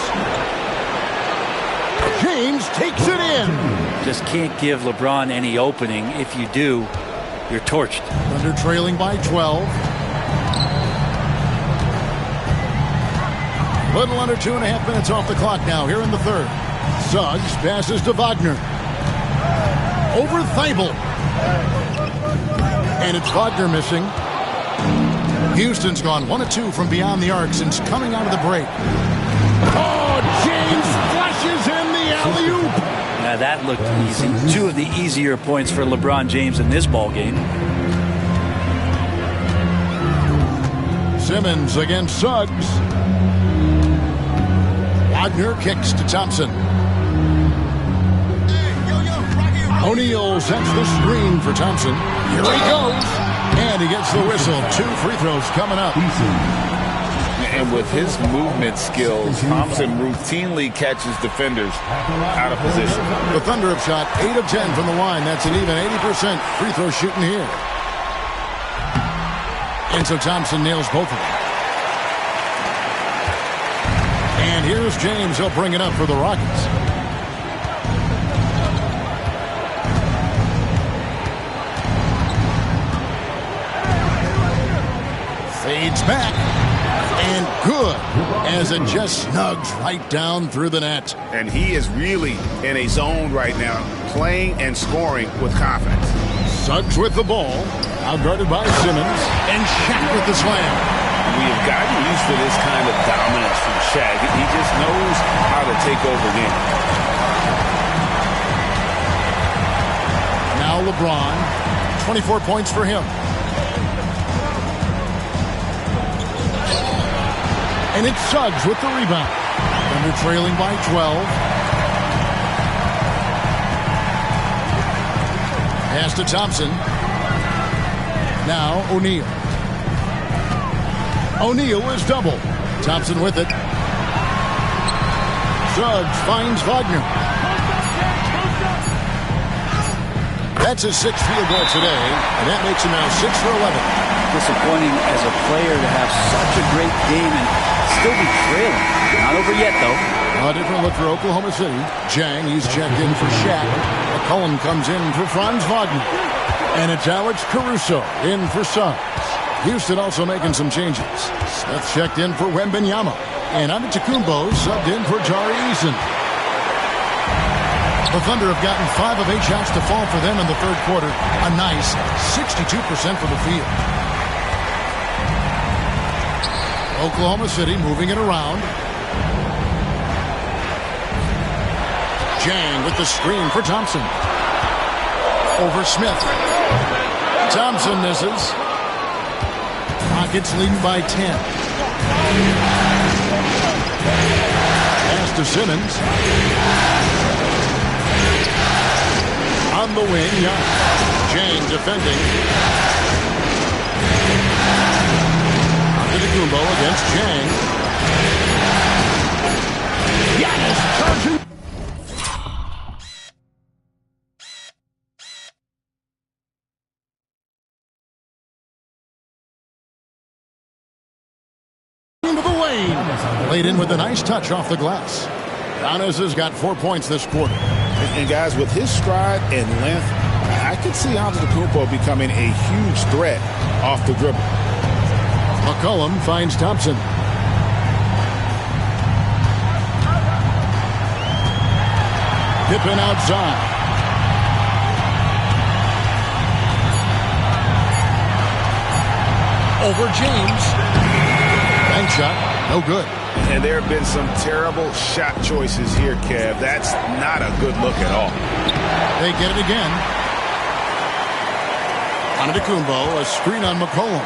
James takes it in. Just can't give LeBron any opening. If you do, you're torched. Thunder trailing by 12. Little under 2.5 minutes off the clock now here in the third. Suggs passes to Wagner. Over Thibault. And it's Wagner missing. Houston's gone 1 of 2 from beyond the arc since coming out of the break. Oh, James flashes in the alley-oop. Now that looked easy. 2 of the easier points for LeBron James in this ball game. Simmons against Suggs. Wagner kicks to Thompson. O'Neal sets the screen for Thompson. Here he goes. And he gets the whistle. 2 free throws coming up. And with his movement skills, Thompson routinely catches defenders out of position. The Thunder have shot 8 of 10 from the line. That's an even 80% free throw shooting here. And so Thompson nails both of them. And here's James. He'll bring it up for the Rockets. Fades back. And good, as it just snugs right down through the net. And he is really in a zone right now, playing and scoring with confidence. Suggs with the ball, outguarded by Simmons, and Shaq with the slam. We have gotten used to this kind of dominance from Shaq. He just knows how to take over games. Now LeBron, 24 points for him. And it's Suggs with the rebound. Thunder trailing by 12. Pass to Thompson. Now O'Neal. O'Neal is double. Thompson with it. Suggs finds Wagner. That's his 6th field goal today, and that makes him now 6 for 11. Disappointing as a player to have such a great game and still be trailing. Not over yet, though. A different look for Oklahoma City. Jang, he's checked in for Shaq. McCollum comes in for Franz Wagner. And it's Alex Caruso in for Suggs. Houston also making some changes. Smith checked in for Wembanyama. And Antetokounmpo subbed in for Tari Eason. The Thunder have gotten 5 of 8 shots to fall for them in the third quarter. A nice 62% from the field. Oklahoma City moving it around. Jang with the screen for Thompson. Over Smith. Thompson misses. Rockets leading by 10. Pass to Simmons. On the wing, Jang defending. Antetokounmpo against Jang. Giannis charging. Into the lane. Laid in with a nice touch off the glass. Giannis has got 4 points this quarter. And guys, with his stride and length, I could see Antetokounmpo becoming a huge threat off the dribble. McCollum finds Thompson. Pippen outside. Over James. Bank shot, no good. And there have been some terrible shot choices here, Kev. That's not a good look at all. They get it again. Antetokounmpo, a screen on McCollum.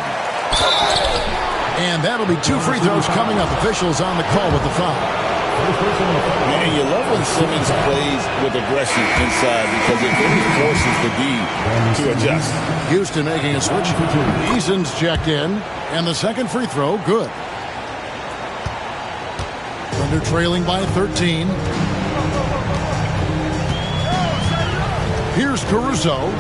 And that'll be 2 free throws coming up. Officials on the call with the foul. And you love when Simmons plays with aggression inside because it really forces the D to adjust. Houston making a switch. Eason's checked in. And the second free throw, good. Thunder trailing by 13. Here's Caruso.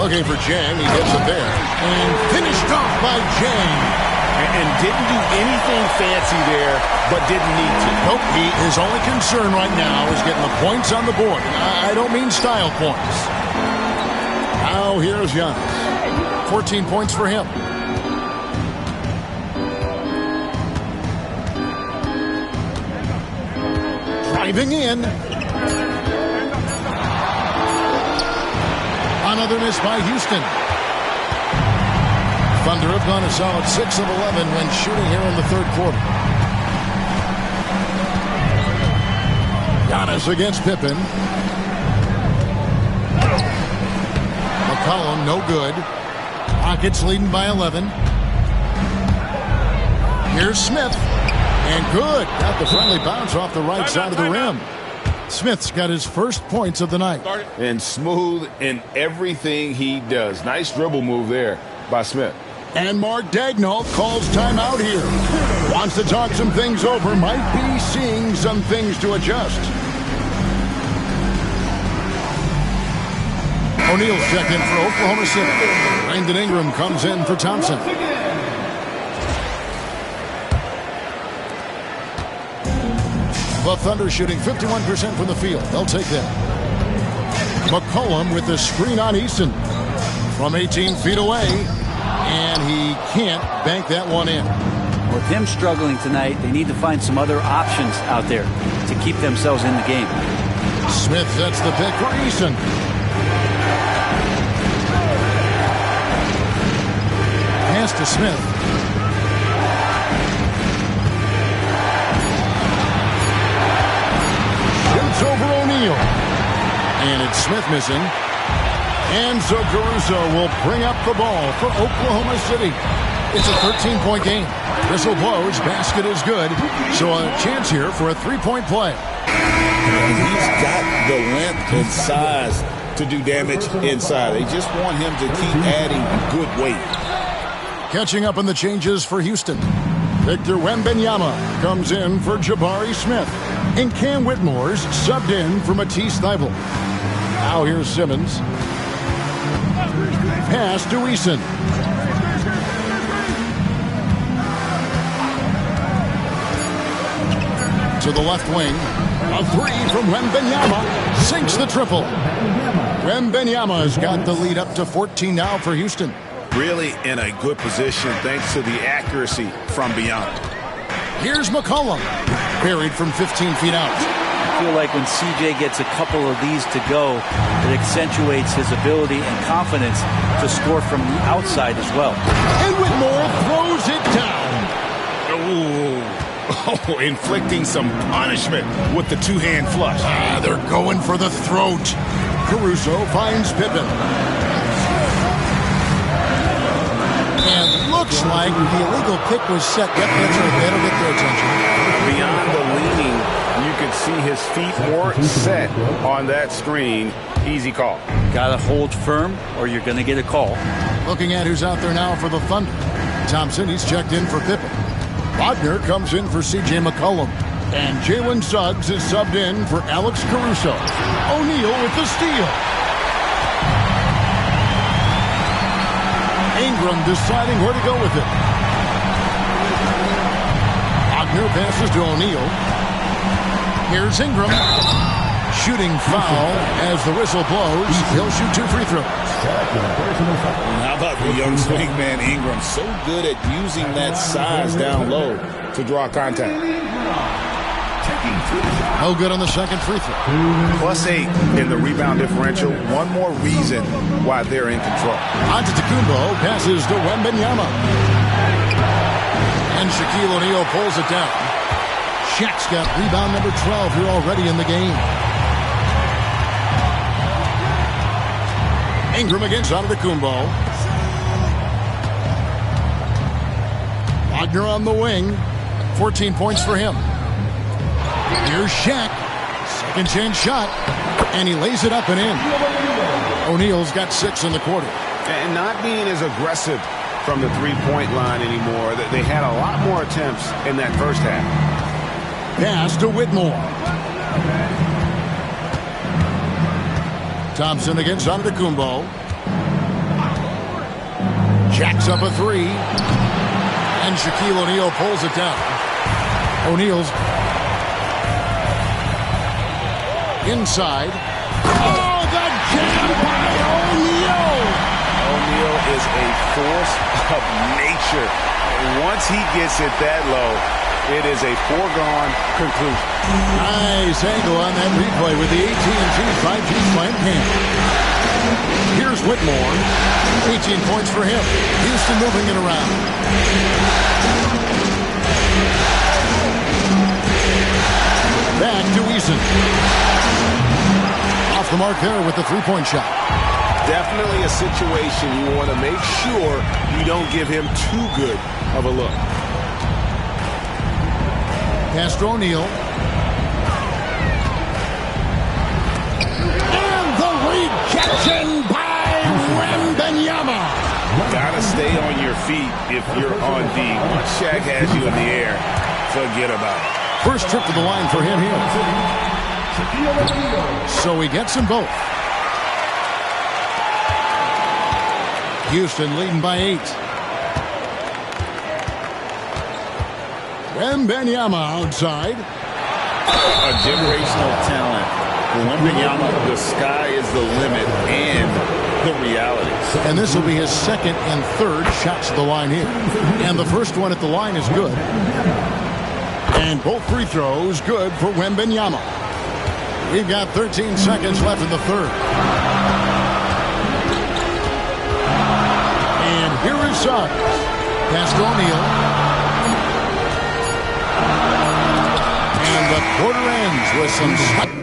Looking for Jang. He gets it there. And finished off by Jang. And didn't do anything fancy there, but didn't need to. Nope. His only concern right now is getting the points on the board. I don't mean style points. Now here's Giannis. 14 points for him. Driving in. Another miss by Houston. Thunder have gone a solid 6 of 11 when shooting here in the third quarter. Giannis against Pippen. McCollum, no good. Rockets leading by 11. Here's Smith. And good. Got the friendly bounce off the right side of the rim. Smith's got his first points of the night. And smooth in everything he does. Nice dribble move there by Smith. And Mark Daigneault calls timeout here. Wants to talk some things over. Might be seeing some things to adjust. O'Neal's checked in for Oklahoma City. Brandon Ingram comes in for Thompson. The Thunder shooting 51% from the field. They'll take that. McCollum with the screen on Easton from 18 feet away. And he can't bank that one in. With him struggling tonight, they need to find some other options out there to keep themselves in the game. Smith sets the pick for Easton. Pass to Smith. Shoots over O'Neal. And it's Smith missing. And so Caruso will bring up the ball for Oklahoma City. It's a 13-point game. Whistle blows, basket is good. So a chance here for a three-point play. And he's got the length and size to do damage inside. They just want him to keep adding good weight. Catching up on the changes for Houston. Victor Wembanyama comes in for Jabari Smith. And Cam Whitmore's subbed in for Matisse Thybulle. Now here's Simmons. Pass to Eason. To the left wing. A three from Wembanyama. Sinks the triple. Wembanyama has got the lead up to 14 now for Houston. Really in a good position thanks to the accuracy from beyond. Here's McCollum. Buried from 15 feet out. I feel like when CJ gets a couple of these to go, it accentuates his ability and confidence to score from the outside as well. And Whitmore throws it down. Oh, inflicting some punishment with the two-hand flush. They're going for the throat. Caruso finds Pippen. And looks like the illegal pick was set. Yep, that's right. That'll get their attention. Beyond the leaning, you could see his feet more set on that screen. Easy call. Got to hold firm or you're going to get a call. Looking at who's out there now for the Thunder. Thompson, he's checked in for Pippen. Wagner comes in for C.J. McCollum. And Jalen Suggs is subbed in for Alex Caruso. O'Neal with the steal. Ingram deciding where to go with it. Wagner passes to O'Neal. Here's Ingram. Shooting foul as the whistle blows. He'll shoot 2 free throws. How about the young swingman Ingram? So good at using that size down low to draw contact. No good on the second free throw. +8 in the rebound differential. One more reason why they're in control. Antetokounmpo passes to Wembanyama. And Shaquille O'Neal pulls it down. Shaq's got rebound number 12 here already in the game. Ingram against Antetokounmpo. Wagner on the wing. 14 points for him. Here's Shaq. Second chance shot. And he lays it up and in. O'Neal's got 6 in the quarter. And not being as aggressive from the three-point line anymore. They had a lot more attempts in that first half. Pass to Whitmore. Thompson against Antetokounmpo. Jacks up a 3. And Shaquille O'Neal pulls it down. O'Neal's inside. Oh, the jam by O'Neal! O'Neal O'Neal is a force of nature. Once he gets it that low, it is a foregone conclusion. Nice angle on that replay with the AT&T 5G Slant Cam. Here's Whitmore. 18 points for him. Houston moving it around. Back to Eason. Off the mark there with the three-point shot. Definitely a situation you want to make sure you don't give him too good of a look. Pass to O'Neal. And the rejection by Wembanyama. Gotta stay on your feet if you're on D. Once Shaq has you in the air, forget about it. First trip to the line for him here. So he gets them both. Houston leading by 8. Wembanyama outside. A generational talent. Wembanyama, the sky is the limit and the reality. And this will be his second and third shots at the line here. And the first one at the line is good. And both free throws good for Wembanyama. We've got 13 seconds left in the third. And here is Suggs. Pass to O'Neal. And the quarter ends with some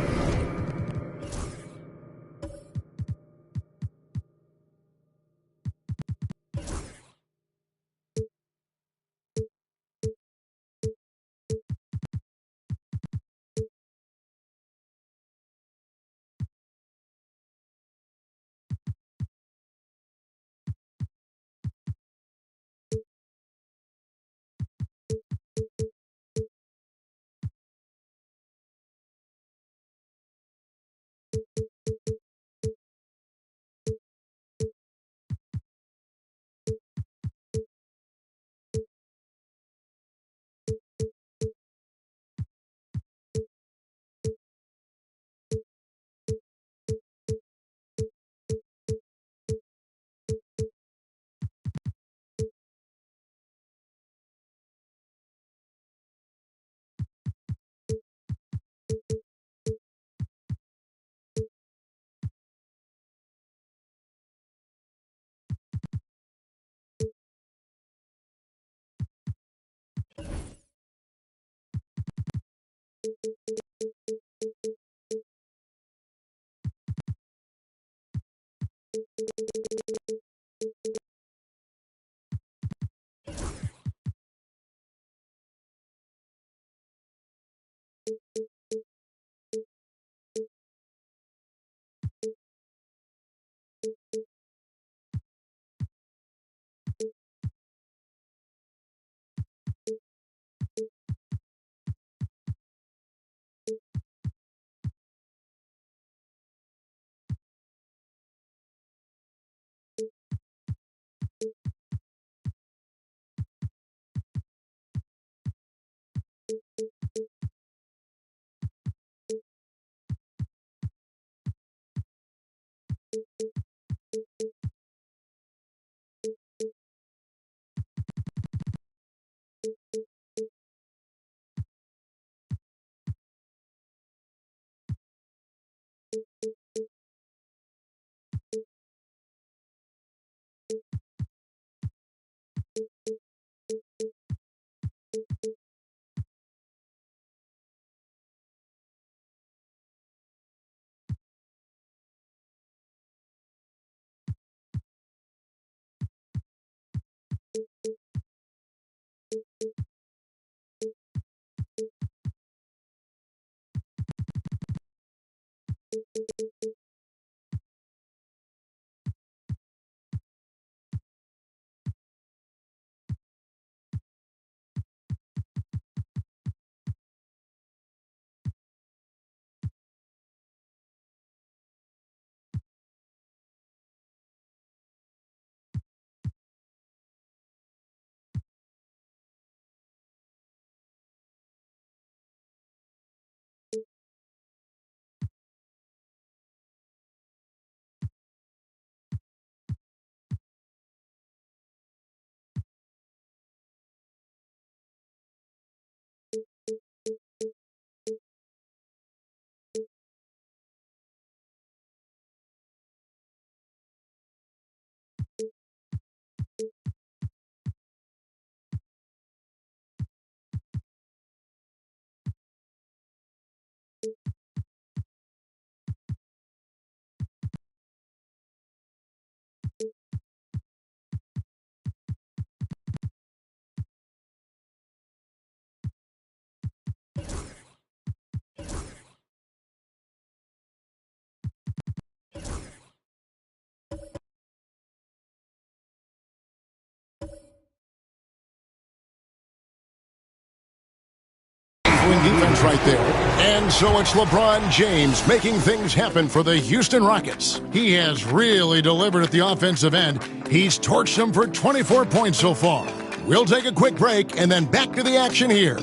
doing defense right there. And so it's LeBron James making things happen for the Houston Rockets. He has really delivered at the offensive end. He's torched them for 24 points so far. We'll take a quick break and then back to the action here.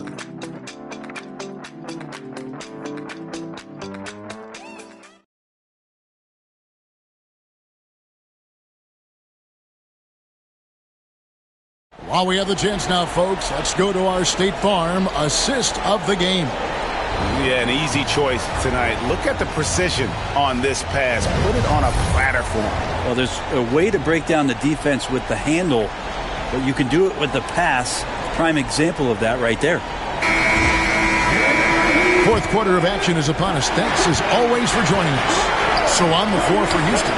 While we have the chance now, folks, let's go to our State Farm assist of the game. Yeah, an easy choice tonight. Look at the precision on this pass. Put it on a platter for him. Well, there's a way to break down the defense with the handle, but you can do it with the pass. Prime example of that right there. Fourth quarter of action is upon us. Thanks as always for joining us. So on the floor for Houston,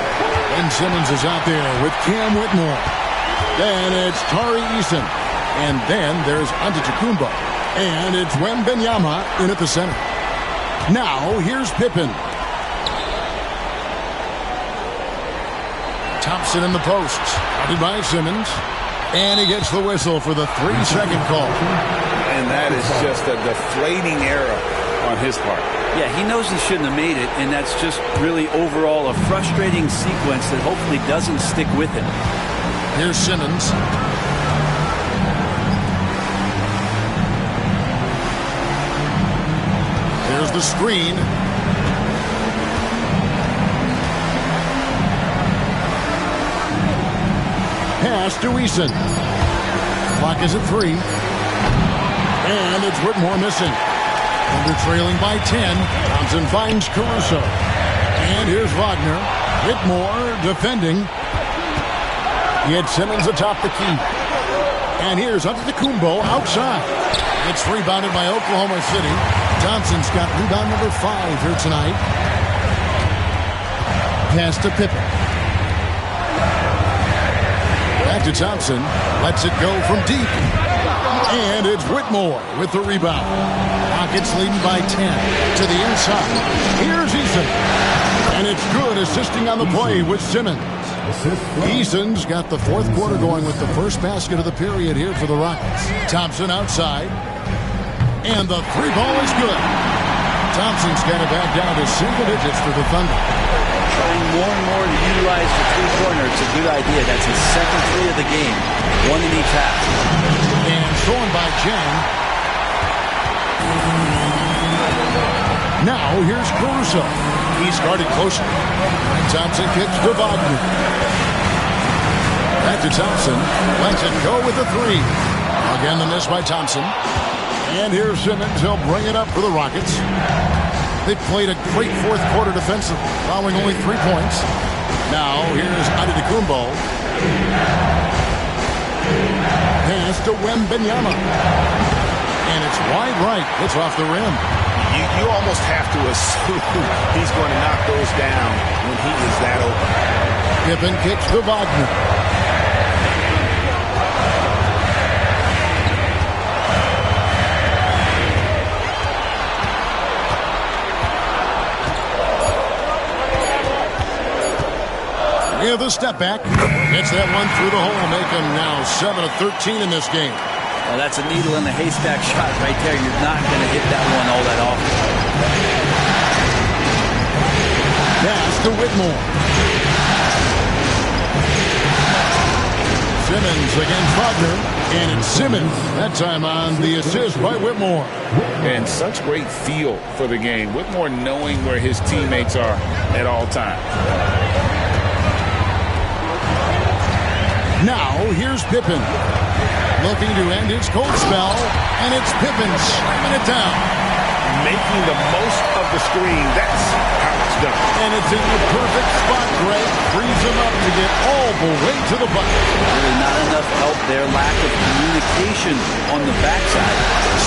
Ben Simmons is out there with Cam Whitmore. Then it's Tari Eason. And then there's Antetokounmpo. And it's Wembanyama in at the center. Now, here's Pippen. Thompson in the post. Guarded by Simmons. And he gets the whistle for the 3-second call. And that is just a deflating error on his part. Yeah, he knows he shouldn't have made it, and that's just really overall a frustrating sequence that hopefully doesn't stick with him. Here's Simmons. There's the screen. Pass to Eason. Clock is at 3. And it's Whitmore missing. Under trailing by 10. Thompson finds Caruso. And here's Wagner. Whitmore defending. He had Simmons atop the key. And here's Antetokounmpo outside. It's rebounded by Oklahoma City. Thompson's got rebound number 5 here tonight. Pass to Pippen. Back to Thompson. Lets it go from deep. And it's Whitmore with the rebound. Rockets leading by 10 to the inside. Here's Eason. And it's good, assisting on the play with Simmons. Eason's got the fourth quarter going with the first basket of the period here for the Rockets. Thompson outside. And the 3 ball is good. Thompson's got it back down to single digits for the Thunder. Trying more and more to utilize the three-pointer. It's a good idea. That's his second 3 of the game. 1 in each half. And thrown by Jang. Now here's Caruso. He's guarded closely. And Thompson kicks to Wagner. Back to Thompson. Lets it go with the 3. Again the miss by Thompson. And here's Simmons. He'll bring it up for the Rockets. They've played a great fourth quarter defensively, allowing only 3 points. Now here's Antetokounmpo. Pass to Wembanyama. And it's wide right. It's off the rim. You almost have to assume he's going to knock those down when he is that open. Pippen kicks to Wagner. We have the step back. Gets that one through the hole. Make him now 7 of 13 in this game. Well, that's a needle in the haystack shot right there. You're not going to hit that one all that often. Pass to Whitmore. Simmons against Wagner. And it's Simmons. That time on the assist by Whitmore. And such great feel for the game. Whitmore knowing where his teammates are at all times. Now, here's Pippen. Looking to end his cold spell, and it's Pippen slamming it down. Making the most of the screen. That's how it's done. And it's in the perfect spot, Greg. Frees him up to get all the way to the bucket. Really not enough help there. Lack of communication on the backside.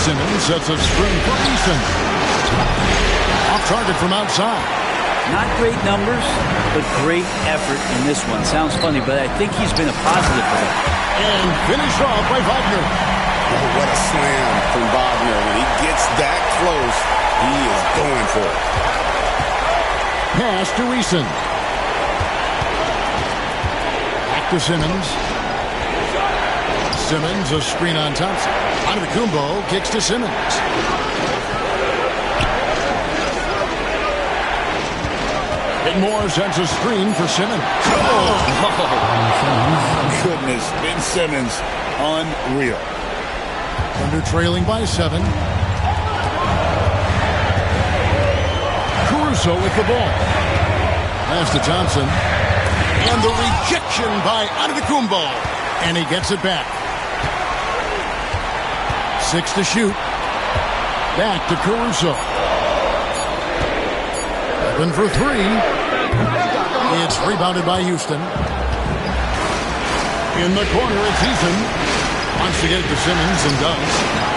Simmons sets a screen for Eason. Off target from outside. Not great numbers, but great effort in this one. Sounds funny, but I think he's been a positive for them. And finished off by Wagner. Oh, what a slam from Wagner. When he gets that close, he is going for it. Pass to Eason. Back to Simmons. Simmons, a screen on Thompson. Antetokounmpo kicks to Simmons. Whitmore sends a screen for Simmons. Goodness, Ben Simmons, unreal. Thunder trailing by 7. Caruso with the ball. Pass to Thompson. And the rejection by Antetokounmpo. And he gets it back. 6 to shoot. Back to Caruso. 7 for 3. It's rebounded by Houston. In the corner, it's Eason. Wants to get it to Simmons and does.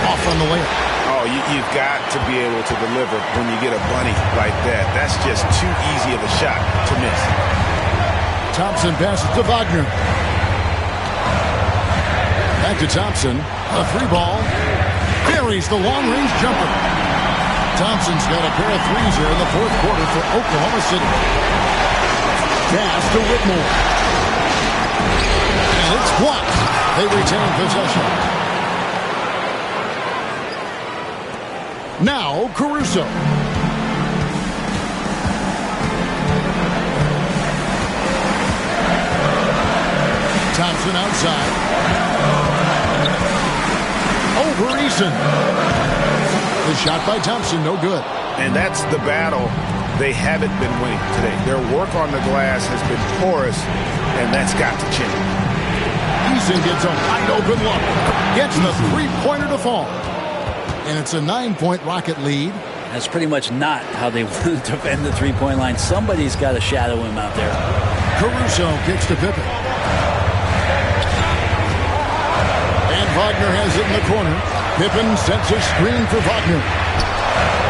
Off on the layup. Oh, you've got to be able to deliver when you get a bunny like that. That's just too easy of a shot to miss. Thompson passes to Wagner. Back to Thompson. A 3-ball. Buries the long-range jumper. Thompson's got a pair of threes here in the fourth quarter for Oklahoma City. Pass to Whitmore. And it's blocked. They retain possession. Now Caruso. Thompson outside. Over Eason. The shot by Thompson, no good. And that's the battle they haven't been winning today. Their work on the glass has been porous, and that's got to change. Eason gets a wide open look. Gets the three-pointer to fall. And it's a 9-point Rocket lead. That's pretty much not how they want to defend the three-point line. Somebody's got to shadow him out there. Caruso kicks to Pippen. And Wagner has it in the corner. Pippen sets a screen for Wagner.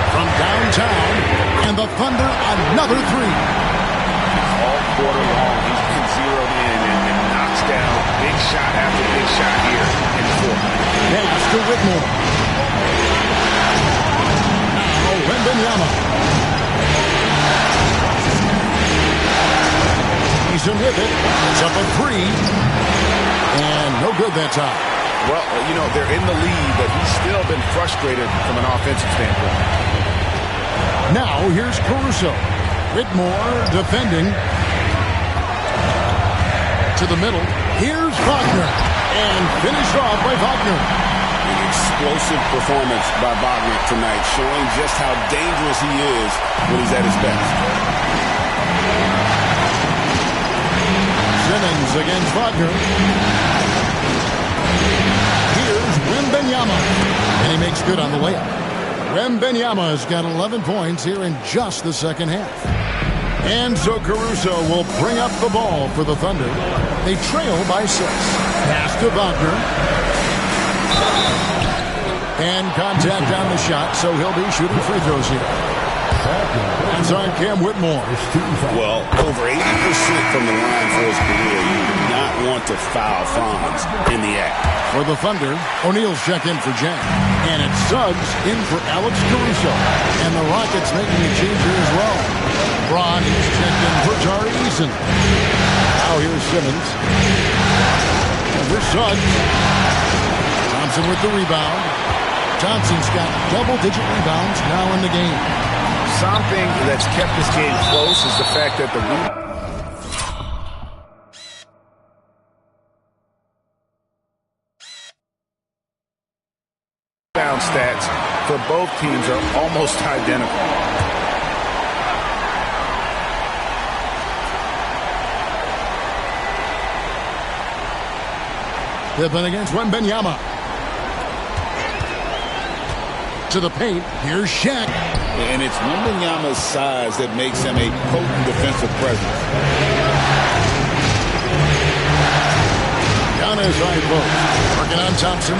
From downtown, and the Thunder another 3. All quarter long, he's been zeroed in and knocks down big shot after big shot here in the fourth. Pass to Whitmore. Now Wembanyama. Eason with it. It's up a 3. And no good that time. Well, you know, they're in the lead, but he's still been frustrated from an offensive standpoint. Now here's Caruso. Whitmore defending. To the middle. Here's Wagner. And finished off by Wagner. An explosive performance by Wagner tonight, showing just how dangerous he is when he's at his best. Simmons against Wagner. Here's Wembanyama. And he makes good on the layup. Wembanyama has got 11 points here in just the second half. And so Caruso will bring up the ball for the Thunder. They trail by 6. Pass to Wagner. And contact on the shot, so he'll be shooting free throws here. Hands on Cam Whitmore. Well, over 80% from the line for his career. You do not want to foul Franz in the act. For the Thunder, O'Neal's check in for Jen. And it's Suggs in for Alex Caruso. And the Rockets making a change here as well. Braun is checked in for Tari Eason. Now here's Simmons. And for Suggs. Thompson with the rebound. Thompson's got double-digit rebounds now in the game. Something that's kept this game close is the fact that the rebound stats for both teams are almost identical. Pippen against Wembanyama. To the paint. Here's Shaq. And it's Wembanyama's size that makes him a potent defensive presence. Down his right post. Working on Thompson.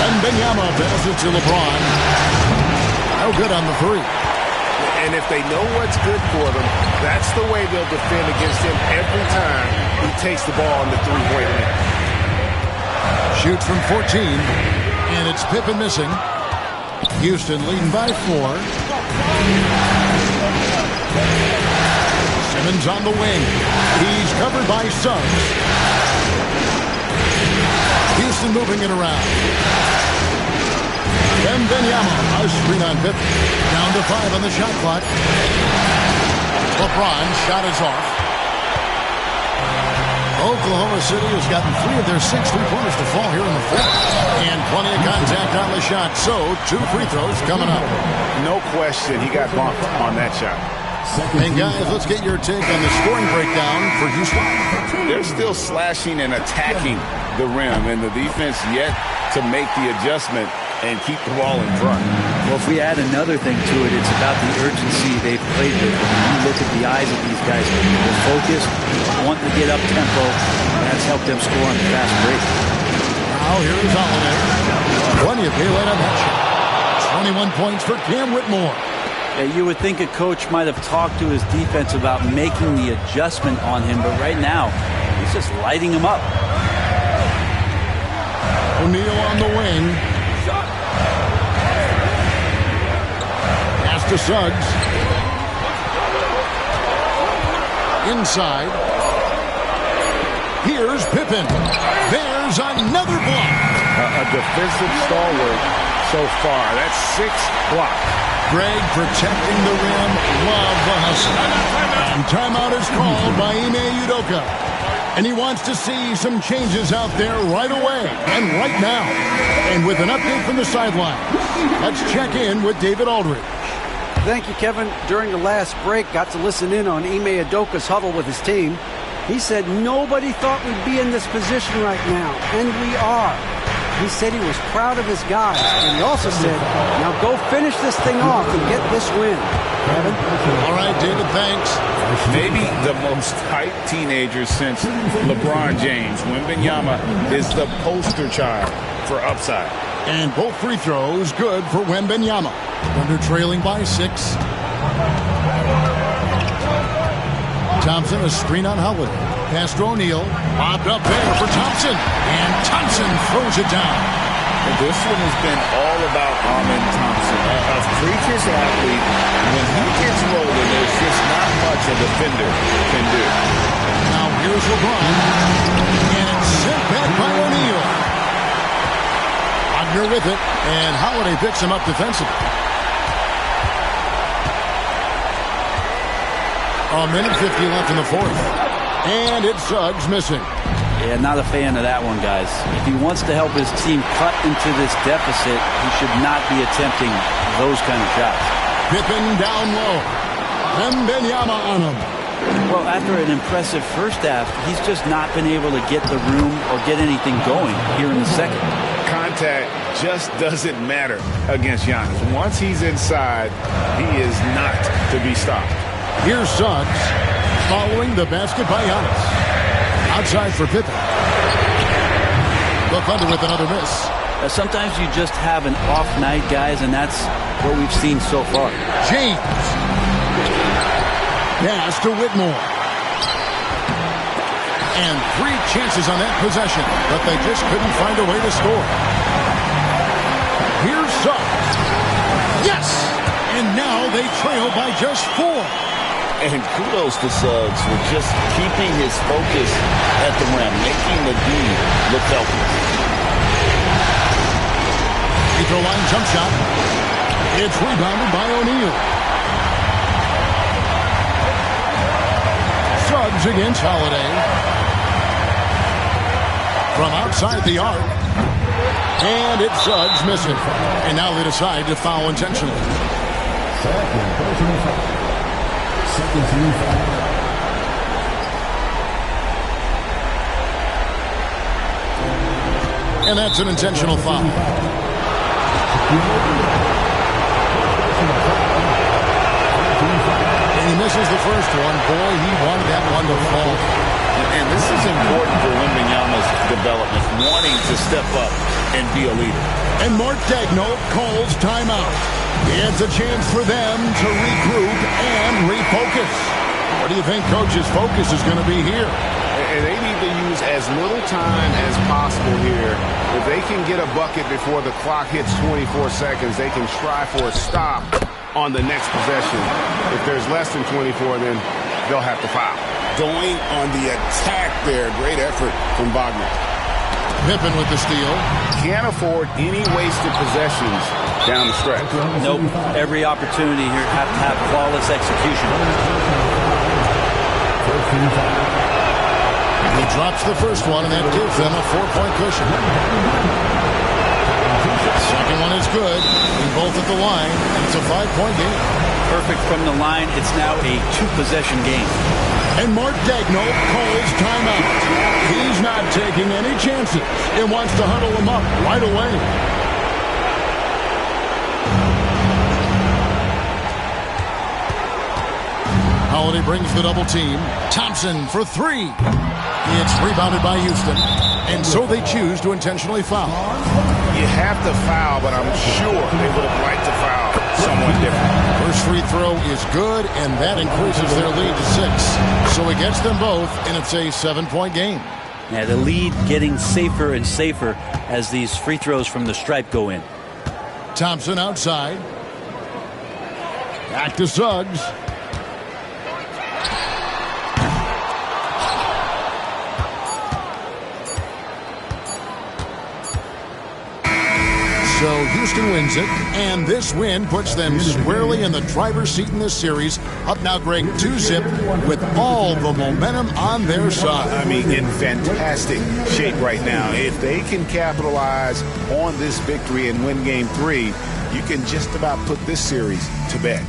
Wembanyama passes to LeBron. No good on the 3. And if they know what's good for them, that's the way they'll defend against him every time he takes the ball in the three-point line. Shoots from 14. And it's Pippen missing. Houston leading by 4. Simmons on the wing. He's covered by Suggs. Houston moving it around. Wembanyama, a screen on Pippen. Down to 5 on the shot clock. LeBron shot is off. Oklahoma City has gotten 3 of their 6 3-pointers to fall here in the fourth. And plenty of contact on the shot. So 2 free throws coming up. No question, he got bumped on that shot. And guys, let's get your take on the scoring breakdown for Houston. They're still slashing and attacking the rim, and the defense yet to make the adjustment and keep the ball in front. Well, if we add another thing to it, it's about the urgency they've played with. When you look at the eyes of these guys, they're focused, wanting to get up tempo, and that's helped them score on the fast break. Now here's Holiday. Plenty of daylight on that shot. 21 points for Cam Whitmore. Yeah, you would think a coach might have talked to his defense about making the adjustment on him, but right now, he's just lighting him up. O'Neal on the wing. Pass to Suggs. Inside. Here's Pippen. There's another block. A defensive stalwart so far. That's 6 blocks. Greg protecting the rim. Love the hustle. And timeout is called by Ime Udoka. And he wants to see some changes out there right away and right now. And with an update from the sideline, let's check in with David Aldridge. Thank you, Kevin. During the last break, got to listen in on Ime Udoka's huddle with his team. He said nobody thought we'd be in this position right now, and we are. He said he was proud of his guys, and he also said, now go finish this thing off and get this win. Kevin? All right, David, thanks. Maybe the most hyped teenager since LeBron James. Wembanyama is the poster child for upside. And both free throws good for Wembanyama. Thunder trailing by 6. Thompson, a screen on Holiday. Pass to O'Neal. Lobbed up there for Thompson. And Thompson throws it down. And this one has been all about Amen Thompson. A freakish athlete. When he gets rolling, there's just not much a defender can do. Now here's LeBron. And it's sent back by O'Neal. Wagner with it. And Holiday picks him up defensively. A minute 50 left in the fourth. And it's Suggs missing. Yeah, not a fan of that one, guys. If he wants to help his team cut into this deficit, he should not be attempting those kind of shots. Pippen down low. Wembanyama on him. Well, after an impressive first half, he's just not been able to get the room or get anything going here in the second. Contact just doesn't matter against Giannis. Once he's inside, he is not to be stopped. Here's Suggs following the basket by Giannis. Outside for Pippen. The Thunder with another miss. Sometimes you just have an off night, guys, and that's what we've seen so far. James. Pass to Whitmore. And 3 chances on that possession, but they just couldn't find a way to score. Here's Suggs. Yes! And now they trail by just 4. And kudos to Suggs for just keeping his focus at the rim, making the D look healthy. Free throw line jump shot. It's rebounded by O'Neal. Suggs against Holiday. From outside the arc. And it's Suggs missing. And now they decide to foul intentionally. And that's an intentional foul. And he misses the first one. Boy, he wanted that one to fall. And this is important for Wembanyama's development, wanting to step up and be a leader. And Mark Daigneault calls timeout. It's a chance for them to regroup and refocus. What do you think Coach's focus is going to be here? And they need to use as little time as possible here. If they can get a bucket before the clock hits 24 seconds, they can try for a stop on the next possession. If there's less than 24, then they'll have to foul. Going on the attack there. Great effort from Wagner. Pippen with the steal. Can't afford any wasted possessions down the stretch. Nope. Every opportunity here have to have flawless execution. He drops the first one, and that gives them a 4-point cushion. Second one is good. We both at the line, and it's a 5-point game. Perfect from the line. It's now a 2-possession game. And Mark Daigneault calls timeout. He's not taking any chances and wants to huddle them up right away. Holiday brings the double team. Thompson for 3. It's rebounded by Houston, and so they choose to intentionally foul. You have to foul, but I'm sure they would have liked to foul someone different. First free throw is good, and that increases their lead to 6. So he gets them both, and it's a 7-point game. Yeah, the lead getting safer and safer as these free throws from the stripe go in. Thompson outside. Back to Suggs. So Houston wins it, and this win puts them squarely in the driver's seat in this series. Up now, Greg, 2-zip with all the momentum on their side. I mean, in fantastic shape right now. If they can capitalize on this victory and win Game 3, you can just about put this series to bed.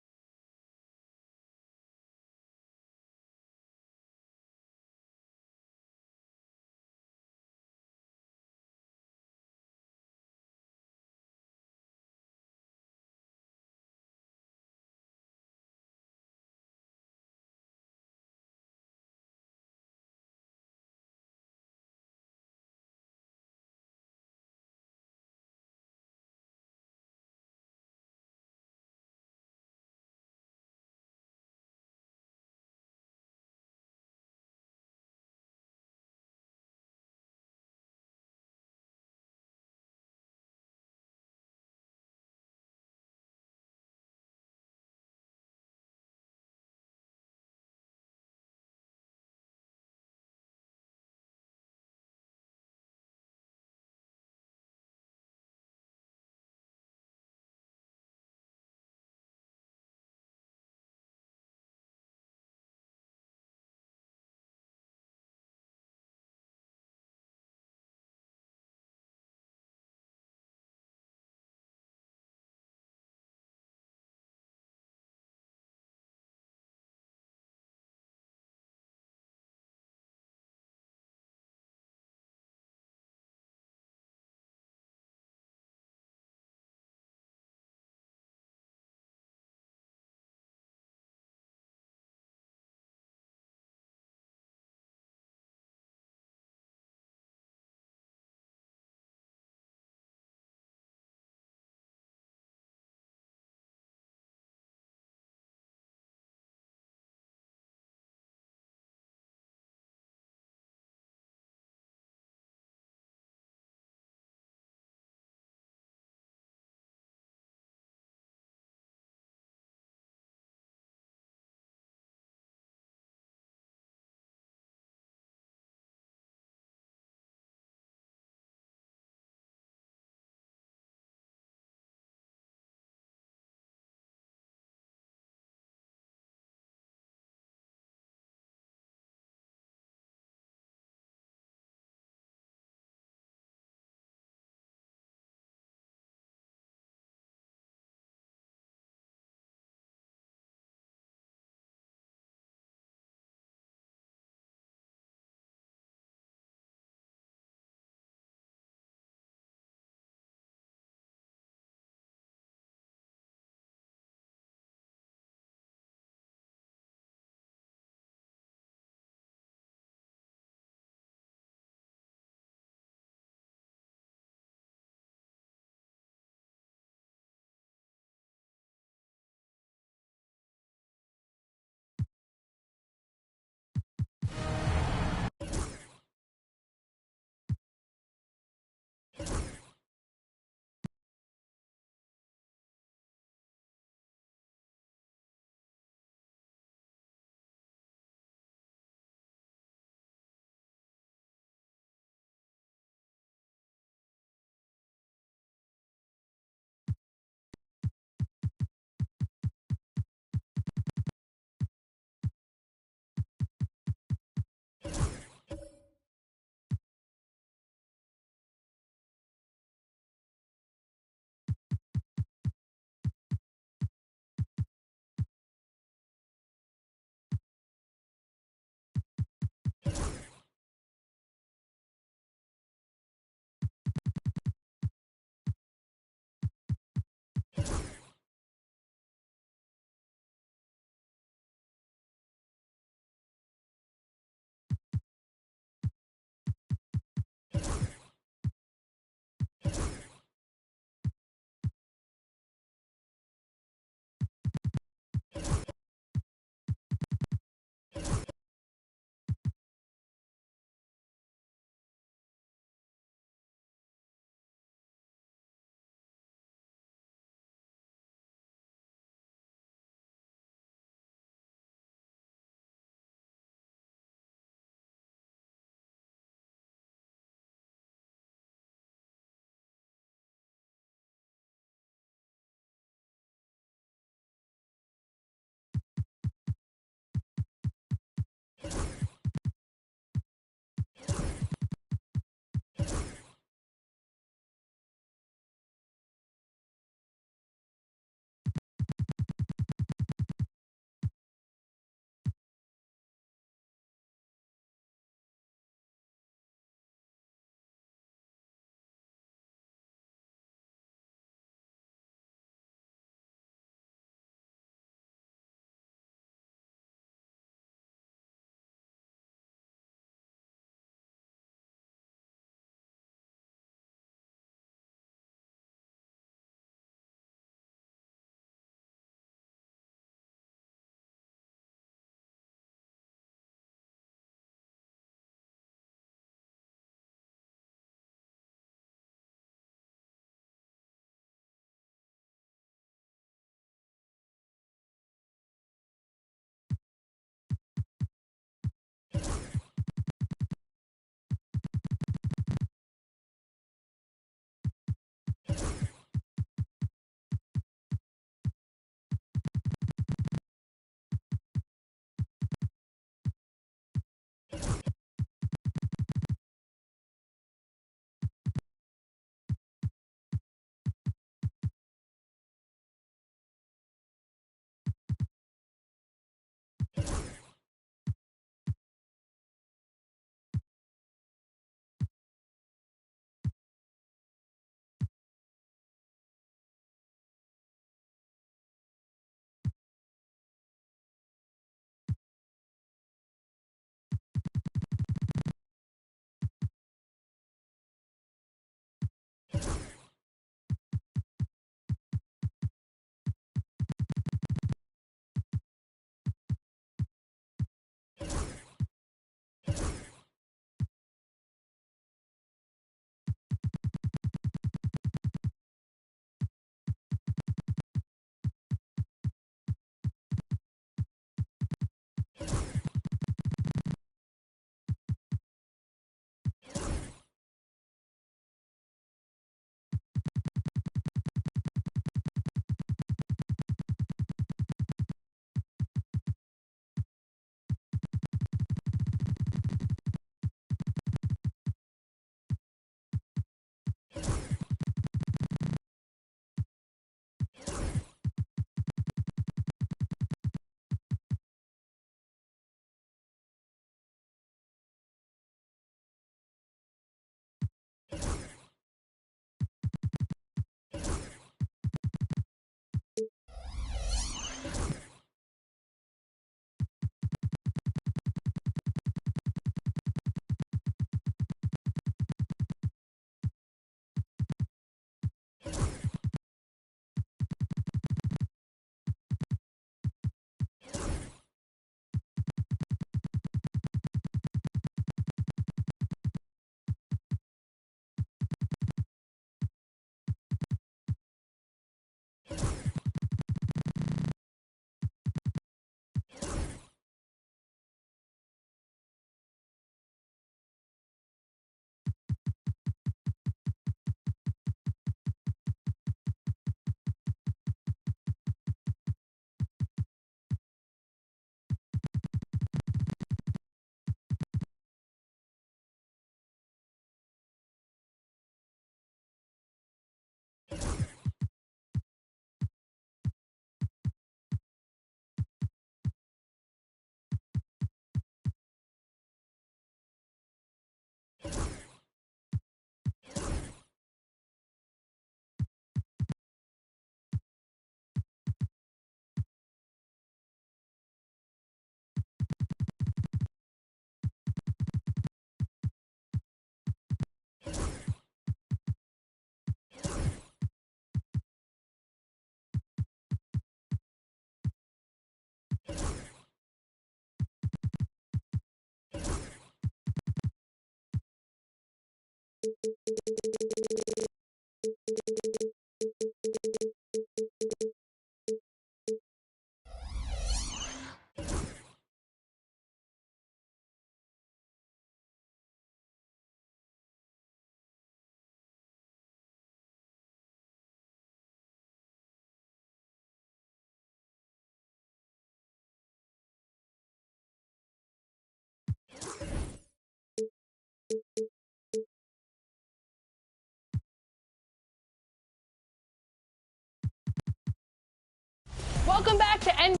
Welcome back to NBA.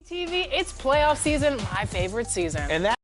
TV, it's playoff season, my favorite season. And that